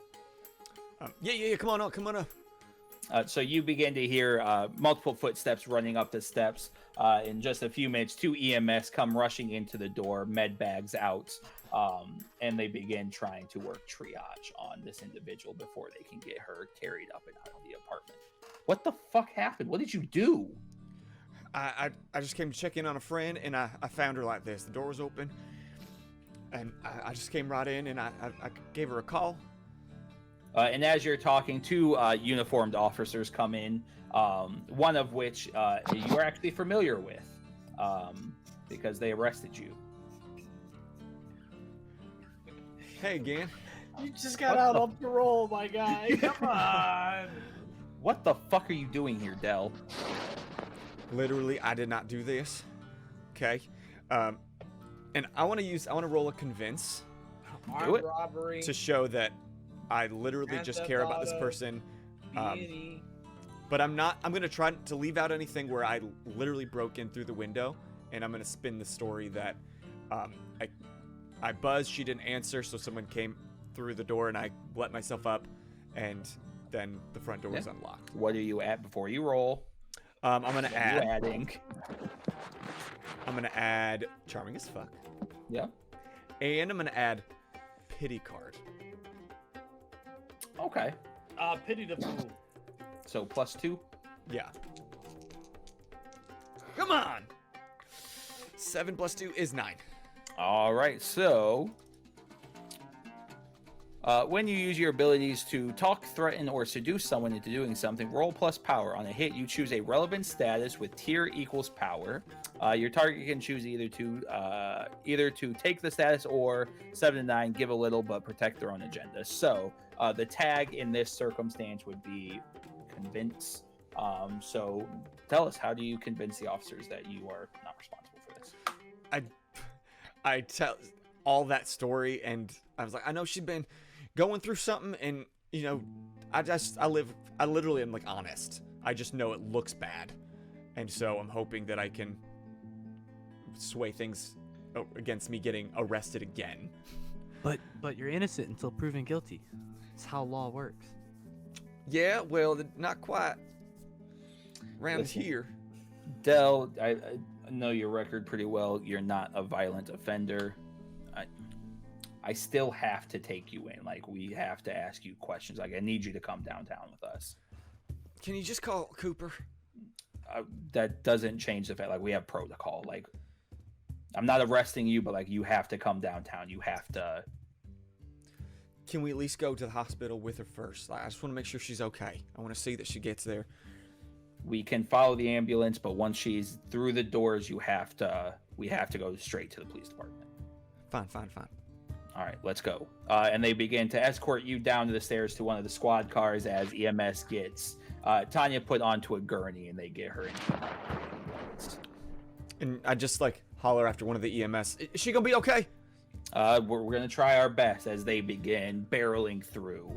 B: Yeah, come on up.
A: So you begin to hear multiple footsteps running up the steps. In just a few minutes, 2 EMS come rushing into the door, med bags out, and they begin trying to work triage on this individual before they can get her carried up and out of the apartment. What the fuck happened? What did you do?
B: I just came to check in on a friend, and I found her like this. The door was open, and I just came right in, and I gave her a call.
A: And as you're talking, 2 uniformed officers come in, one of which you are actually familiar with because they arrested you.
B: Hey, again.
E: You just got
A: What
E: out
A: the-
E: on parole, my guy. Come on.
A: What the fuck are you doing here, Dell?
B: Literally, I did not do this. Okay. And I want to roll a convince
A: Do it.
E: Robbery.
B: to show that I literally
E: Grand
B: just
E: Theft
B: care about this
E: Auto,
B: person.
E: B&E.
B: But I'm going to try to leave out anything where I literally broke in through the window, and I'm going to spin the story that I buzzed, she didn't answer, so someone came through the door, and I let myself up, and then the front door was unlocked.
A: What are you at before you roll?
B: I'm going
A: What
B: to
A: are you
B: add...
A: adding?
B: I'm going to add Charming as Fuck,
A: Yeah.
B: and I'm going to add Pity Card.
A: Okay.
E: Pity the fool.
A: So +2.
B: Yeah. Come on! 7 plus 2 is 9.
A: All right. So when you use your abilities to talk, threaten, or seduce someone into doing something, roll plus power. On a hit, you choose a relevant status with tier equals power. Your target can choose either to take the status or 7 to 9, give a little but protect their own agenda. So the tag in this circumstance would be convince. So tell us, how do you convince the officers that you are not responsible for this?
B: I tell all that story, and I was like, I know she's been going through something, and I literally am like honest. I just know it looks bad, and so I'm hoping that I can sway things against me getting arrested again.
D: But you're innocent until proven guilty. That's how law works.
B: Yeah, well, not quite around
A: Listen.
B: here.
A: Dell, I know your record pretty well. You're not a violent offender. I still have to take you in. Like, we have to ask you questions. Like, I need you to come downtown with us.
B: Can you just call Cooper?
A: That doesn't change the fact, like, we have protocol. Like, I'm not arresting you, but, like, you have to come downtown. You have to.
B: Can we at least go to the hospital with her first? Like, I just want to make sure she's okay. I want to see that she gets there.
A: We can follow the ambulance, but once she's through the doors, we have to go straight to the police department.
B: Fine.
A: All right, let's go. And they begin to escort you down to the stairs to one of the squad cars as EMS gets Tanya put onto a gurney, and they get her into the ambulance.
B: And I just like holler after one of the EMS. Is she gonna be okay?
A: We're gonna try our best as they begin barreling through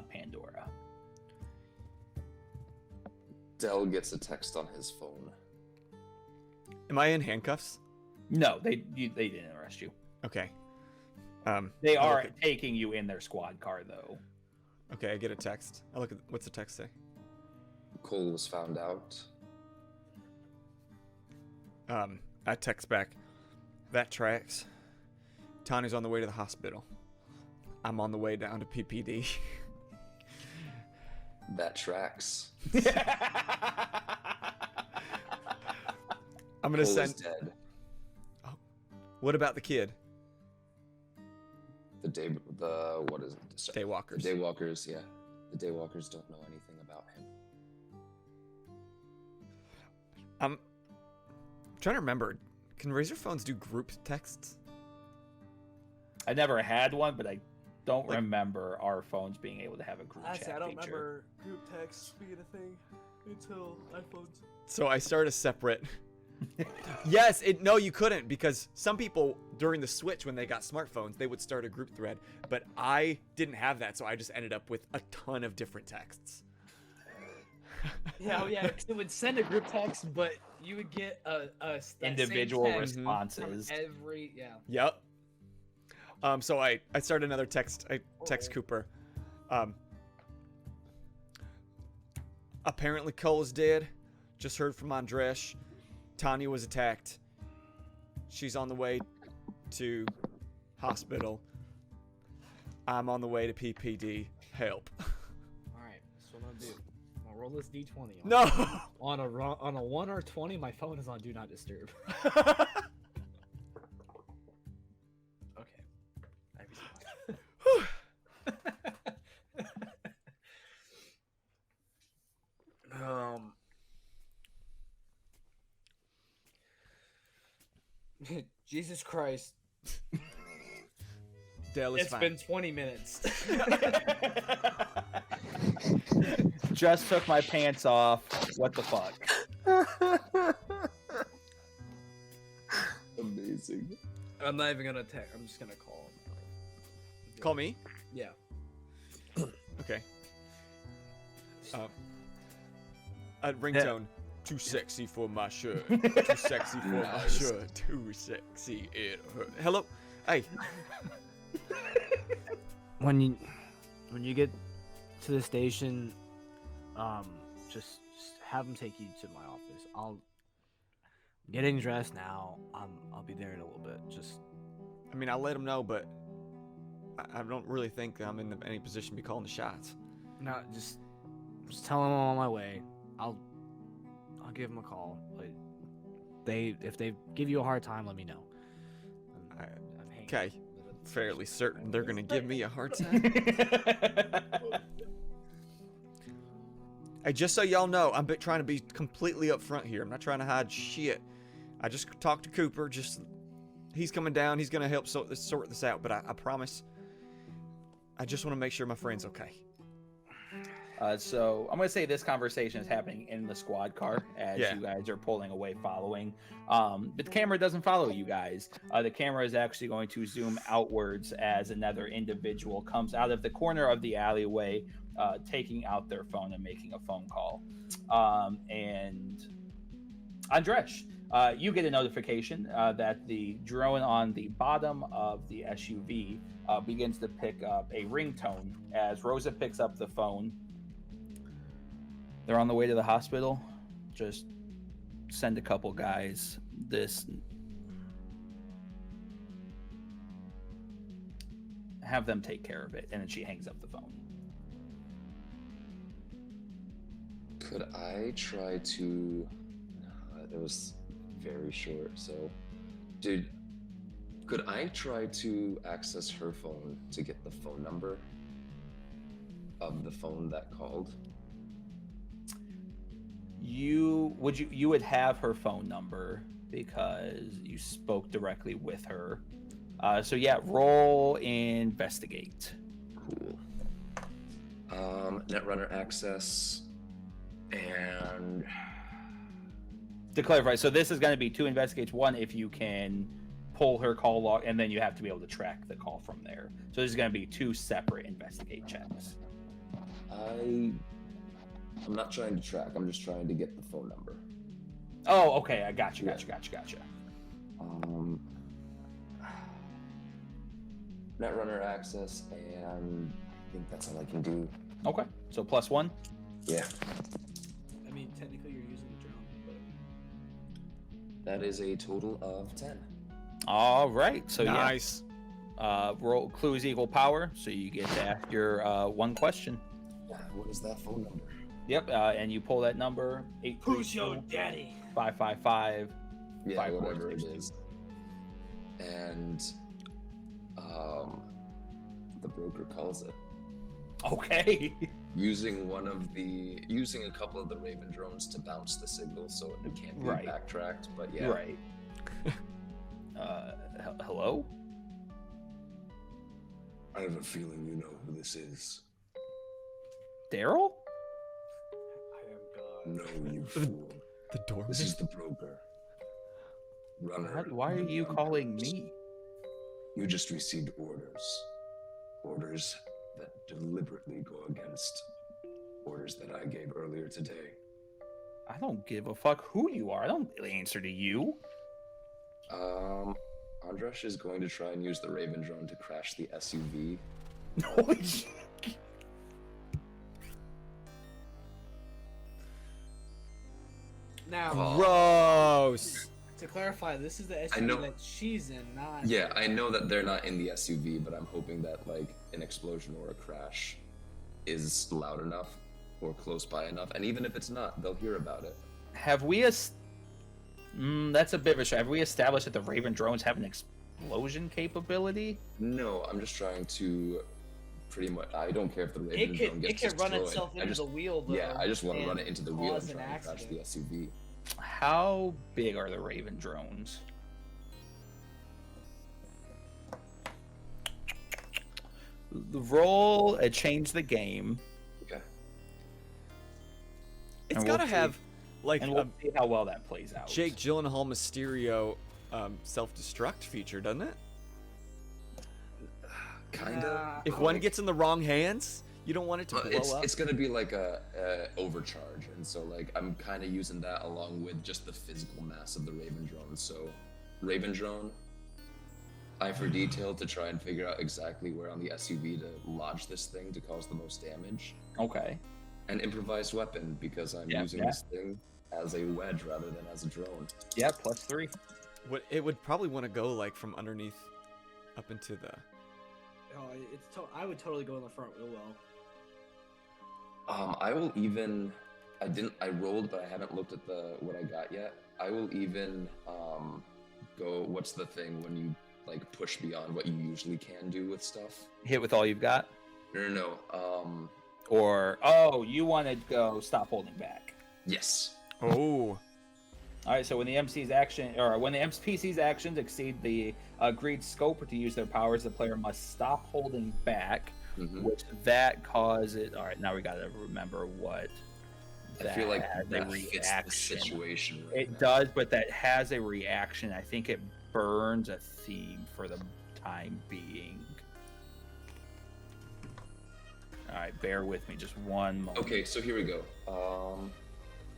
A: Pandora.
C: Dell gets a text on his phone.
B: Am I in handcuffs?
A: No, they didn't arrest you.
B: Okay.
A: They are taking you in their squad car, though.
B: Okay, I get a text. I look at what's the text say?
C: Cole was found out.
B: I text back. That tracks. Tanya's on the way to the hospital. I'm on the way down to PPD.
C: That tracks.
B: I'm gonna
C: Cole
B: send.
C: is dead.
B: Oh, what about the kid?
C: What is it? Sorry.
B: Daywalkers.
C: The Daywalkers, yeah. The Daywalkers don't know anything about him.
B: I'm trying to remember. Can Razor phones do group texts?
A: I never had one, but I don't remember our phones being able to have a group chat
F: I don't
A: feature.
F: remember group text being a thing until iPhones.
B: So I start a separate. Yes, no, you couldn't, because some people during the switch when they got smartphones, they would start a group thread, but I didn't have that, so I just ended up with a ton of different texts.
E: Yeah, because it would send a group text, but you would get that
A: Individual
E: same text
A: responses.
E: from every
B: Yep. So I start another text. I text Cooper. Apparently Cole is dead. Just heard from Andresh. Tanya was attacked. She's on the way to hospital. I'm on the way to PPD. Help.
E: Alright, that's what I'm gonna do. I'm gonna roll this D20.
B: No!
E: On a 1 or 20, my phone is on Do Not Disturb. Okay. Jesus Christ.
B: Dale is
E: It's
B: fine.
E: been 20 minutes.
A: Just took my pants off. What the fuck?
C: Amazing.
E: I'm not even gonna text. I'm just gonna call him.
B: Call me?
E: Yeah.
B: Okay. Ringtone. Too sexy for my shirt. Too sexy for my
C: Nice.
B: shirt. Too sexy it hurt. Hello? Hey.
D: When you get to the station, just have them take you to my office. I'm getting dressed now. I'll be there in a little bit.
B: I mean, I'll let him know, but I don't really think I'm in any position to be calling the shots.
D: No, just tell them I'm on my way. I'll give them a call. Like, if they give you a hard time, let me know. I'm hanging
B: Okay.
D: with it.
B: Fairly certain they're gonna give me a hard time. Hey, just so y'all know, I'm trying to be completely upfront here. I'm not trying to hide shit. I just talked to Cooper. He's coming down. He's gonna help sort this out. But I promise. I just want to make sure my friend's okay.
A: So I'm going to say this conversation is happening in the squad car as
B: Yeah.
A: you guys are pulling away following. But the camera doesn't follow you guys. The camera is actually going to zoom outwards as another individual comes out of the corner of the alleyway, taking out their phone and making a phone call. And Andresh, you get a notification that the drone on the bottom of the SUV begins to pick up a ringtone as Rosa picks up the phone. They're on the way to the hospital. Just send a couple guys. Have them take care of it, and then she hangs up the phone.
C: Could I try to? It was very short. So, could I try to access her phone to get the phone number of the phone that called?
A: You would have her phone number because you spoke directly with her. So yeah, roll investigate.
C: Cool. Netrunner access, and
A: To clarify, so this is going to be 2 investigates. 1 if you can pull her call log, and then you have to be able to track the call from there. So this is going to be 2 separate investigate checks.
C: I'm not trying to track. I'm just trying to get the phone number.
A: Oh, okay. I gotcha.
C: Netrunner access, and I think that's all I can do.
A: Okay. So +1.
C: Yeah.
E: I mean, technically you're using the drone, but
C: That is a total of 10.
A: All right. So
B: Nice.
A: yeah. Roll clues equal power, so you get to ask your 1 question.
C: What is that phone number?
A: Yep. And you pull that number.
E: who's your daddy?
A: 555.
C: Yeah,
A: 5, 4,
C: whatever it
A: 6, 2.
C: is. And the broker calls it.
A: Okay.
C: Using a couple of the Raven drones to bounce the signal so it can't be
A: Right.
C: backtracked, but yeah.
A: Right. Hello?
C: I have a feeling you know who this is.
A: Daryl?
E: I am God.
C: No, you fool.
B: The doorman.
C: This is the broker. Runner.
A: Why are you calling me?
C: You just received orders. Orders that deliberately go against orders that I gave earlier today.
A: I don't give a fuck who you are. I don't answer to you.
C: Andresh is going to try and use the Raven drone to crash the SUV.
A: Holy shit.
E: Now,
B: Gross.
E: to clarify, this is the
C: I
E: SUV
C: know-
E: that she's in, not.
C: Yeah, I know that they're not in the SUV, but I'm hoping that like an explosion or a crash is loud enough or close by enough, and even if it's not, they'll hear about it.
A: Have we that's a bit of a show. Have we established that the Raven drones have an explosion capability?
C: No, I'm just trying to pretty much. I don't care if the Raven drone
E: It
C: gets
E: could run
C: destroyed.
E: itself into the wheel, though.
C: Yeah, I just want to run it into the wheel and
E: cause an
C: try and crash the
E: accident.
C: SUV.
A: How big are the Raven drones? Roll a change the game,
C: Okay.
B: It's
A: And
B: gotta
A: we'll see.
B: have like
A: and
B: a
A: we'll see how well that plays out.
B: Jake Gyllenhaal Mysterio self-destruct feature, doesn't it?
C: Kinda.
B: If one gets in the wrong hands, you don't want it to blow up.
C: It's gonna be like a overcharge, and so like I'm kind of using that along with just the physical mass of the Raven drone. So, Raven drone, eye for detail to try and figure out exactly where on the SUV to lodge this thing to cause the most damage.
A: Okay.
C: An improvised weapon because I'm
A: Yeah,
C: using
A: yeah.
C: this thing as a wedge rather than as a drone.
A: Yeah, +3.
B: It would probably want to go like from underneath up into the.
E: Oh, I would totally go in the front wheel well.
C: I will even. I rolled, but I haven't looked at what I got yet. I will even go. What's the thing when you like push beyond what you usually can do with stuff?
A: Hit with all you've got?
C: No.
A: Or, you want to go stop holding back.
C: Yes.
B: Oh.
A: All right, so when the NPC's actions exceed the agreed scope to use their powers, the player must stop holding back,
C: Mhm.
A: which that causes. All right, now we got to remember what.
C: I feel like
A: has a
C: that fits the
A: reaction.
C: situation. Right
A: It
C: now.
A: does, but that has a reaction. I think it burns a theme for the time being. All right, bear with me just one moment.
C: Okay, so here we go.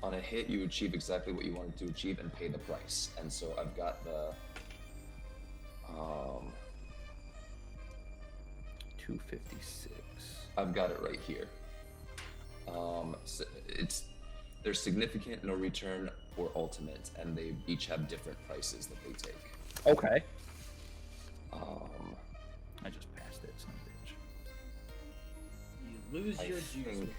C: On a hit, you achieve exactly what you wanted to achieve and pay the price. And so I've got the
A: 256.
C: I've got it right here. So there's significant no return or ultimate, and they each have different prices that they take.
A: Okay.
C: Um,
A: I just passed it, son of a bitch.
E: You lose
C: I
E: your juice with
C: think-
E: them.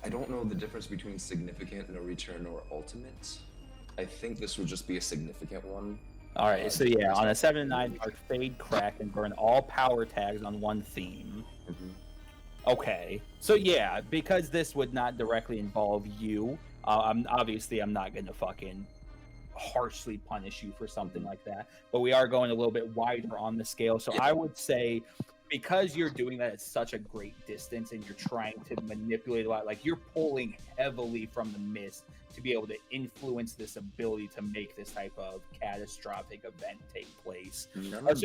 C: I don't know the difference between significant, no return, or ultimate. I think this would just be a significant one.
A: All right, so yeah, on a 7 and 9, mark fade, crack, and burn all power tags on one theme. Okay, so yeah, because this would not directly involve you, I'm not gonna fucking harshly punish you for something like that. But we are going a little bit wider on the scale, so I would say, because you're doing that at such a great distance and you're trying to manipulate a lot, like you're pulling heavily from the mist to be able to influence this ability to make this type of catastrophic event take place.
C: None of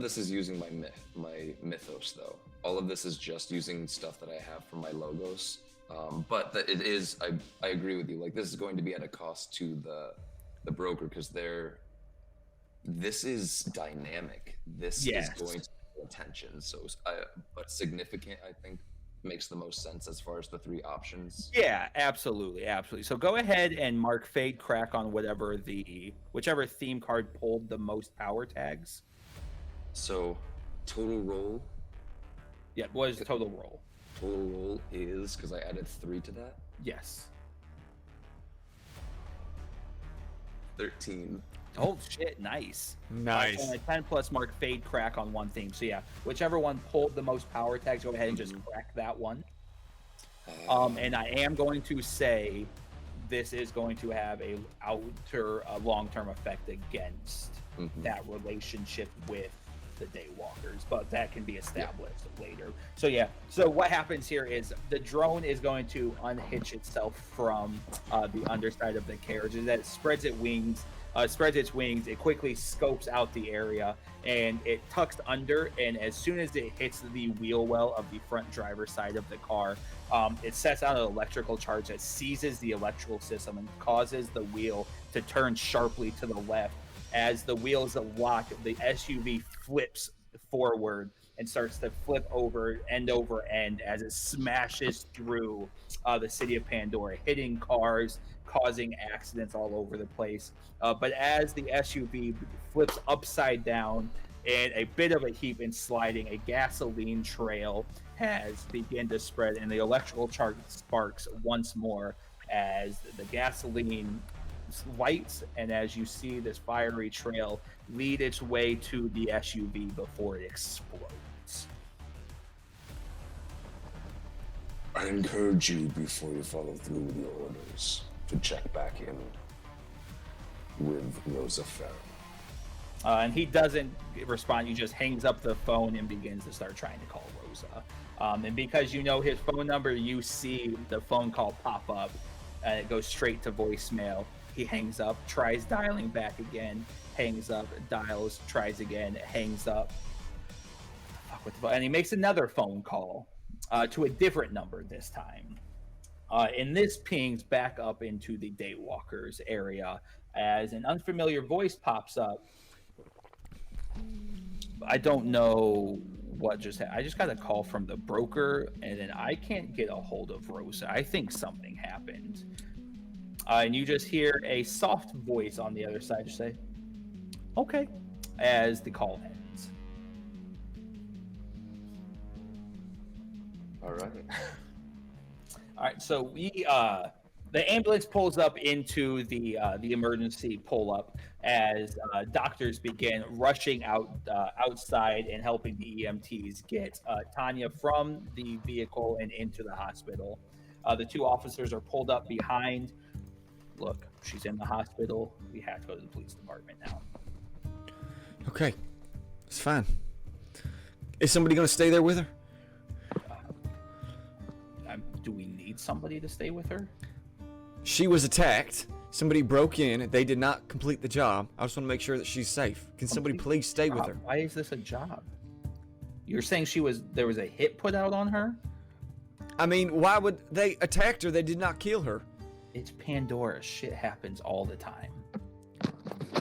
C: this is using my mythos though. All of this is just using stuff that I have for my logos. But it is, I agree with you. Like this is going to be at a cost to the broker because this is dynamic. This is going to pay attention. So, but significant, I think, makes the most sense as far as the 3 options.
A: Yeah, absolutely. So go ahead and mark fade crack on whichever theme card pulled the most power tags.
C: So, total roll.
A: Yeah, what is the total roll?
C: Total roll is, because I added 3 to that,
A: Yes.
C: 13.
A: Oh shit, nice.
B: Nice.
A: So 10 plus mark fade crack on one theme. So yeah, whichever one pulled the most power tags, go ahead and just crack that one. And I am going to say this is going to have a long-term effect against that relationship with the Daywalkers, but that can be established later. So yeah, so what happens here is the drone is going to unhitch itself from the underside of the carriage, and that it spreads its wings. It quickly scopes out the area, and it tucks under, and as soon as it hits the wheel well of the front driver's side of the car, it sets out an electrical charge that seizes the electrical system and causes the wheel to turn sharply to the left. As the wheels lock, the SUV flips forward and starts to flip over end as it smashes through the city of Pandora, hitting cars, causing accidents all over the place. But as the SUV flips upside down in a bit of a heap and sliding, a gasoline trail has begun to spread, and the electrical charge sparks once more as the gasoline lights, and as you see this fiery trail lead its way to the SUV before it explodes.
C: I encourage you, before you follow through with your orders, to check back in with Rosa Farron.
A: And he doesn't respond. He just hangs up the phone and begins to start trying to call Rosa. And because you know his phone number, you see the phone call pop up, and it goes straight to voicemail. He hangs up, tries dialing back again, hangs up, dials, tries again, hangs up. What the fuck? And he makes another phone call to a different number this time. And this pings back up into the Daywalkers area as an unfamiliar voice pops up. I don't know what just happened. I just got a call from the broker, and then I can't get a hold of Rosa. I think something happened. And you just hear a soft voice on the other side just say, "Okay," as the call ends.
C: All right.
A: All right, so the ambulance pulls up into the emergency pull-up as doctors begin rushing outside and helping the EMTs get Tanya from the vehicle and into the hospital. The 2 officers are pulled up behind. Look, she's in the hospital. We have to go to the police department now.
B: Okay, it's fine. Is somebody gonna stay there with her?
A: Do we need somebody to stay with her?
B: She was attacked. Somebody broke in. They did not complete the job. I just want to make sure that she's safe. Can somebody please stay with her?
A: Why is this a job? You're saying there was a hit put out on her?
B: I mean, why would they attacked her? They did not kill her.
A: It's Pandora. Shit happens all the time.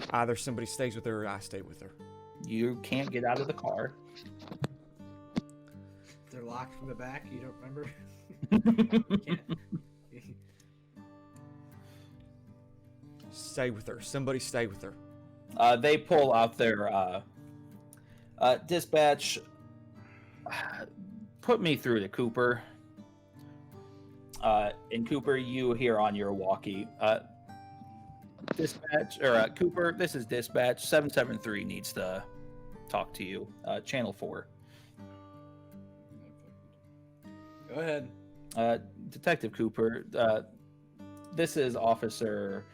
B: Either somebody stays with her or I stay with her.
A: You can't get out of the car.
E: They're locked from the back. You don't remember? Can't.
B: Stay with her. Somebody stay with her.
A: They pull out their dispatch. Put me through to Cooper. And Cooper, you hear on your walkie. Dispatch, or Cooper, this is dispatch. 773 needs to talk to you. Channel 4.
E: Go ahead.
A: Detective Cooper, this is Officer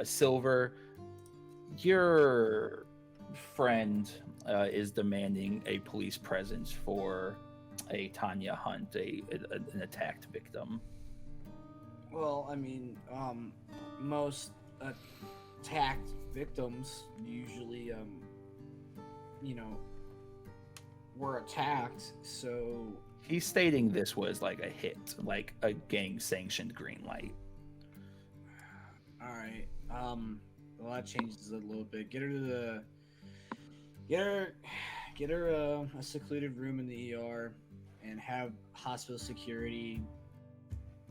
A: Silver. Your friend is demanding a police presence for a Tanya Hunt, an attacked victim.
E: Well, I mean, most attacked victims usually, were attacked, so...
A: He's stating this was like a hit, like a gang-sanctioned green light.
E: Alright, well, that changes it a little bit. Get her a secluded room in the ER, and have hospital security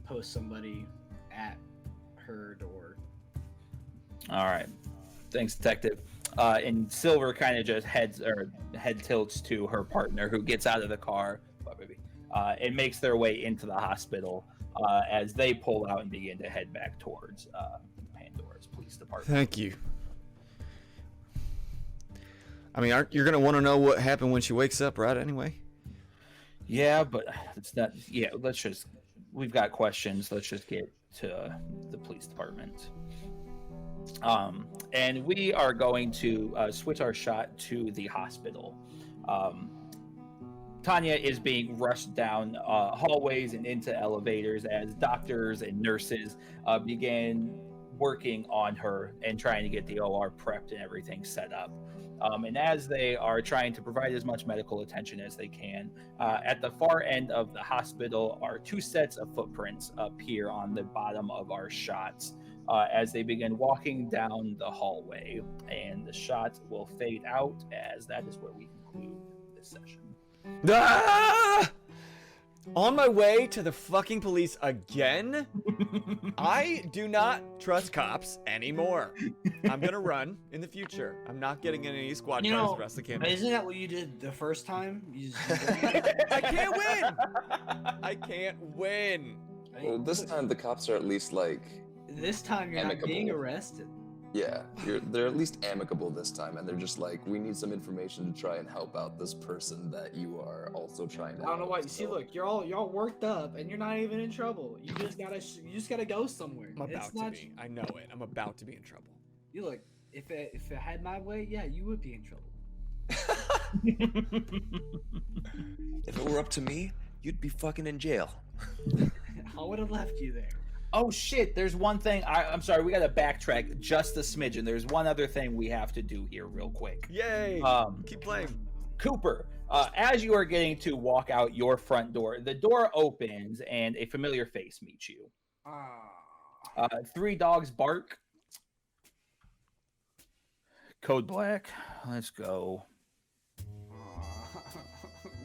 E: post somebody at her door.
A: All right, thanks, Detective. And Silver kind of just head tilts to her partner, who gets out of the car, and makes their way into the hospital as they pull out and begin to head back towards Pandora's police department.
B: Thank you. I mean, you're gonna want to know what happened when she wakes up, right? Anyway.
A: Yeah, but it's not. Yeah, we've got questions. Let's just get to the police department. And we are going to switch our shot to the hospital. Tanya is being rushed down hallways and into elevators as doctors and nurses begin working on her and trying to get the OR prepped and everything set up. And as they are trying to provide as much medical attention as they can, at the far end of the hospital are two sets of footprints appear on the bottom of our shots as they begin walking down the hallway. And the shot will fade out as that is where we conclude this session.
B: Ah! On my way to the fucking police again? I do not trust cops anymore. I'm gonna run in the future. I'm not getting in any squad cars the rest of the campaign.
E: Isn't that what you did the first time?
B: I can't win! I can't win!
C: Well, this time the cops are at least like,
E: This time you're
C: Amicable.
E: not being arrested.
C: yeah, they're at least amicable this time, and they're just like, we need some information to try and help out this person that you are also trying to.
E: I don't know
C: help,
E: why. You see,
C: so-
E: look, you're all worked up, and you're not even in trouble. You just gotta go somewhere.
B: I'm about
E: It's
B: to
E: not.
B: be. I know it. I'm about to be in trouble.
E: You look. If it had my way, yeah, you would be in trouble.
G: If it were up to me, you'd be fucking in jail.
E: I would have left you there.
A: Oh shit, there's one thing. I'm sorry, we gotta backtrack just a smidgen. There's one other thing we have to do here real quick.
B: Yay! Keep playing.
A: Cooper, as you are getting to walk out your front door, the door opens and a familiar face meets you. Three dogs bark. Code Black, let's go.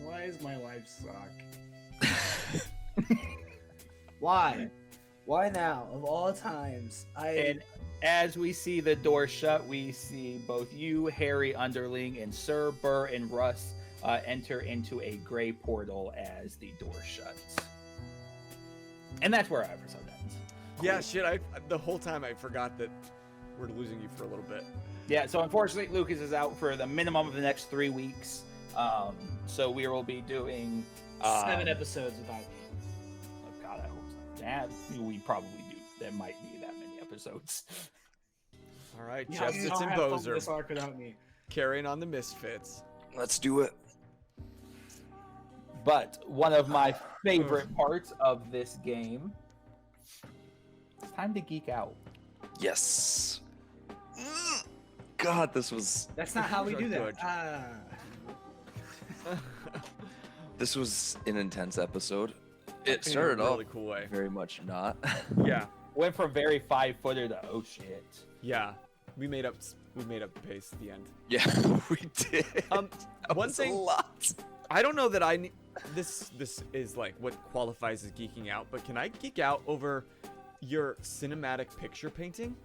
E: Why does my life suck? Why? Why now? Of all times,
A: And as we see the door shut, we see both you, Harry Underling, and Sir Burr and Russ enter into a gray portal as the door shuts. And that's where our episode ends.
B: Yeah, shit. The whole time I forgot that we're losing you for a little bit.
A: Yeah, so unfortunately, Lucas is out for the minimum of the next 3 weeks. So we will be doing
E: 7 episodes without me.
A: Oh God, I hope so. Yeah, we probably do. There might be that many episodes.
B: All right,
E: Yeah,
B: Jeff
E: you
B: Sits
E: don't
B: and
E: have fun with
B: Boser
E: this arc without me.
B: carrying on the Misfits.
G: Let's do it.
A: But one of my favorite parts of this game, it's time to geek out.
G: Yes. God, this was
E: That's not how we do
B: Good.
E: that.
G: this was an intense episode.
B: In
G: It
B: a
G: started
B: really
G: off
B: cool way.
G: very much not.
B: Yeah,
A: Went from very 5-footer to oh shit.
B: yeah. We made up the pace at the end.
G: Yeah, we did.
B: One
G: That was
B: thing-
G: a lot.
B: I don't know that I this is like what qualifies as geeking out, but can I geek out over your cinematic picture painting?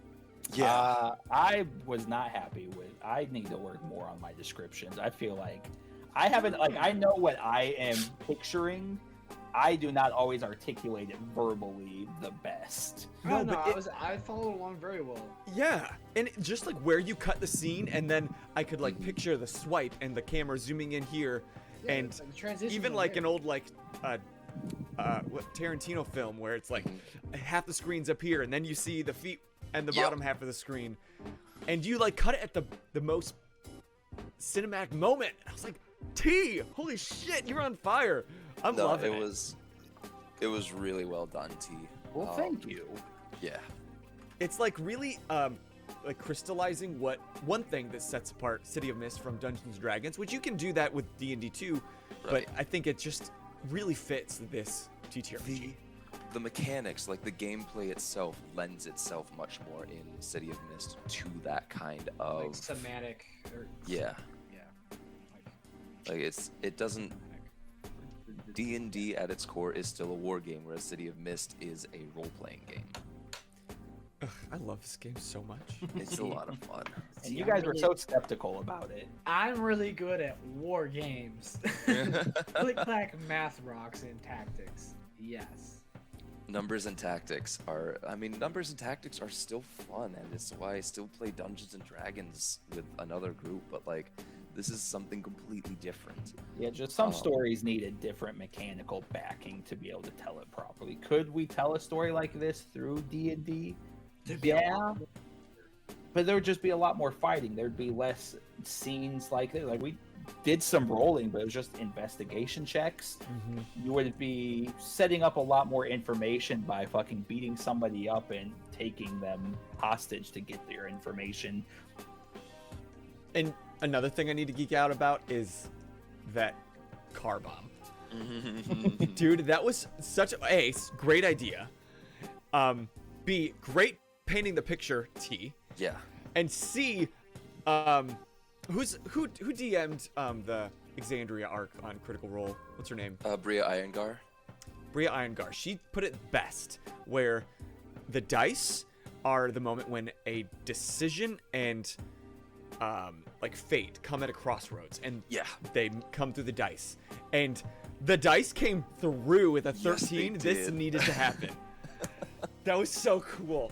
A: I was not happy with. I need to work more on my descriptions. I feel like I haven't like I know what I am picturing. I do not always articulate it verbally the best.
E: No,
B: but
E: I followed along very well.
B: Yeah, and just like where you cut the scene, and then I could like picture the swipe and the camera zooming in here,
E: Yeah,
B: and
E: it's like the transitions
B: even
E: are
B: like
E: there.
B: an old like what Tarantino film where it's like half the screen's up here, and then you see the feet and the bottom half of the screen, and you like cut it at the most cinematic moment. I was like, T, holy shit, you're on fire! I'm loving it.
H: It was really well done, T.
A: Well, thank you.
H: Yeah.
B: It's like really like crystallizing what one thing that sets apart City of Mist from Dungeons and Dragons, which you can do that with D&D too,
H: Right.
B: but I think it just really fits this TTRPG.
H: The mechanics, like the gameplay itself, lends itself much more in City of Mist to that kind of
E: Like semantic. Or,
H: yeah.
E: Yeah.
H: Like it doesn't. D&D at its core is still a war game, whereas City of Mist is a role-playing game.
B: Ugh, I love this game so much.
H: It's a lot of fun.
A: And you guys were so skeptical about it.
E: I'm really good at war games. Click clack math rocks and tactics. Yes.
H: Numbers and tactics are still fun, and it's why I still play Dungeons and Dragons with another group, but like this is something completely different.
A: Yeah, just some stories need a different mechanical backing to be able to tell it properly. Could we tell a story like this through D&D? Yeah, but there would just be a lot more fighting. There'd be less scenes like this. Like we did some rolling, but it was just investigation checks. You would be setting up a lot more information by fucking beating somebody up and taking them hostage to get their information.
B: And another thing I need to geek out about is that car bomb. Dude, that was such a great idea. B, great painting the picture, T.
H: Yeah.
B: And C, who DM'd the Exandria arc on Critical Role? What's her name?
H: Bria Iyengar.
B: Bria Iyengar. She put it best, where the dice are the moment when a decision and like fate come at a crossroads, and they come through the dice, and the dice came through with a 13.
H: Yes, they
B: This
H: did.
B: needed to happen. That was so cool.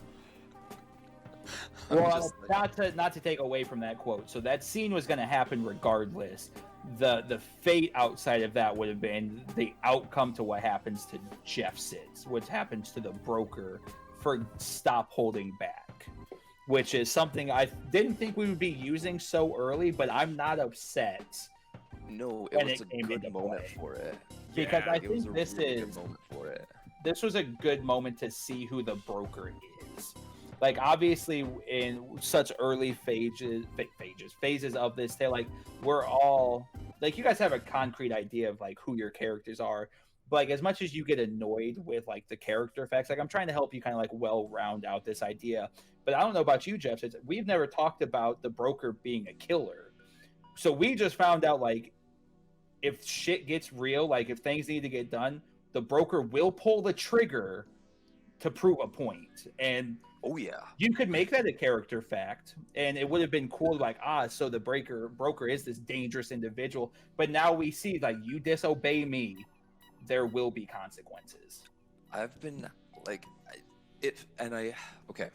A: Well, not to take away from that quote. So that scene was going to happen regardless. The fate outside of that would have been the outcome to what happens to Jeff Sitz, what happens to the broker for stop holding back, which is something I didn't think we would be using so early, but I'm not upset.
H: No, it
A: when
H: was
A: it
H: a
A: came
H: good
A: into
H: moment
A: play.
H: for it.
A: Because I
H: It was
A: think
H: a
A: this
H: really
A: is
H: good moment for it.
A: this was a good moment to see who the broker is. Like obviously in such early phases of this tale, like we're all like you guys have a concrete idea of like who your characters are. But like as much as you get annoyed with like the character effects, like I'm trying to help you kind of like well round out this idea. But I don't know about you, Jeff. We've never talked about the broker being a killer. So we just found out like if shit gets real, like if things need to get done, the broker will pull the trigger to prove a point. And
H: oh yeah,
A: you could make that a character fact, and it would have been cool. Like so the broker is this dangerous individual. But now we see like you disobey me, there will be consequences.
H: I've been like okay.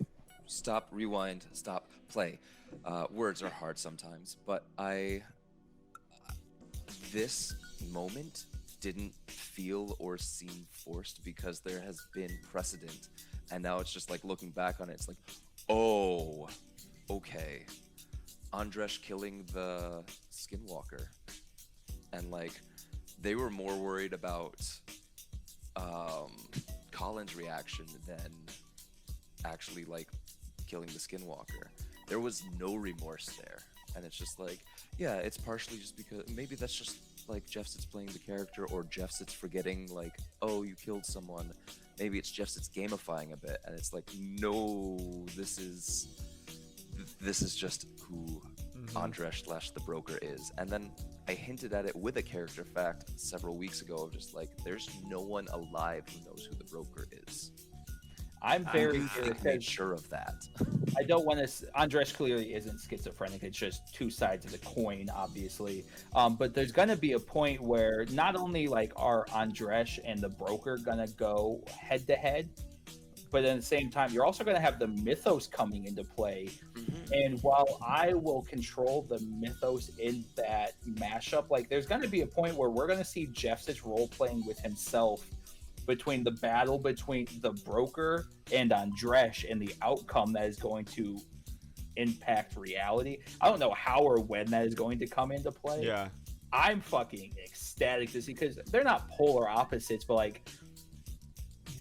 H: Stop, rewind, stop, play. Words are hard sometimes, but this moment didn't feel or seem forced because there has been precedent, and now it's just like looking back on it, it's like, oh, okay, Andresh killing the Skinwalker, and like they were more worried about Colin's reaction than actually like killing the Skinwalker. There was no remorse there, and it's just like, yeah, it's partially just because maybe that's just like Jeff Sitz playing the character, or Jeff Sitz forgetting like, oh, you killed someone. Maybe it's Jeff Sitz gamifying a bit, and it's like, no, this is just who Andresh / the broker is. And then I hinted at it with a character fact several weeks ago of just like, there's no one alive who knows who the broker is.
A: I'm very
H: Geek
A: curious
H: made
A: because
H: sure of that.
A: I don't want to. Andres clearly isn't schizophrenic. It's just two sides of the coin, obviously. But there's going to be a point where not only like are Andres and the broker going to go head to head, but at the same time, you're also going to have the mythos coming into play. And while I will control the mythos in that mashup, like there's going to be a point where we're going to see Jeff's role playing with himself between the battle between the broker and Andres and the outcome that is going to impact reality. I don't know how or when that is going to come into play.
B: Yeah.
A: I'm fucking ecstatic to see, because they're not polar opposites, but like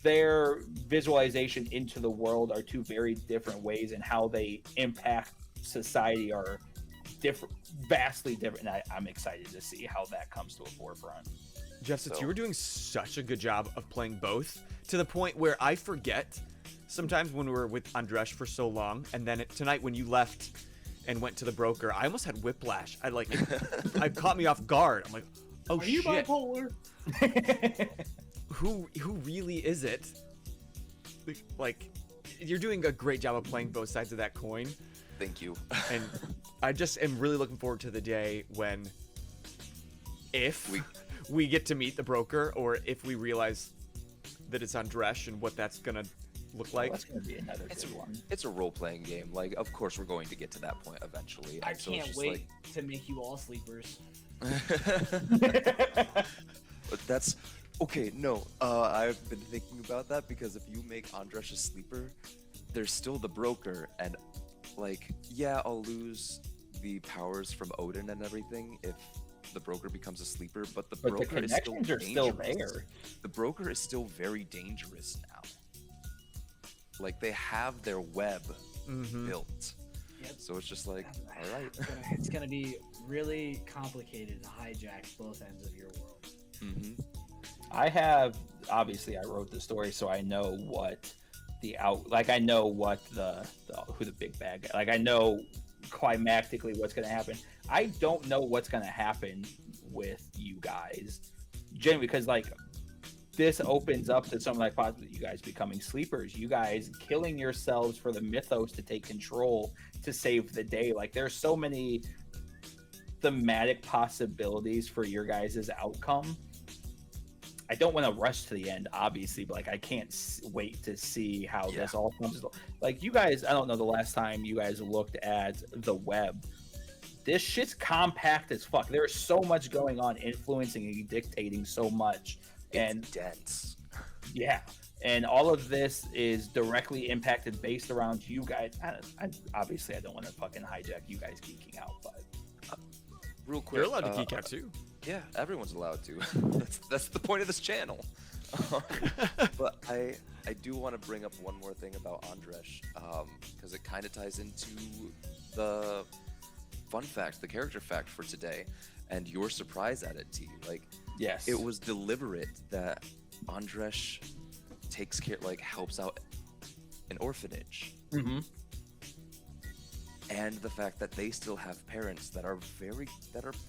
A: their visualization into the world are two very different ways, and how they impact society are different, vastly different. And I'm excited to see how that comes to a forefront.
B: Jeff, since you were doing such a good job of playing both, to the point where I forget sometimes when we were with Andres for so long, and then tonight when you left and went to the broker, I almost had whiplash. It caught me off guard. I'm like, oh shit.
E: Are you bipolar?
B: Who really is it? Like, you're doing a great job of playing both sides of that coin.
H: Thank you.
B: And I just am really looking forward to the day when, if we get to meet the broker, or if we realize that it's Andres and what that's gonna look like.
A: That's gonna be another good one.
H: It's a role-playing game. Like, of course, we're going to get to that point eventually.
E: I
H: and so
E: can't
H: it's just
E: wait to make you all sleepers.
H: But that's okay. No, I've been thinking about that, because if you make Andres a sleeper, there's still the broker, and like, yeah, I'll lose the powers from Odin and everything if the broker becomes a sleeper, but the broker is still
A: connections are still there.
H: The broker is still very dangerous now. Like, they have their web built.
E: Yep.
H: So it's just like, all right.
E: It's gonna be really complicated to hijack both ends of your world.
A: I have, obviously I wrote the story, so I know what I know what who the big bad guy, like I know climactically what's going to happen. I don't know what's going to happen with you guys, genuinely, because like this opens up to something like possibly you guys becoming sleepers, you guys killing yourselves for the mythos to take control to save the day. Like there's so many thematic possibilities for your guys' outcome. I don't want to rush to the end, obviously, but like I can't wait to see how this all comes. Like you guys, I don't know the last time you guys looked at the web. This shit's compact as fuck. There's so much going on, influencing and dictating so much, and
H: dense.
A: Yeah, and all of this is directly impacted based around you guys. Obviously, I don't want to fucking hijack you guys geeking out, but
H: real quick,
B: you're allowed to geek out too.
H: Yeah, everyone's allowed to. that's the point of this channel. But I do want to bring up one more thing about Andres, because it kind of ties into the fun fact, the character fact for today, and your surprise at it, T. Like,
A: yes,
H: it was deliberate that Andres takes care, like, helps out an orphanage. And the fact that they still have parents that are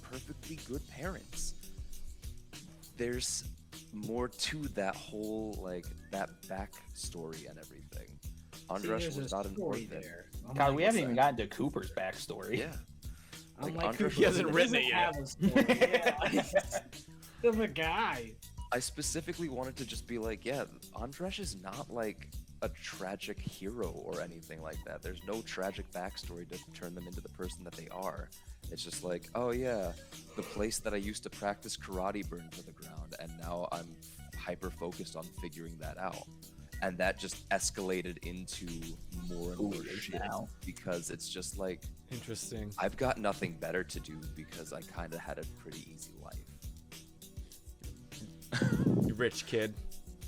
H: perfectly good parents. There's more to that whole, like, that backstory and everything. Andres was not an orphan.
A: God, we haven't even gotten to Cooper's backstory.
H: Yeah.
B: He hasn't written it yet.
E: The guy.
H: I specifically wanted to just be like, yeah, Andres is not like a tragic hero or anything like that. There's no tragic backstory to turn them into the person that they are. It's just like, oh yeah, the place that I used to practice karate burned to the ground, and now I'm hyper focused on figuring that out. And that just escalated into more and more shit now, because it's just like,
B: interesting.
H: I've got nothing better to do because I kind of had a pretty easy life.
B: You rich kid.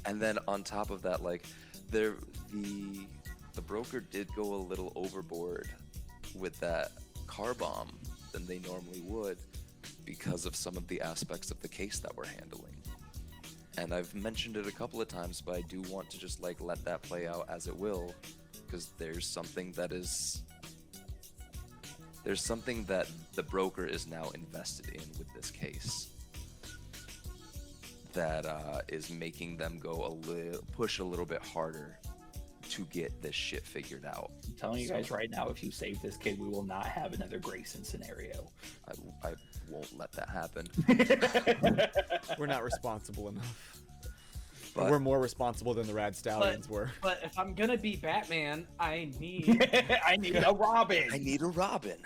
H: And then on top of that, like, the broker did go a little overboard with that car bomb than they normally would, because of some of the aspects of the case that we're handling. And I've mentioned it a couple of times, but I do want to just like let that play out as it will, because there's there's something that the broker is now invested in with this case that is making them push a little bit harder to get this shit figured out.
A: I'm telling you guys right now, if you save this kid, we will not have another Grayson scenario.
H: I won't let that happen.
B: We're not responsible enough.
H: But
B: We're more responsible than the Rad Stallions were.
E: But if I'm gonna be Batman, I need
A: I need a Robin.
H: I need a Robin.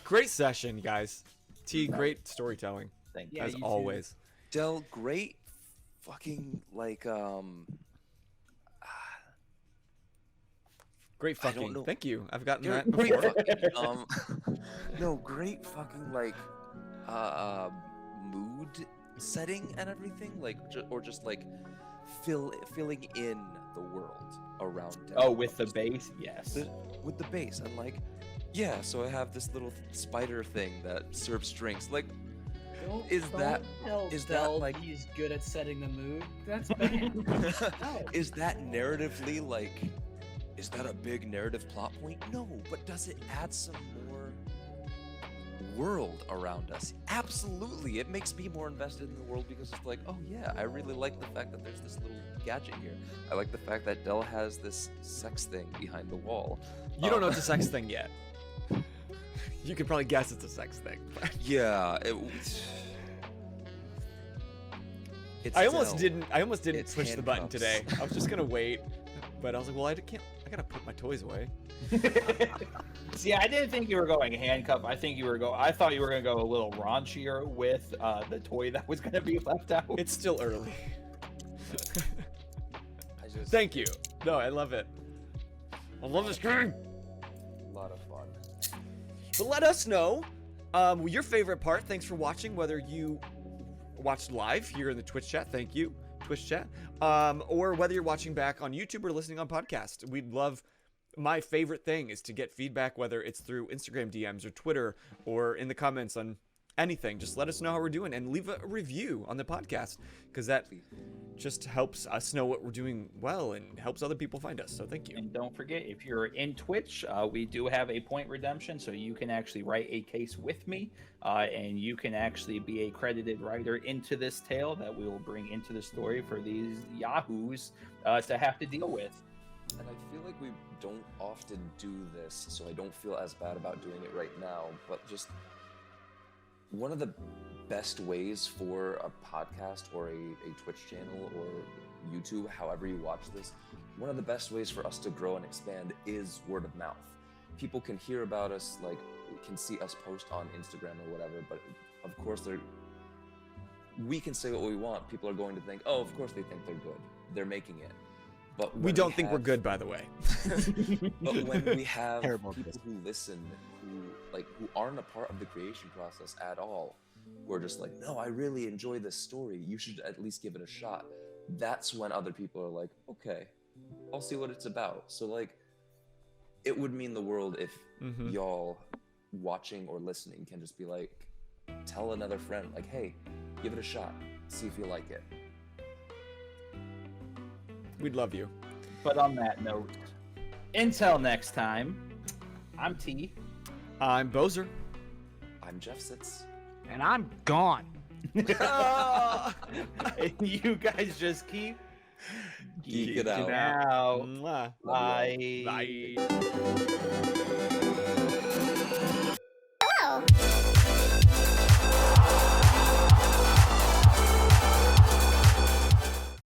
B: Great session, guys. T, great storytelling,
A: Thank
E: Yeah,
B: as
E: you too.
B: always.
H: Del, great fucking like
B: Great
H: I don't
B: fucking.
H: know.
B: Thank you. I've gotten
H: Great,
B: that
H: great
B: before.
H: fucking, no, great fucking like mood setting and everything, like or just like filling in the world around Del.
A: Oh, with the bass, yes.
H: With the bass and like, yeah. So I have this little spider thing that serves drinks. Like, Is that like
E: he's good at setting the mood? That's bad. No.
H: is that narratively like? Is that a big narrative plot point? No, but does it add some more world around us? Absolutely. It makes me more invested in the world because it's like, oh yeah, I really like the fact that there's this little gadget here. I like the fact that Del has this sex thing behind the wall.
B: You don't know it's a sex thing yet. You can probably guess it's a sex thing.
H: Yeah.
B: I almost
H: Del.
B: didn't
H: It's
B: push the button
H: handcuffs.
B: today. I was just gonna wait, but I was like, well, I gotta put my toys away.
A: See, I didn't think you were going handcuff. I thought you were gonna go a little raunchier with the toy that was gonna be left out.
B: It's still early.
H: I just
B: Thank you. No, I love it. I love this game.
H: a lot of fun.
B: But let us know your favorite part. Thanks for watching. Whether you watched live here in the Twitch chat, thank you, Twitch chat, or whether you're watching back on YouTube or listening on podcast. We'd love. My favorite thing is to get feedback, whether it's through Instagram DMs or Twitter or in the comments on anything. Just let us know how we're doing and leave a review on the podcast, because that just helps us know what we're doing well and helps other people find us. So thank you.
A: And don't forget, if you're in Twitch, we do have a point redemption, so you can actually write a case with me, and you can actually be a credited writer into this tale that we will bring into the story for these yahoos to have to deal with.
H: And I feel like we don't often do this, so I don't feel as bad about doing it right now, but just one of the best ways for a podcast or a Twitch channel or YouTube, however you watch this, one of the best ways for us to grow and expand is word of mouth. People can hear about us, like, can see us post on Instagram or whatever, but of course we can say what we want. People are going to think, oh, of course they think they're good. They're making it. But
B: We don't think we're good, by the way.
H: But when we have
D: Terrible
H: people who listen, who aren't a part of the creation process at all, who are just like, no, I really enjoy this story. You should at least give it a shot. That's when other people are like, okay, I'll see what it's about. So like, it would mean the world if y'all watching or listening can just be like, tell another friend, like, hey, give it a shot. See if you like it.
B: We'd love you.
A: But on that note, until next time, I'm T.
B: I'm Boser.
H: I'm Jeff Sitz.
D: And I'm gone.
A: And you guys just keep
H: Geek it out.
A: out.
B: Mwah.
A: Bye.
B: Bye.